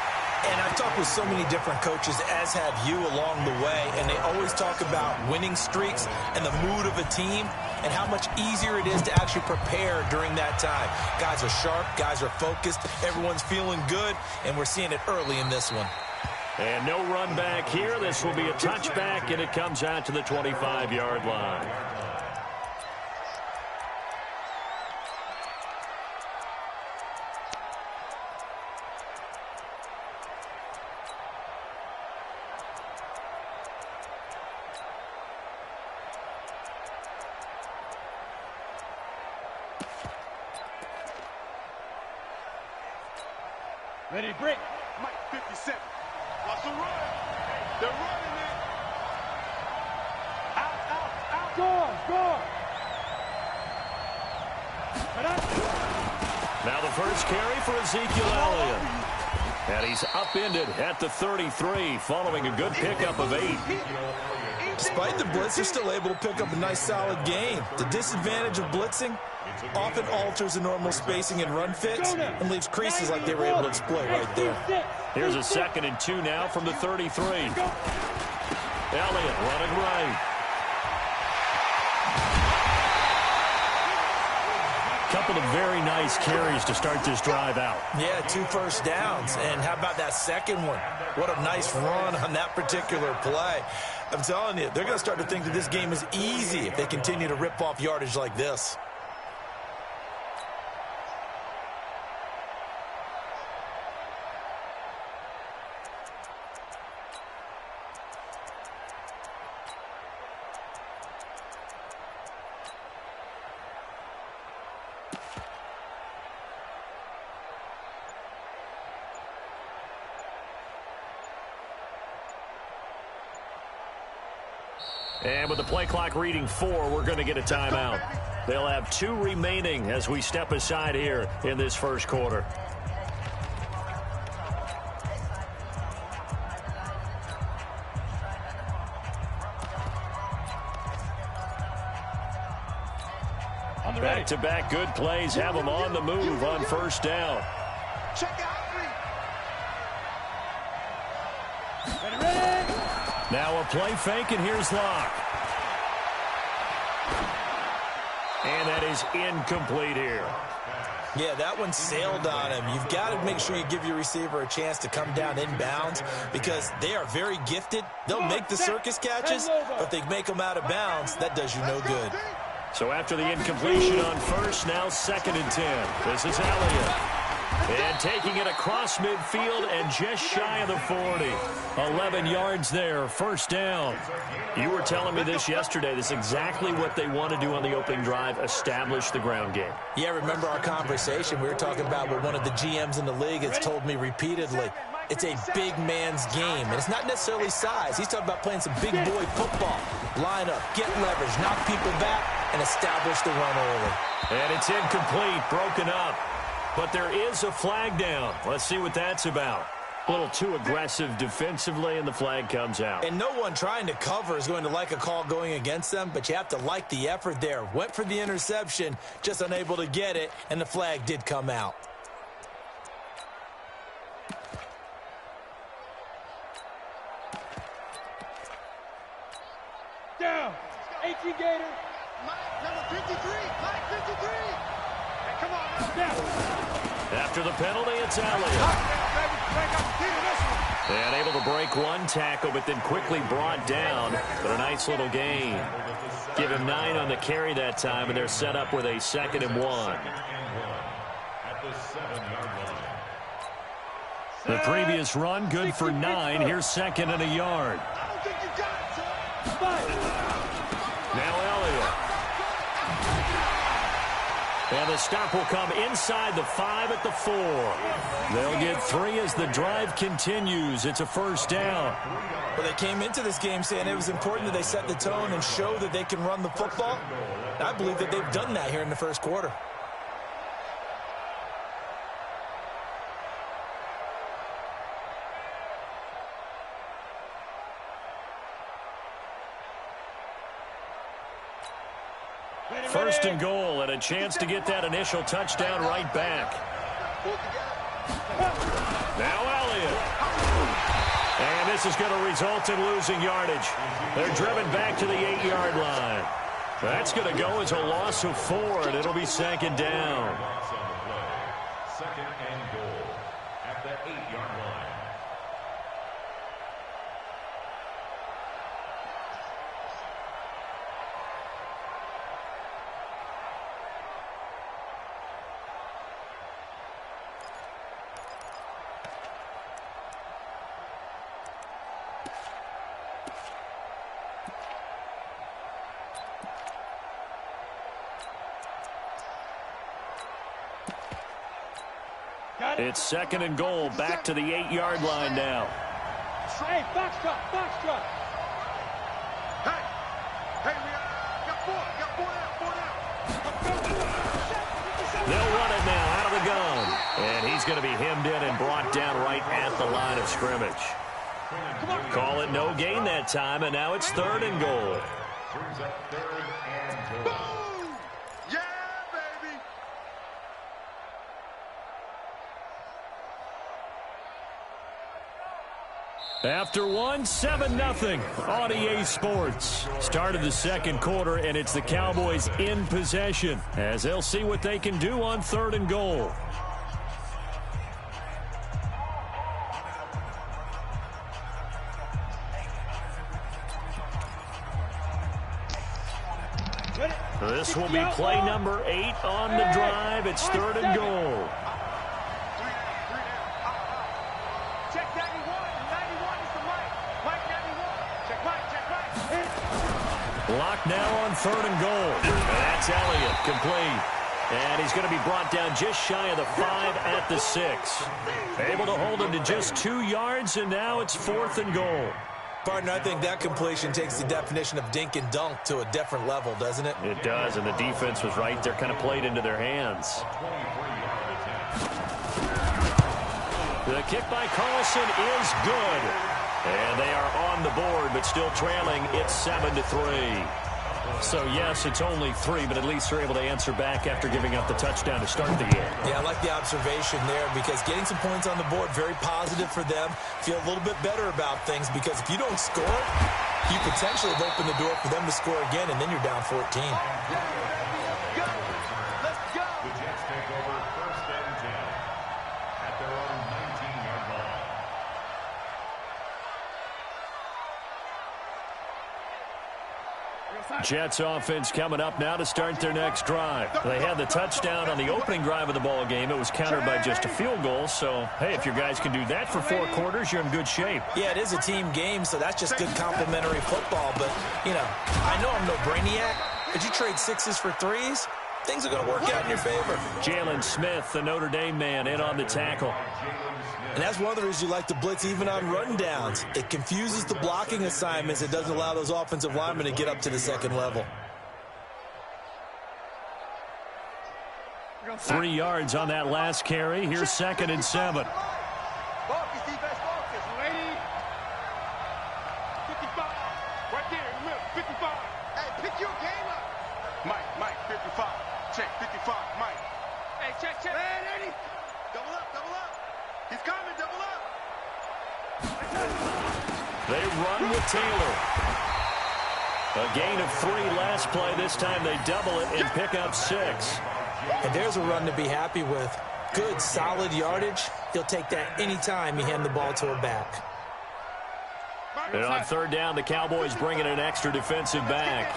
And I've talked with so many different coaches, as have you along the way, and they always talk about winning streaks and the mood of a team and how much easier it is to actually prepare during that time. Guys are sharp, guys are focused, everyone's feeling good, and we're seeing it early in this one. And no run back here. This will be a touchback, and it comes out to the 25-yard line. Ready, break. Mike 57. Watch the run. They're running it. Out. Score. Now the first carry for Ezekiel Elliott. And he's upended at the 33, following a good pickup of 8. Despite the blitz, they're still able to pick up a nice, solid gain. The disadvantage of blitzing often alters the normal spacing and run fits and leaves creases like they were able to exploit right there. Here's a 2nd and 2 now from the 33. Elliott running right. Couple of very nice carries to start this drive out. Yeah, 2 first downs. And how about that second one? What a nice run on that particular play. I'm telling you, they're going to start to think that this game is easy if they continue to rip off yardage like this. And with the play clock reading 4, we're going to get a timeout. They'll have 2 remaining as we step aside here in this first quarter. Back-to-back good plays have them on the move on first down. Check out. Now a play fake, and here's Locke. And that is incomplete here. Yeah, that one sailed on him. You've got to make sure you give your receiver a chance to come down inbounds because they are very gifted. They'll make the circus catches, but if they make them out of bounds, that does you no good. So after the incompletion on first, now 2nd and 10. This is Elliott. And taking it across midfield and just shy of the 40. 11 yards there, first down. You were telling me this yesterday. This is exactly what they want to do on the opening drive, establish the ground game. Yeah, remember our conversation. We were talking about what one of the GMs in the league has told me repeatedly. It's a big man's game, and it's not necessarily size. He's talking about playing some big boy football. Line up, get leverage, knock people back, and establish the run early. And it's incomplete, broken up. But there is a flag down. Let's see what that's about. A little too aggressive defensively, and the flag comes out. And no one trying to cover is going to like a call going against them, but you have to like the effort there. Went for the interception, just unable to get it, and the flag did come out. Down. 18 Gator. Mike, number 53. Mike, 53. Hey, come on, down. After the penalty, it's Elliott. And able to break one tackle, but then quickly brought down. But a nice little gain. Give him 9 on the carry that time, and they're set up with a 2nd and 1. The previous run, good for 9. Here's 2nd and a yard. Now Elliott. And the stop will come inside the 5 at the 4. They'll get 3 as the drive continues. It's a first down. Well, they came into this game saying it was important that they set the tone and show that they can run the football. I believe that they've done that here in the first quarter. First and goal, and a chance to get that initial touchdown right back. Now Elliott. And this is going to result in losing yardage. They're driven back to the 8-yard line. That's going to go as a loss of 4, and it'll be 2nd down. 2nd and goal at the 8-yard line. It's 2nd and goal, back to the 8-yard line now. Hey, box truck. Hey, we got 4 down. They'll run it now out of the gun. And he's going to be hemmed in and brought down right at the line of scrimmage. Call it no gain that time, and now it's 3rd and goal. Brings up 3rd and goal. Yeah, baby. After one, 7-0 on EA Sports. Start of the second quarter, and it's the Cowboys in possession as they'll see what they can do on 3rd and goal. This will be play number 8 on the drive. It's 3rd and goal. Check 91. 91 is the Mike. Mike 91. Check right, check right. Lock now on 3rd and goal. And that's Elliott, complete. And he's going to be brought down just shy of the 5 at the 6. Able to hold him to just 2 yards, and now it's 4th and goal. Partner, I think that completion takes the definition of dink and dunk to a different level, doesn't it? It does, and the defense was right there, kind of played into their hands. The kick by Carlson is good. And they are on the board, but still trailing. It's 7-3. So, yes, it's only 3, but at least they're able to answer back after giving up the touchdown to start the game. Yeah, I like the observation there because getting some points on the board, very positive for them. Feel a little bit better about things because if you don't score, you potentially have opened the door for them to score again, and then you're down 14. The Jets take over 1st and 10 at their own 19-yard line. Jets offense coming up now to start their next drive. They had the touchdown on the opening drive of the ball game. It was countered by just a field goal. So, hey, if your guys can do that for 4 quarters, you're in good shape. Yeah, it is a team game, so that's just good complimentary football. But, you know, I know I'm no brainiac, but you trade 6s for 3s, things are going to work out in your favor. Jalen Smith, the Notre Dame man, in on the tackle. And that's one of the reasons you like to blitz even on rundowns. It confuses the blocking assignments. It doesn't allow those offensive linemen to get up to the second level. 3 yards on that last carry. Here's 2nd and 7. Focus, defense, focus. Lady. 55. Right there in the middle. 55. Hey, pick your game up. Mike, 55. Check, 55, Mike. Hey, check. Man, Eddie. Double up. He's coming, double up. They run with Taylor. A gain of 3 last play. This time they double it and pick up 6. And there's a run to be happy with. Good, solid yardage. He'll take that anytime you hand the ball to a back. And on 3rd down, the Cowboys bring in an extra defensive back.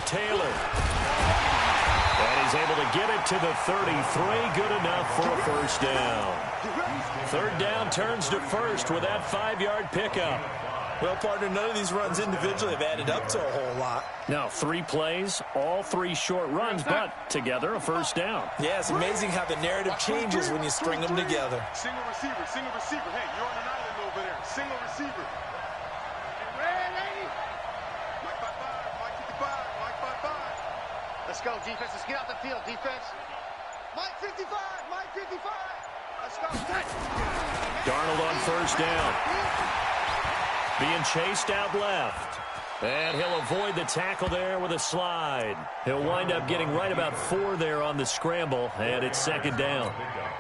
Taylor. And he's able to get it to the 33. Good enough for a 1st down. 3rd down turns to 1st with that 5-yard pickup. Well, partner, none of these runs individually have added up to a whole lot. Now, 3 plays, all 3 short runs, but together a 1st down. Yeah, it's amazing how the narrative changes when you string them together. Single receiver. Hey, you're on an island over there. Single receiver. Let's go, defense. Let's get out the field, defense. Mike 55. Let's go. Darnold on 1st down. Being chased out left. And he'll avoid the tackle there with a slide. He'll wind up getting right about 4 there on the scramble, and it's 2nd down.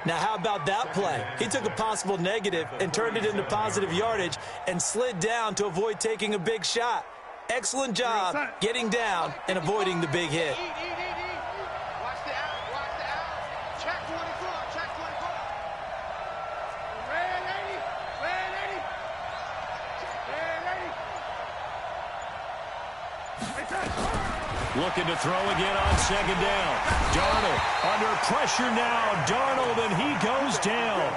Now, how about that play? He took a possible negative and turned it into positive yardage and slid down to avoid taking a big shot. Excellent job getting down and avoiding the big hit. Watch the out. Check 24. Red 80. Looking to throw again on 2nd down. Darnold under pressure now. Darnold, and he goes down.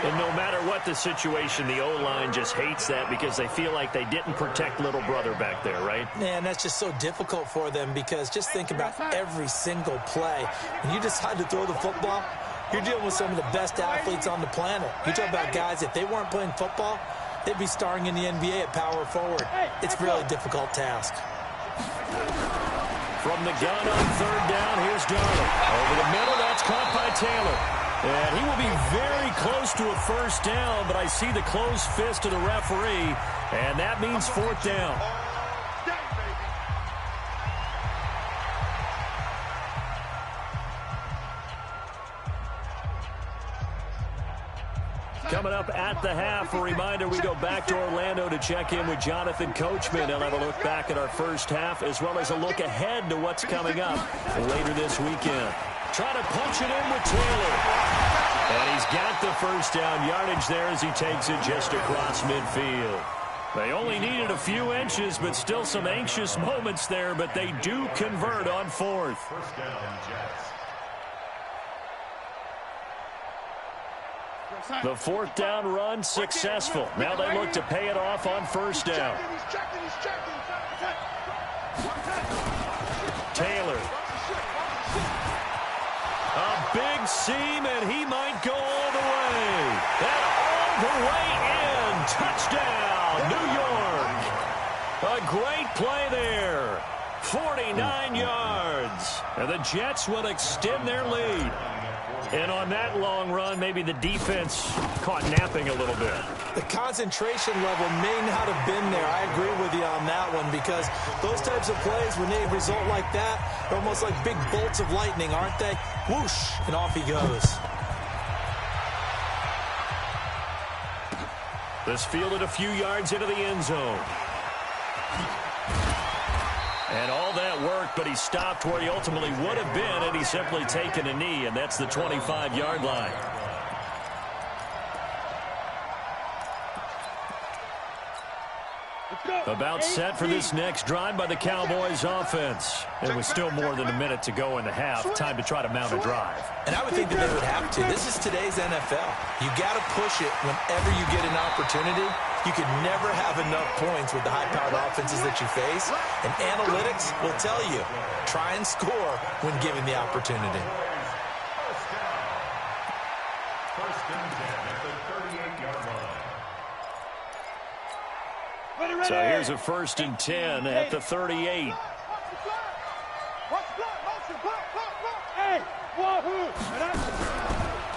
And no matter what the situation, the O-line just hates that because they feel like they didn't protect little brother back there, right? Man, that's just so difficult for them because just think about every single play. When you decide to throw the football, you're dealing with some of the best athletes on the planet. You talk about guys, if they weren't playing football, they'd be starring in the NBA at power forward. It's a really difficult task. From the gun on 3rd down, here's Darnold. Over the middle, that's caught by Taylor. And he will be very close to a first down, but I see the closed fist of the referee, and that means fourth down. Coming up at the half, a reminder, we go back to Orlando to check in with Jonathan Coachman. He'll have a look back at our first half as well as a look ahead to what's coming up later this weekend. Trying to punch it in with Taylor. And he's got the first down yardage there as he takes it just across midfield. They only needed a few inches, but still some anxious moments there, but they do convert on fourth. First down, Jets. The fourth down run successful. Now they look to pay it off on first down. Taylor. A big seam, and he might go all the way. And all the way in. Touchdown, New York. A great play there. 49 yards. And the Jets will extend their lead. And on that long run, maybe the defense caught napping a little bit. The concentration level may not have been there. I agree with you on that one because those types of plays, when they result like that, they're almost like big bolts of lightning, aren't they? Whoosh, and off he goes. This fielded a few yards into the end zone. And all that worked, but he stopped where he ultimately would have been had he simply taken a knee, and that's the 25-yard line. About set for this next drive by the Cowboys offense. And with still more than a minute to go in the half, time to try to mount a drive. And I would think that they would have to. This is today's NFL. You got to push it whenever you get an opportunity. You can never have enough points with the high-powered offenses that you face. And analytics will tell you, try and score when given the opportunity. First and 10 at the 38-yard line. So here's a first and 10 at the 38.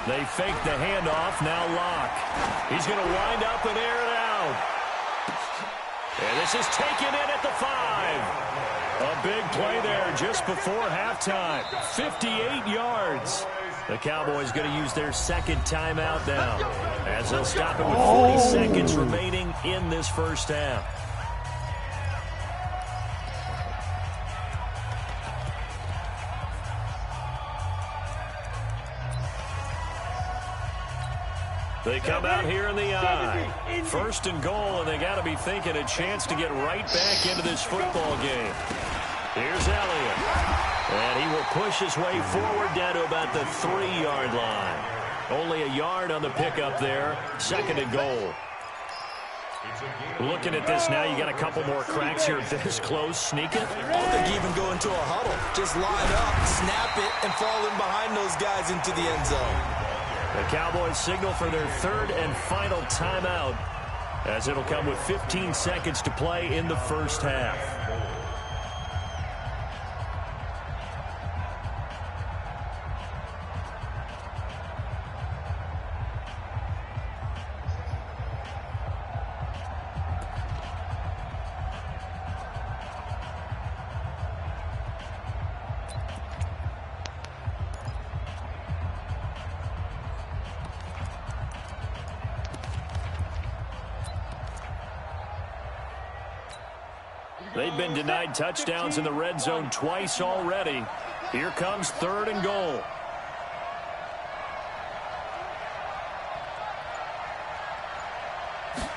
They fake the handoff, now Locke. He's going to wind up and air it out. And this is taken in at the 5. A big play there just before halftime. 58 yards. The Cowboys going to use their second timeout now as they'll stop it with 40 seconds remaining in this first half. They come out here in the eye. First and goal, and they got to be thinking a chance to get right back into this football game. Here's Elliott. And he will push his way forward down to about the 3-yard line. Only a yard on the pickup there. Second and goal. Looking at this now, you got a couple more cracks here this close. Sneak it. I don't think you even go into a huddle. Just line up, snap it, and fall in behind those guys into the end zone. The Cowboys signal for their third and final timeout as it'll come with 15 seconds to play in the first half. They've been denied touchdowns in the red zone twice already. Here comes third and goal.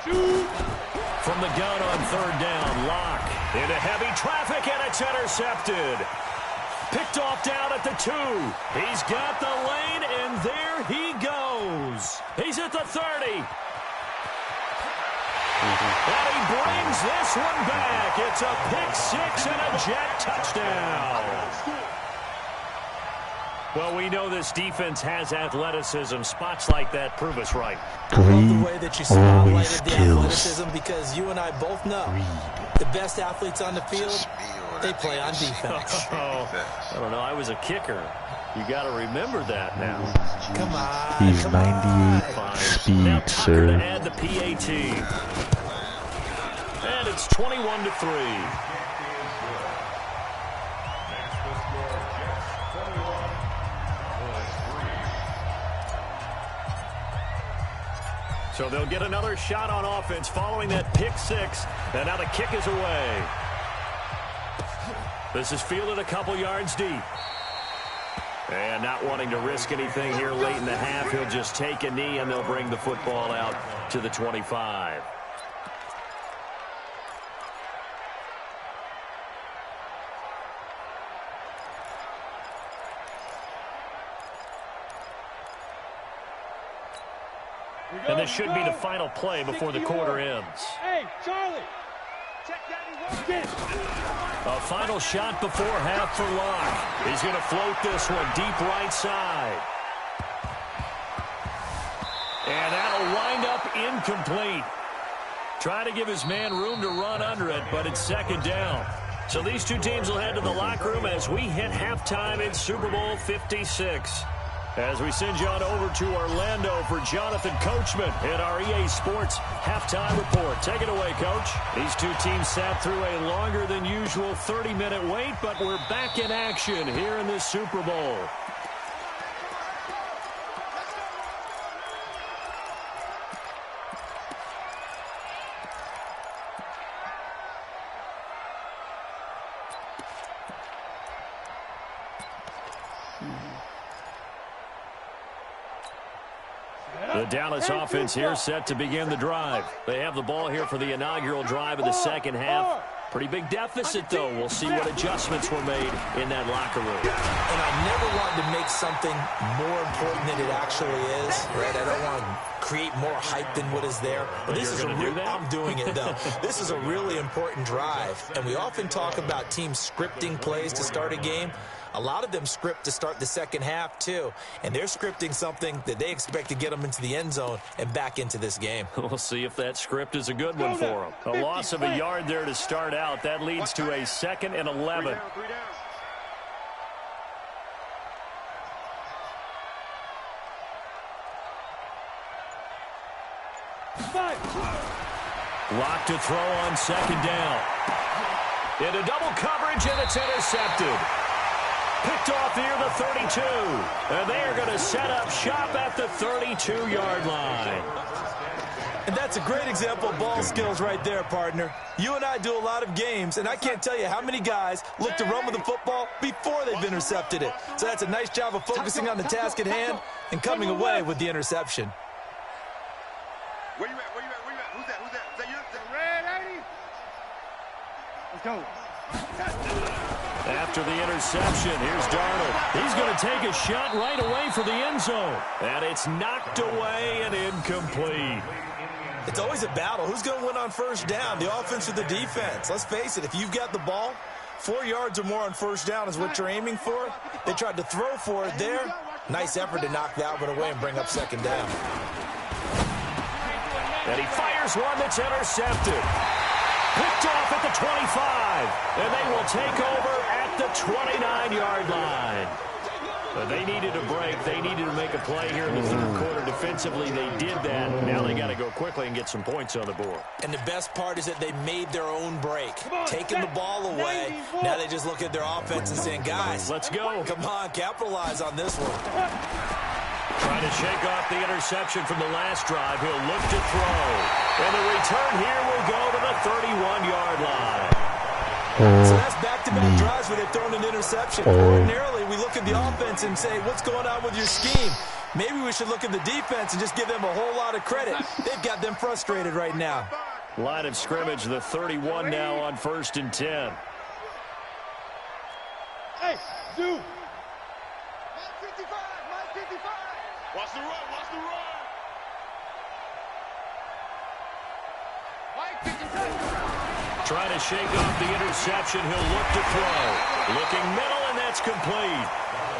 From the gun on third down, Locke into heavy traffic, and it's intercepted. Picked off down at the 2. He's got the lane, and there he goes. He's at the 30. And he brings this one back. It's a pick-6 and a Jet touchdown. Well, we know this defense has athleticism. Spots like that prove us right. I love the way that you spotlighted the athleticism because you and I both know the best athletes on the field, They play on defense. I don't know. I was a kicker. You got to remember that now. Come on. He's 98 speed, sir. To add the PAT. And it's 21-3. So they'll get another shot on offense following that pick six. And now the kick is away. This is fielded a couple yards deep. And not wanting to risk anything here late in the half, he'll just take a knee and they'll bring the football out to the 25. And this should be the final play before the quarter ends. Hey, Charlie! Check that. A final shot before half for Locke. He's going to float this one deep right side. And that'll wind up incomplete. Trying to give his man room to run under it, but it's second down. So these two teams will head to the locker room as we hit halftime in Super Bowl 56. As we send you on over to Orlando for Jonathan Coachman in our EA Sports halftime report. Take it away, Coach. These two teams sat through a longer than usual 30-minute wait, but we're back in action here in this Super Bowl. The Dallas offense here set to begin the drive. They have the ball here for the inaugural drive of the second half. Pretty big deficit, though. We'll see what adjustments were made in that locker room. And I never want to make something more important than it actually is, right? I don't want to create more hype than what is there. But this is I'm doing it, though. This is a really important drive. And we often talk about teams scripting plays to start a game. A lot of them script to start the second half, too. And they're scripting something that they expect to get them into the end zone and back into this game. We'll see if that script is a good one for them. A loss of a yard there to start out. That leads to a 2nd and 11. Locked to throw on second down. Into double coverage, and it's intercepted. Picked off near the 32. And they are going to set up shop at the 32-yard line. And that's a great example of ball skills right there, partner. You and I do a lot of games, and I can't tell you how many guys look to run with the football before they've intercepted it. So that's a nice job of focusing on the task at hand and coming away with the interception. Where you at? Where you at? Where you at? Who's that? Who's that? Is that you? The red 80? Let's go. After the interception, here's Darnold. He's going to take a shot right away for the end zone. And it's knocked away and incomplete. It's always a battle. Who's going to win on first down, the offense or the defense? Let's face it, if you've got the ball, 4 yards or more on first down is what you're aiming for. They tried to throw for it there. Nice effort to knock that one away and bring up second down. And he fires one that's intercepted. Picked off at the 25. And they will take over at the 29-yard line. But they needed a break. They needed to make a play here in the third quarter. Defensively, they did that. Now they got to go quickly and get some points on the board. And the best part is that they made their own break. Taking the ball away. Now they just look at their offense and saying, guys, let's go. Come on, capitalize on this one. Trying to shake off the interception from the last drive. He'll look to throw. And the return here will go to the 31-yard line. So that's back-to-back drives where they've thrown an interception. Ordinarily, we look at the offense and say, what's going on with your scheme? Maybe we should look at the defense and just give them a whole lot of credit. They've got them frustrated right now. Line of scrimmage, the 31 now on 1st and 10. Hey, dude. 55, 55. Watch the run, watch the run. Mike 55. Trying to shake off the interception. He'll look to throw. Looking middle, and that's complete.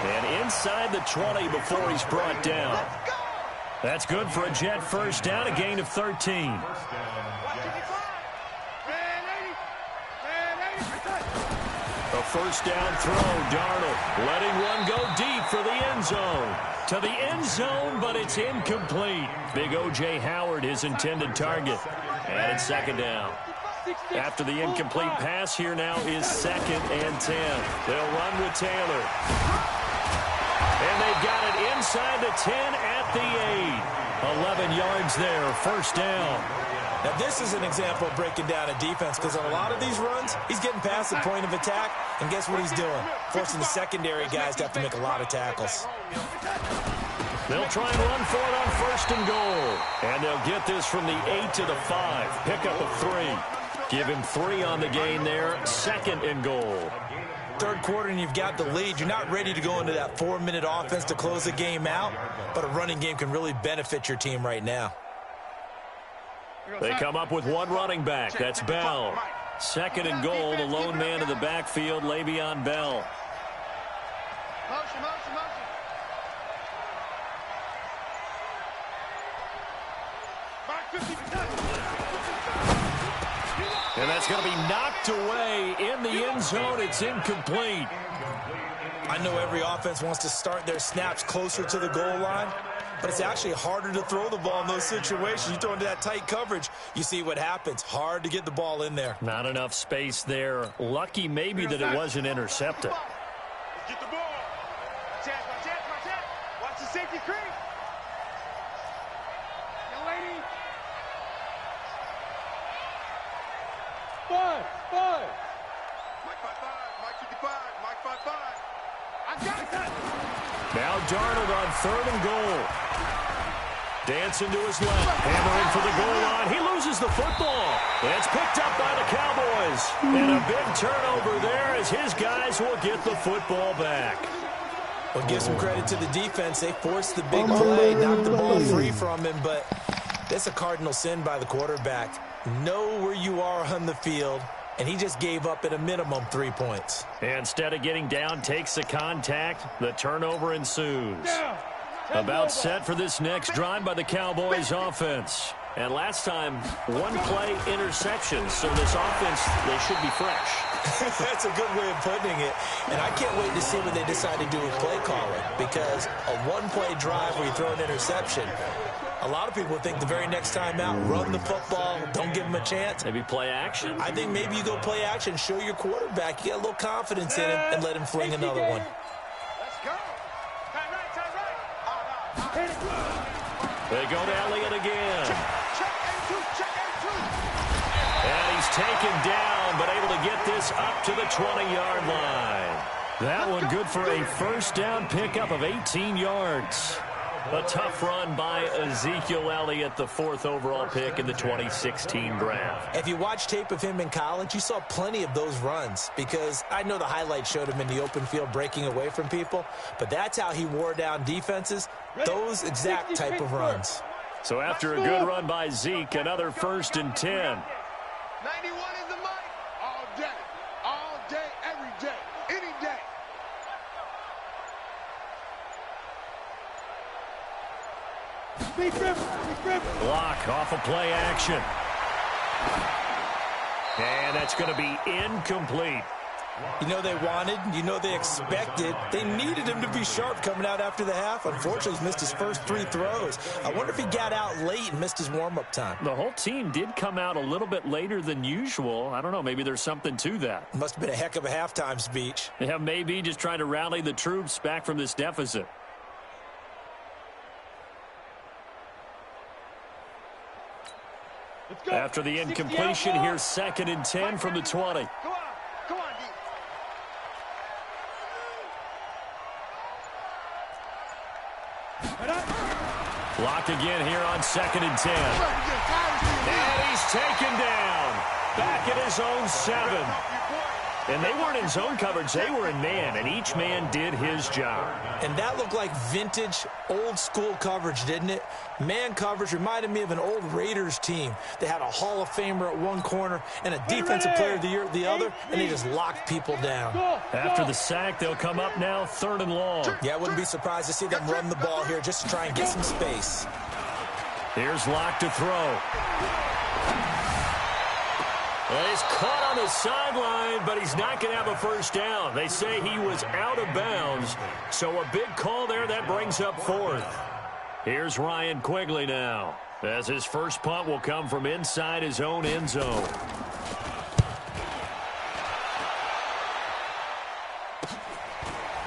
And inside the 20 before he's brought down. That's good for a Jet first down, a gain of 13. A first down throw, Darnold letting one go deep for the end zone. To the end zone, but it's incomplete. Big O.J. Howard, his intended target. And it's second down. After the incomplete pass, here now is 2nd and 10. They'll run with Taylor. And they've got it inside the 10 at the 8. 11 yards there, first down. Now, this is an example of breaking down a defense because on a lot of these runs, he's getting past the point of attack, and guess what he's doing? Forcing the secondary guys to have to make a lot of tackles. They'll try and run for it on 1st and goal. And they'll get this from the 8 to the 5. Pickup of 3. Give him 3 on the gain there, 2nd and goal. Third quarter and you've got the lead. You're not ready to go into that 4-minute offense to close the game out, but a running game can really benefit your team right now. They come up with one running back. That's Bell. 2nd and goal, the lone man in the backfield, Le'Veon Bell. Motion, motion, motion. And that's going to be knocked away in the end zone. It's incomplete. I know every offense wants to start their snaps closer to the goal line, but it's actually harder to throw the ball in those situations. You throw into that tight coverage, you see what happens. Hard to get the ball in there. Not enough space there. Lucky maybe that it wasn't intercepted. Get the ball. Chance, my chance, my chance. Watch the safety creep. Young lady. 5. Mike 55, Mike 55, Mike 55. I got that. Now Darnold on 3rd and goal. Dancing to his left. Hammering for the goal line. He loses the football. It's picked up by the Cowboys. And a big turnover there as his guys will get the football back. Well, give some credit to the defense. They forced the big play, knocked the ball free from him, but that's a cardinal sin by the quarterback. Know where you are on the field, and he just gave up at a minimum 3 points. Instead of getting down, takes the contact. The turnover ensues. About set for this next drive by the Cowboys offense. And last time, one play interception. So this offense, they should be fresh. That's a good way of putting it. And I can't wait to see what they decide to do with play calling, because a one-play drive where you throw an interception, a lot of people think the very next time out, run the football, don't give him a chance. Maybe play action? I think maybe you go play action, show your quarterback, you get a little confidence in him, and let him fling another one. Let's go. Time right. They go to Elliott again. Check A2, check A2. And he's taken down, but able to get this up to the 20-yard line. That one good for a first down pickup of 18 yards. A tough run by Ezekiel Elliott, the 4th overall pick in the 2016 draft. If you watch tape of him in college, you saw plenty of those runs, because I know the highlight showed him in the open field breaking away from people, but that's how he wore down defenses, those exact type of runs. So after a good run by Zeke, another 1st and 10. 91 is the mic. All day, every day, any day. Block off of play action. And that's going to be incomplete. You know they wanted, you know they expected, they needed him to be sharp coming out after the half. Unfortunately, he's missed his first 3 throws. I wonder if he got out late and missed his warm-up time. The whole team did come out a little bit later than usual. I don't know, maybe there's something to that. Must have been a heck of a halftime speech. Yeah, maybe just trying to rally the troops back from this deficit. After the incompletion, here's 2nd and 10 from the 20. Come on, D. Block again here on 2nd and 10. And he's taken down. Back at his own 7. And they weren't in zone coverage, they were in man, and each man did his job. And that looked like vintage, old-school coverage, didn't it? Man coverage reminded me of an old Raiders team. They had a Hall of Famer at one corner and a Defensive Player of the Year at the other, and they just locked people down. After the sack, they'll come up now 3rd and long. Yeah, I wouldn't be surprised to see them run the ball here just to try and get some space. Here's Locke to throw. Well, he's caught on the sideline, but he's not going to have a first down. They say he was out of bounds, so a big call there. That brings up fourth. Here's Ryan Quigley now, as his first punt will come from inside his own end zone.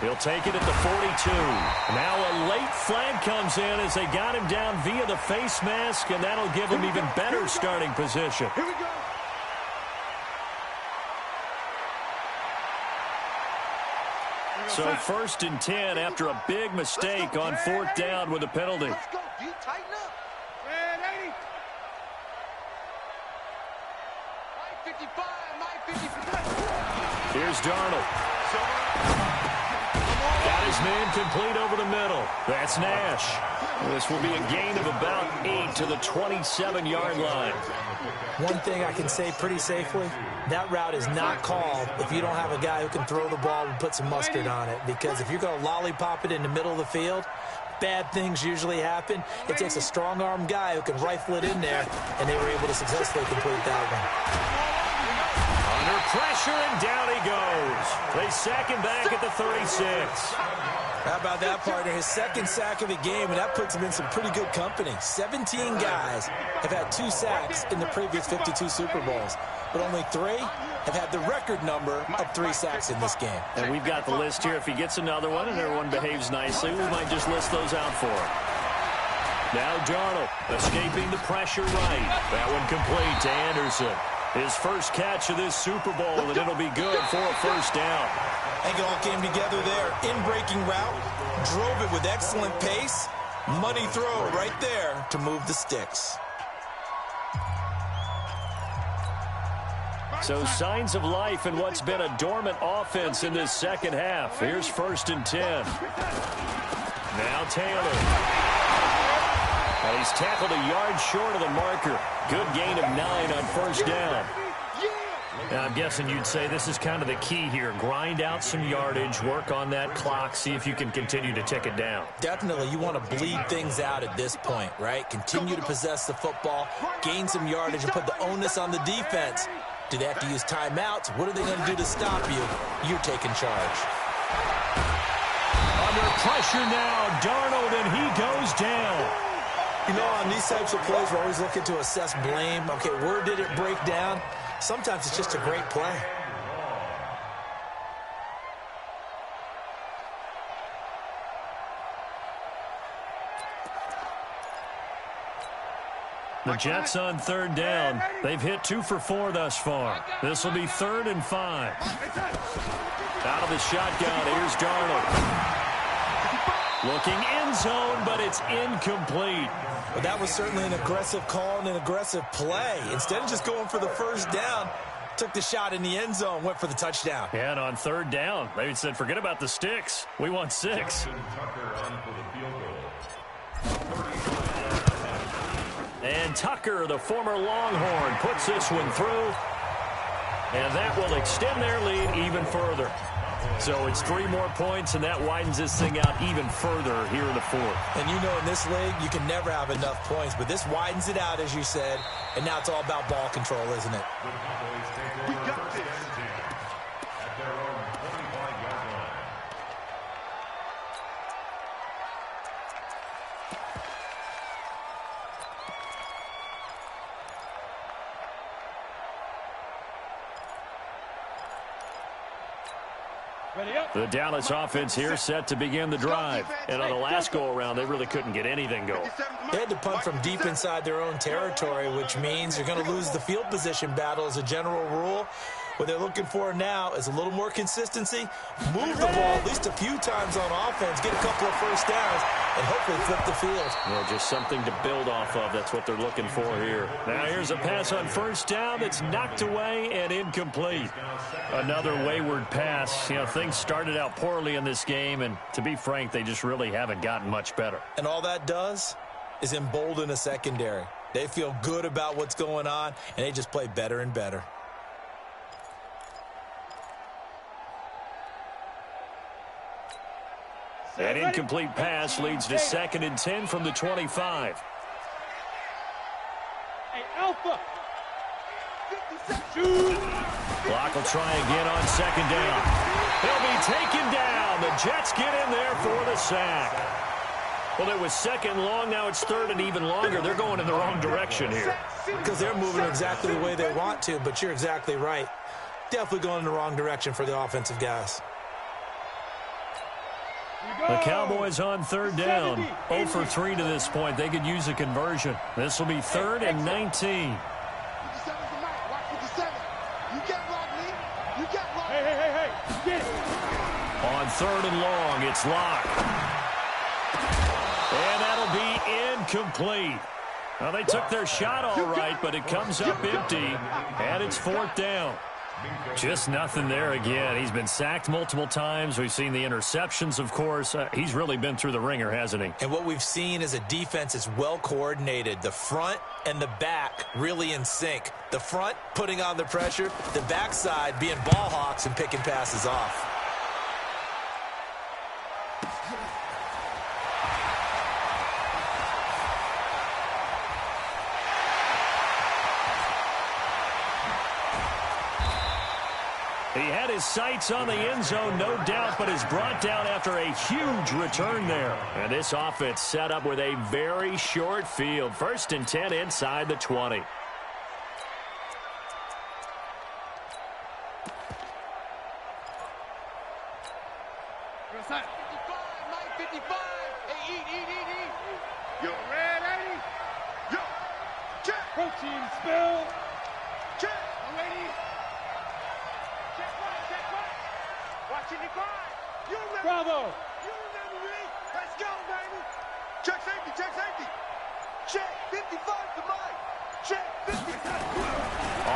He'll take it at the 42. Now a late flag comes in as they got him down via the face mask, and that'll give him even better starting position. Here we go. So first and 10 after a big mistake on fourth down with a penalty. Let's go, D. Tighten up. Man, 80. My 55, my 55. Here's Darnold. Got his man complete over the middle. That's Nash. This will be a gain of about 8 to the 27-yard line. One thing I can say pretty safely, that route is not called if you don't have a guy who can throw the ball and put some mustard on it. Because if you're going to lollipop it in the middle of the field, bad things usually happen. It takes a strong-arm guy who can rifle it in there, and they were able to successfully complete that one. Under pressure, and down he goes. They sack him back at the 36. How about that, partner? His second sack of the game, and that puts him in some pretty good company. 17 guys have had 2 sacks in the previous 52 Super Bowls, but only 3 have had the record number of 3 sacks in this game. And we've got the list here. If he gets another one and everyone behaves nicely, we might just list those out for him. Now Darnold escaping the pressure right. That one complete to Anderson. His first catch of this Super Bowl, and it'll be good for a first down. I think it all came together there. In-breaking route, drove it with excellent pace. Money throw right there to move the sticks. So signs of life in what's been a dormant offense in this second half. Here's first and 10. Now Taylor. And he's tackled a yard short of the marker. Good gain of 9 on first down. Now, I'm guessing you'd say this is kind of the key here. Grind out some yardage, work on that clock, see if you can continue to tick it down. Definitely, you want to bleed things out at this point, right? Continue to possess the football, gain some yardage, and put the onus on the defense. Do they have to use timeouts? What are they going to do to stop you? You're taking charge. Under pressure now, Darnold, and he goes down. You know, on these types of plays, we're always looking to assess blame. Okay, where did it break down? Sometimes it's just a great play. The Jets on third down. They've hit 2 for 4 thus far. This will be 3rd and 5. Out of the shotgun, here's Darnold. Looking end zone, but it's incomplete. Well, that was certainly an aggressive call and an aggressive play. Instead of just going for the first down, took the shot in the end zone, went for the touchdown. Yeah, and on third down, they said, forget about the sticks. We want 6. And Tucker, the former Longhorn, puts this one through. And that will extend their lead even further. So it's 3 more points, and that widens this thing out even further here in the 4th. And you know in this league, you can never have enough points, but this widens it out, as you said, and now it's all about ball control, isn't it? We got this. At their own 25-yard line. The Dallas offense here set to begin the drive. And on the last go-around, they really couldn't get anything going. They had to punt from deep inside their own territory, which means you're going to lose the field position battle as a general rule. What they're looking for now is a little more consistency, move the ball at least a few times on offense, get a couple of first downs, and hopefully flip the field. Well, just something to build off of. That's what they're looking for here. Now here's a pass on first down that's knocked away and incomplete. Another wayward pass. You know, things started out poorly in this game, and to be frank, they just really haven't gotten much better. And all that does is embolden a secondary. They feel good about what's going on, and they just play better and better. An incomplete pass leads to 2nd and 10 from the 25. Hey, Alpha. Clock will try again on second down. He'll be taken down. The Jets get in there for the sack. Well, it was second long. Now it's third and even longer. They're going in the wrong direction here. Because they're moving exactly the way they want to, but you're exactly right. Definitely going in the wrong direction for the offensive guys. The Cowboys on third down. 0 for 3 to this point. They could use a conversion. This will be third and 19. On third and long, it's Locke. And that'll be incomplete. Well, they took their shot all right, but it comes up empty, and it's fourth down. Just nothing there again. He's been sacked multiple times. We've seen the interceptions, of course. He's really been through the ringer, hasn't he? And what we've seen is a defense that's well coordinated. The front and the back really in sync. The front putting on the pressure, the backside being ball hawks and picking passes off. He had his sights on the end zone, no doubt, but is brought down after a huge return there. And this offense set up with a very short field. First and 10 inside the 20. You ready? Yo, check. Protein spill. Check. I'm ready. Check right. Watching the grind. You remember. Bravo. You remember me. Let's go, baby. Check safety. Check 55 to Mike. Check 55.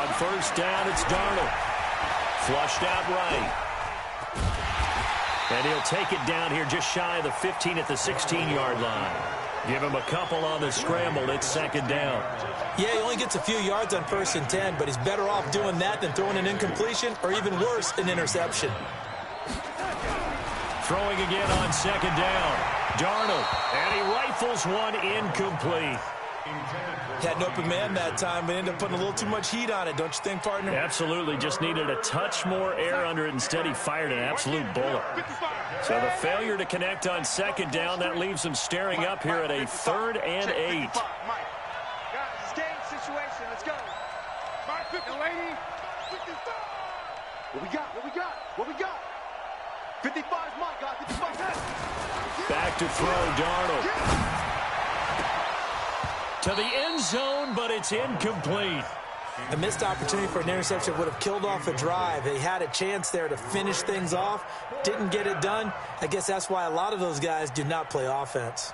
On first down, it's Darnold. Flushed out right. And he'll take it down here just shy of the 15 at the 16-yard line. Give him a couple on the scramble. It's second down. Yeah, he only gets a few yards on first and 10, but he's better off doing that than throwing an incompletion or even worse, an interception. Throwing again on second down. Darnold, and he rifles one incomplete. Had an open man that time, but ended up putting a little too much heat on it, don't you think, partner? Absolutely. Just needed a touch more air under it. Instead, he fired an absolute bullet. So the failure to connect on second down, that leaves him staring up here at a third and 8. Guys, it's game situation. Let's go. Lady. 55. What we got? 55 is mine, guys. 55 is Back to throw, Darnold. To the end zone, but it's incomplete. A missed opportunity for an interception would have killed off a drive. They had a chance there to finish things off. Didn't get it done. I guess that's why a lot of those guys do not play offense.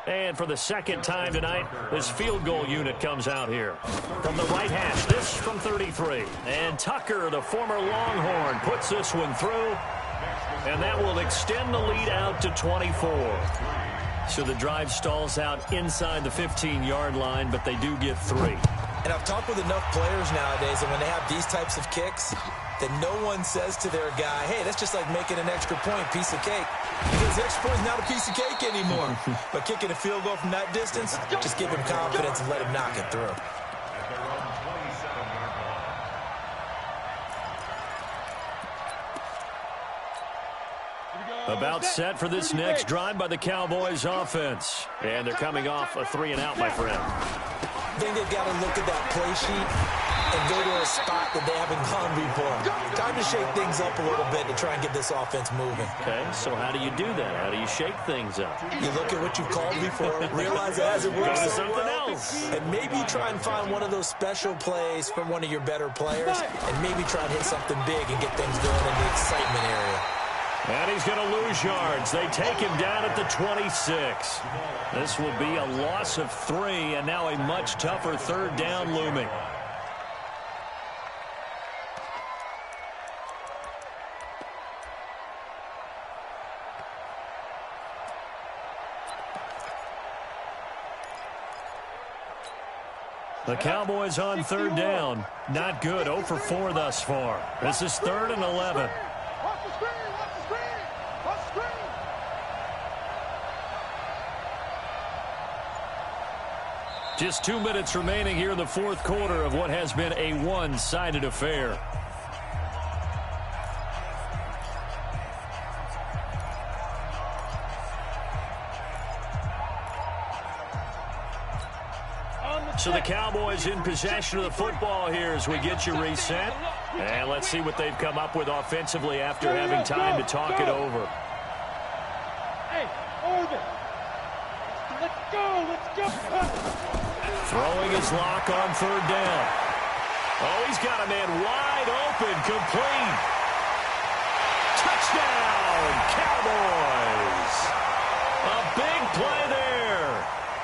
And for the second time tonight, this field goal unit comes out here. From the right hash, this from 33. And Tucker, the former Longhorn, puts this one through. And that will extend the lead out to 24. So the drive stalls out inside the 15-yard line, but they do get 3. And I've talked with enough players nowadays that when they have these types of kicks, that no one says to their guy, hey, that's just like making an extra point, piece of cake. Because the extra point is not a piece of cake anymore. But kicking a field goal from that distance, just give him confidence and let him knock it through. About set for this next drive by the Cowboys offense. And they're coming off a 3-and-out, my friend. I think they've got to look at that play sheet and go to a spot that they haven't gone before. Time to shake things up a little bit to try and get this offense moving. Okay, so how do you do that? How do you shake things up? You look at what you've called before, realize it hasn't worked so something well, else. and maybe try and find one of those special plays from one of your better players, and maybe try and hit something big and get things going in the excitement area. And he's going to lose yards. They take him down at the 26. This will be a loss of 3, and now a much tougher third down looming. The Cowboys on third down. Not good. 0 for 4 thus far. This is 3rd and 11. Just 2 minutes remaining here in the fourth quarter of what has been a one-sided affair. So the Cowboys in possession of the football here as we get you reset. And let's see what they've come up with offensively after having time to talk it over. Hey, hold it. Let's go. Throwing his lock on third down. Oh, he's got a man wide open, complete. Touchdown, Cowboys. A big play there.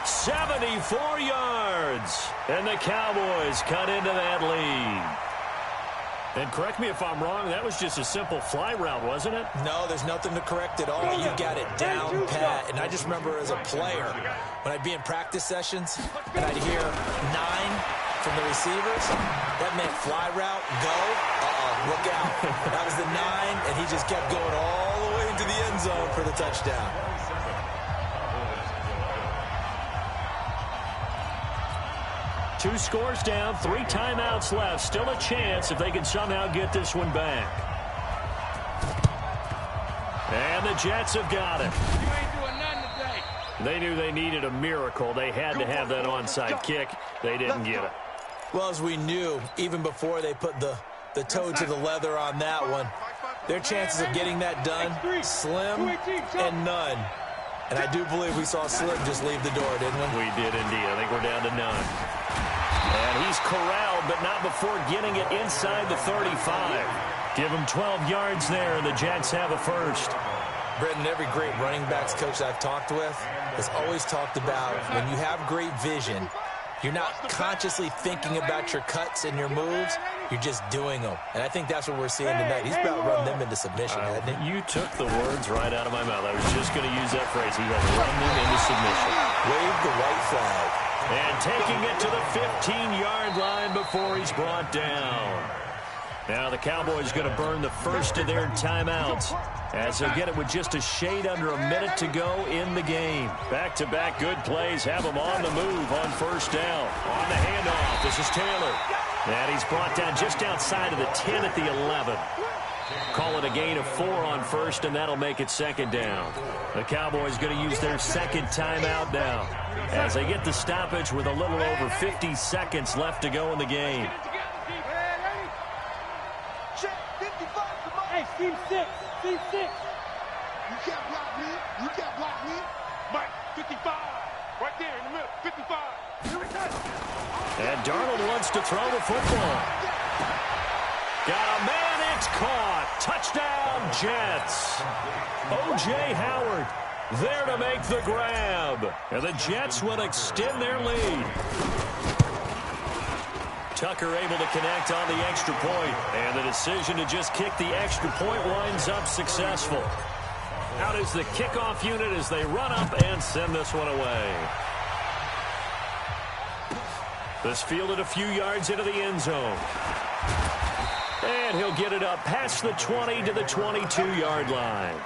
74 yards. And the Cowboys cut into that lead. And correct me if I'm wrong, that was just a simple fly route, wasn't it? No, there's nothing to correct at all. You got it down pat. And I just remember as a player, when I'd be in practice sessions and I'd hear 9 from the receivers, that meant fly route, go, look out. That was the 9, and he just kept going all the way into the end zone for the touchdown. Two scores down, 3 timeouts left. Still a chance if they can somehow get this one back. And the Jets have got it. You ain't doing nothing today. They knew they needed a miracle. They had to have that onside kick. They didn't get it. Well, as we knew, even before they put the toe to the leather on that one, their chances of getting that done, slim and none. And I do believe we saw Slim just leave the door, didn't we? We did indeed. I think we're down to none. And he's corralled, but not before getting it inside the 35. Give him 12 yards there, and the Jets have a first. Brendan, every great running backs coach I've talked with has always talked about when you have great vision, you're not consciously thinking about your cuts and your moves. You're just doing them. And I think that's what we're seeing tonight. He's about to run them into submission, hasn't he? You took the words right out of my mouth. I was just going to use that phrase. He has run them into submission. Wave the white flag. And taking it to the 15-yard line before he's brought down. Now the Cowboys going to burn the first of their timeouts as they'll get it with just a shade under a minute to go in the game. Back-to-back good plays have them on the move on first down. On the handoff, this is Taylor. And he's brought down just outside of the 10 at the 11. Call it a gain of 4 on first, and that'll make it second down. The Cowboys going to use their second timeout now as they get the stoppage with a little over 50 seconds left to go in the game. Hey, team 6. You can't block me. Mike, 55. Right there in the middle, 55. And Darnold wants to throw the football. Got a man, it's caught. Touchdown, Jets. O.J. Howard there to make the grab. And the Jets will extend their lead. Tucker able to connect on the extra point. And the decision to just kick the extra point winds up successful. Out is the kickoff unit as they run up and send this one away. This fielded a few yards into the end zone. And he'll get it up past the 20 to the 22-yard line.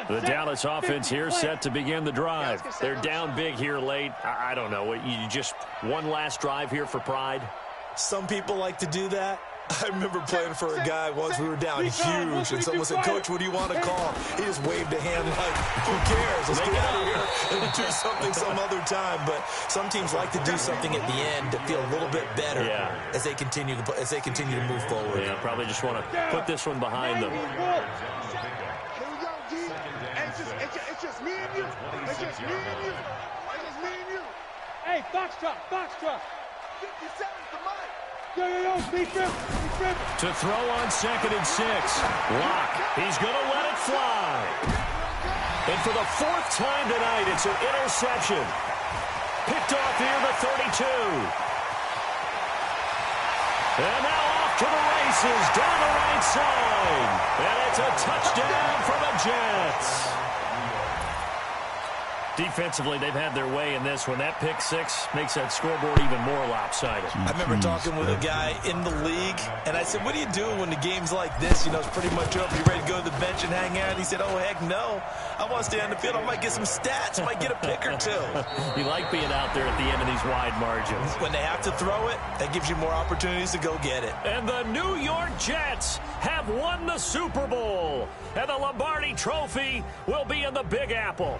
The Dallas offense here set to begin the drive. They're down big here late. I don't know. You just one last drive here for pride? Some people like to do that. I remember playing for a guy once we were down huge, and someone said, "Coach, what do you want to call?" He just waved a hand like, "Who cares? Let's get out of here and do something some other time." But some teams like to do something at the end to feel a little bit better as they continue to move forward. Yeah, probably just want to put this one behind them. It's just me and you. Hey, Foxtrot. 57's the mic. Yo, be tripping. To throw on 2nd and 6. Lock. He's going to let it fly. And for the 4th time tonight, it's an interception. Picked off near the 32. And now off to the races down the right side. And it's a touchdown for the Jets. Defensively, they've had their way in this one. That pick six makes that scoreboard even more lopsided. I remember talking with a guy in the league, and I said, what do you do when the game's like this? You know, it's pretty much over. You ready to go to the bench and hang out? He said, oh, heck no. I want to stay on the field. I might get some stats. I might get a pick or two. You like being out there at the end of these wide margins. When they have to throw it, that gives you more opportunities to go get it. And the New York Jets have won the Super Bowl. And the Lombardi Trophy will be in the Big Apple.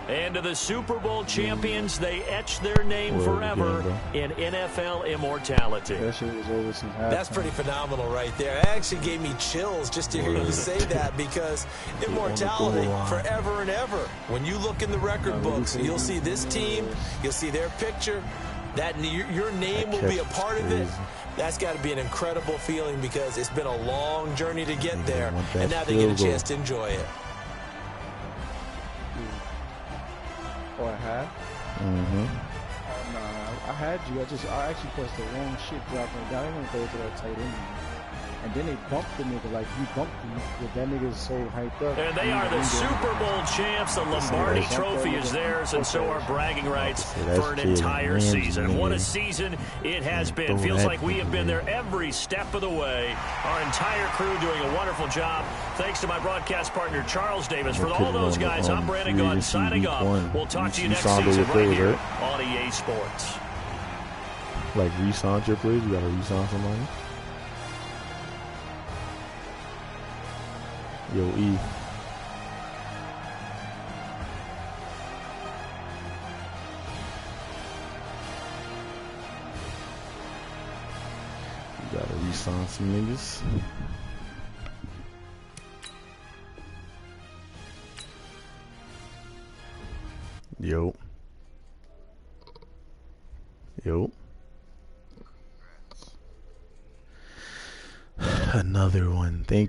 And to the Super Bowl champions, they etch their name forever in NFL immortality. That shit was over since halftime. That's pretty phenomenal right there. It actually gave me chills just to hear you say that, because immortality forever and ever. When you look in the record books, you'll see this team, you'll see their picture, that your name will be a part of it. That's got to be an incredible feeling, because it's been a long journey to get there, and now they get a chance to enjoy it. Oh, I had? Mm-hmm. I had you. I actually pressed the wrong shit dropping it down. I didn't go to that tight end. And then they bumped the nigga like you bumped him. But that nigga is so hyped up. And they are the Super Bowl champs. The Lombardi Trophy is theirs, and so are bragging rights for an entire season. And what a season it has been. Feels like we have been there every step of the way. Our entire crew doing a wonderful job. Thanks to my broadcast partner, Charles Davis. For all those guys, I'm Brandon Gaudin signing off. We'll talk to you next season right here on EA Sports. Like, re-sign your plays? You got to re-sign somebody? Yo, E. You gotta re-sign some niggas. Yo. Another one. Thank you.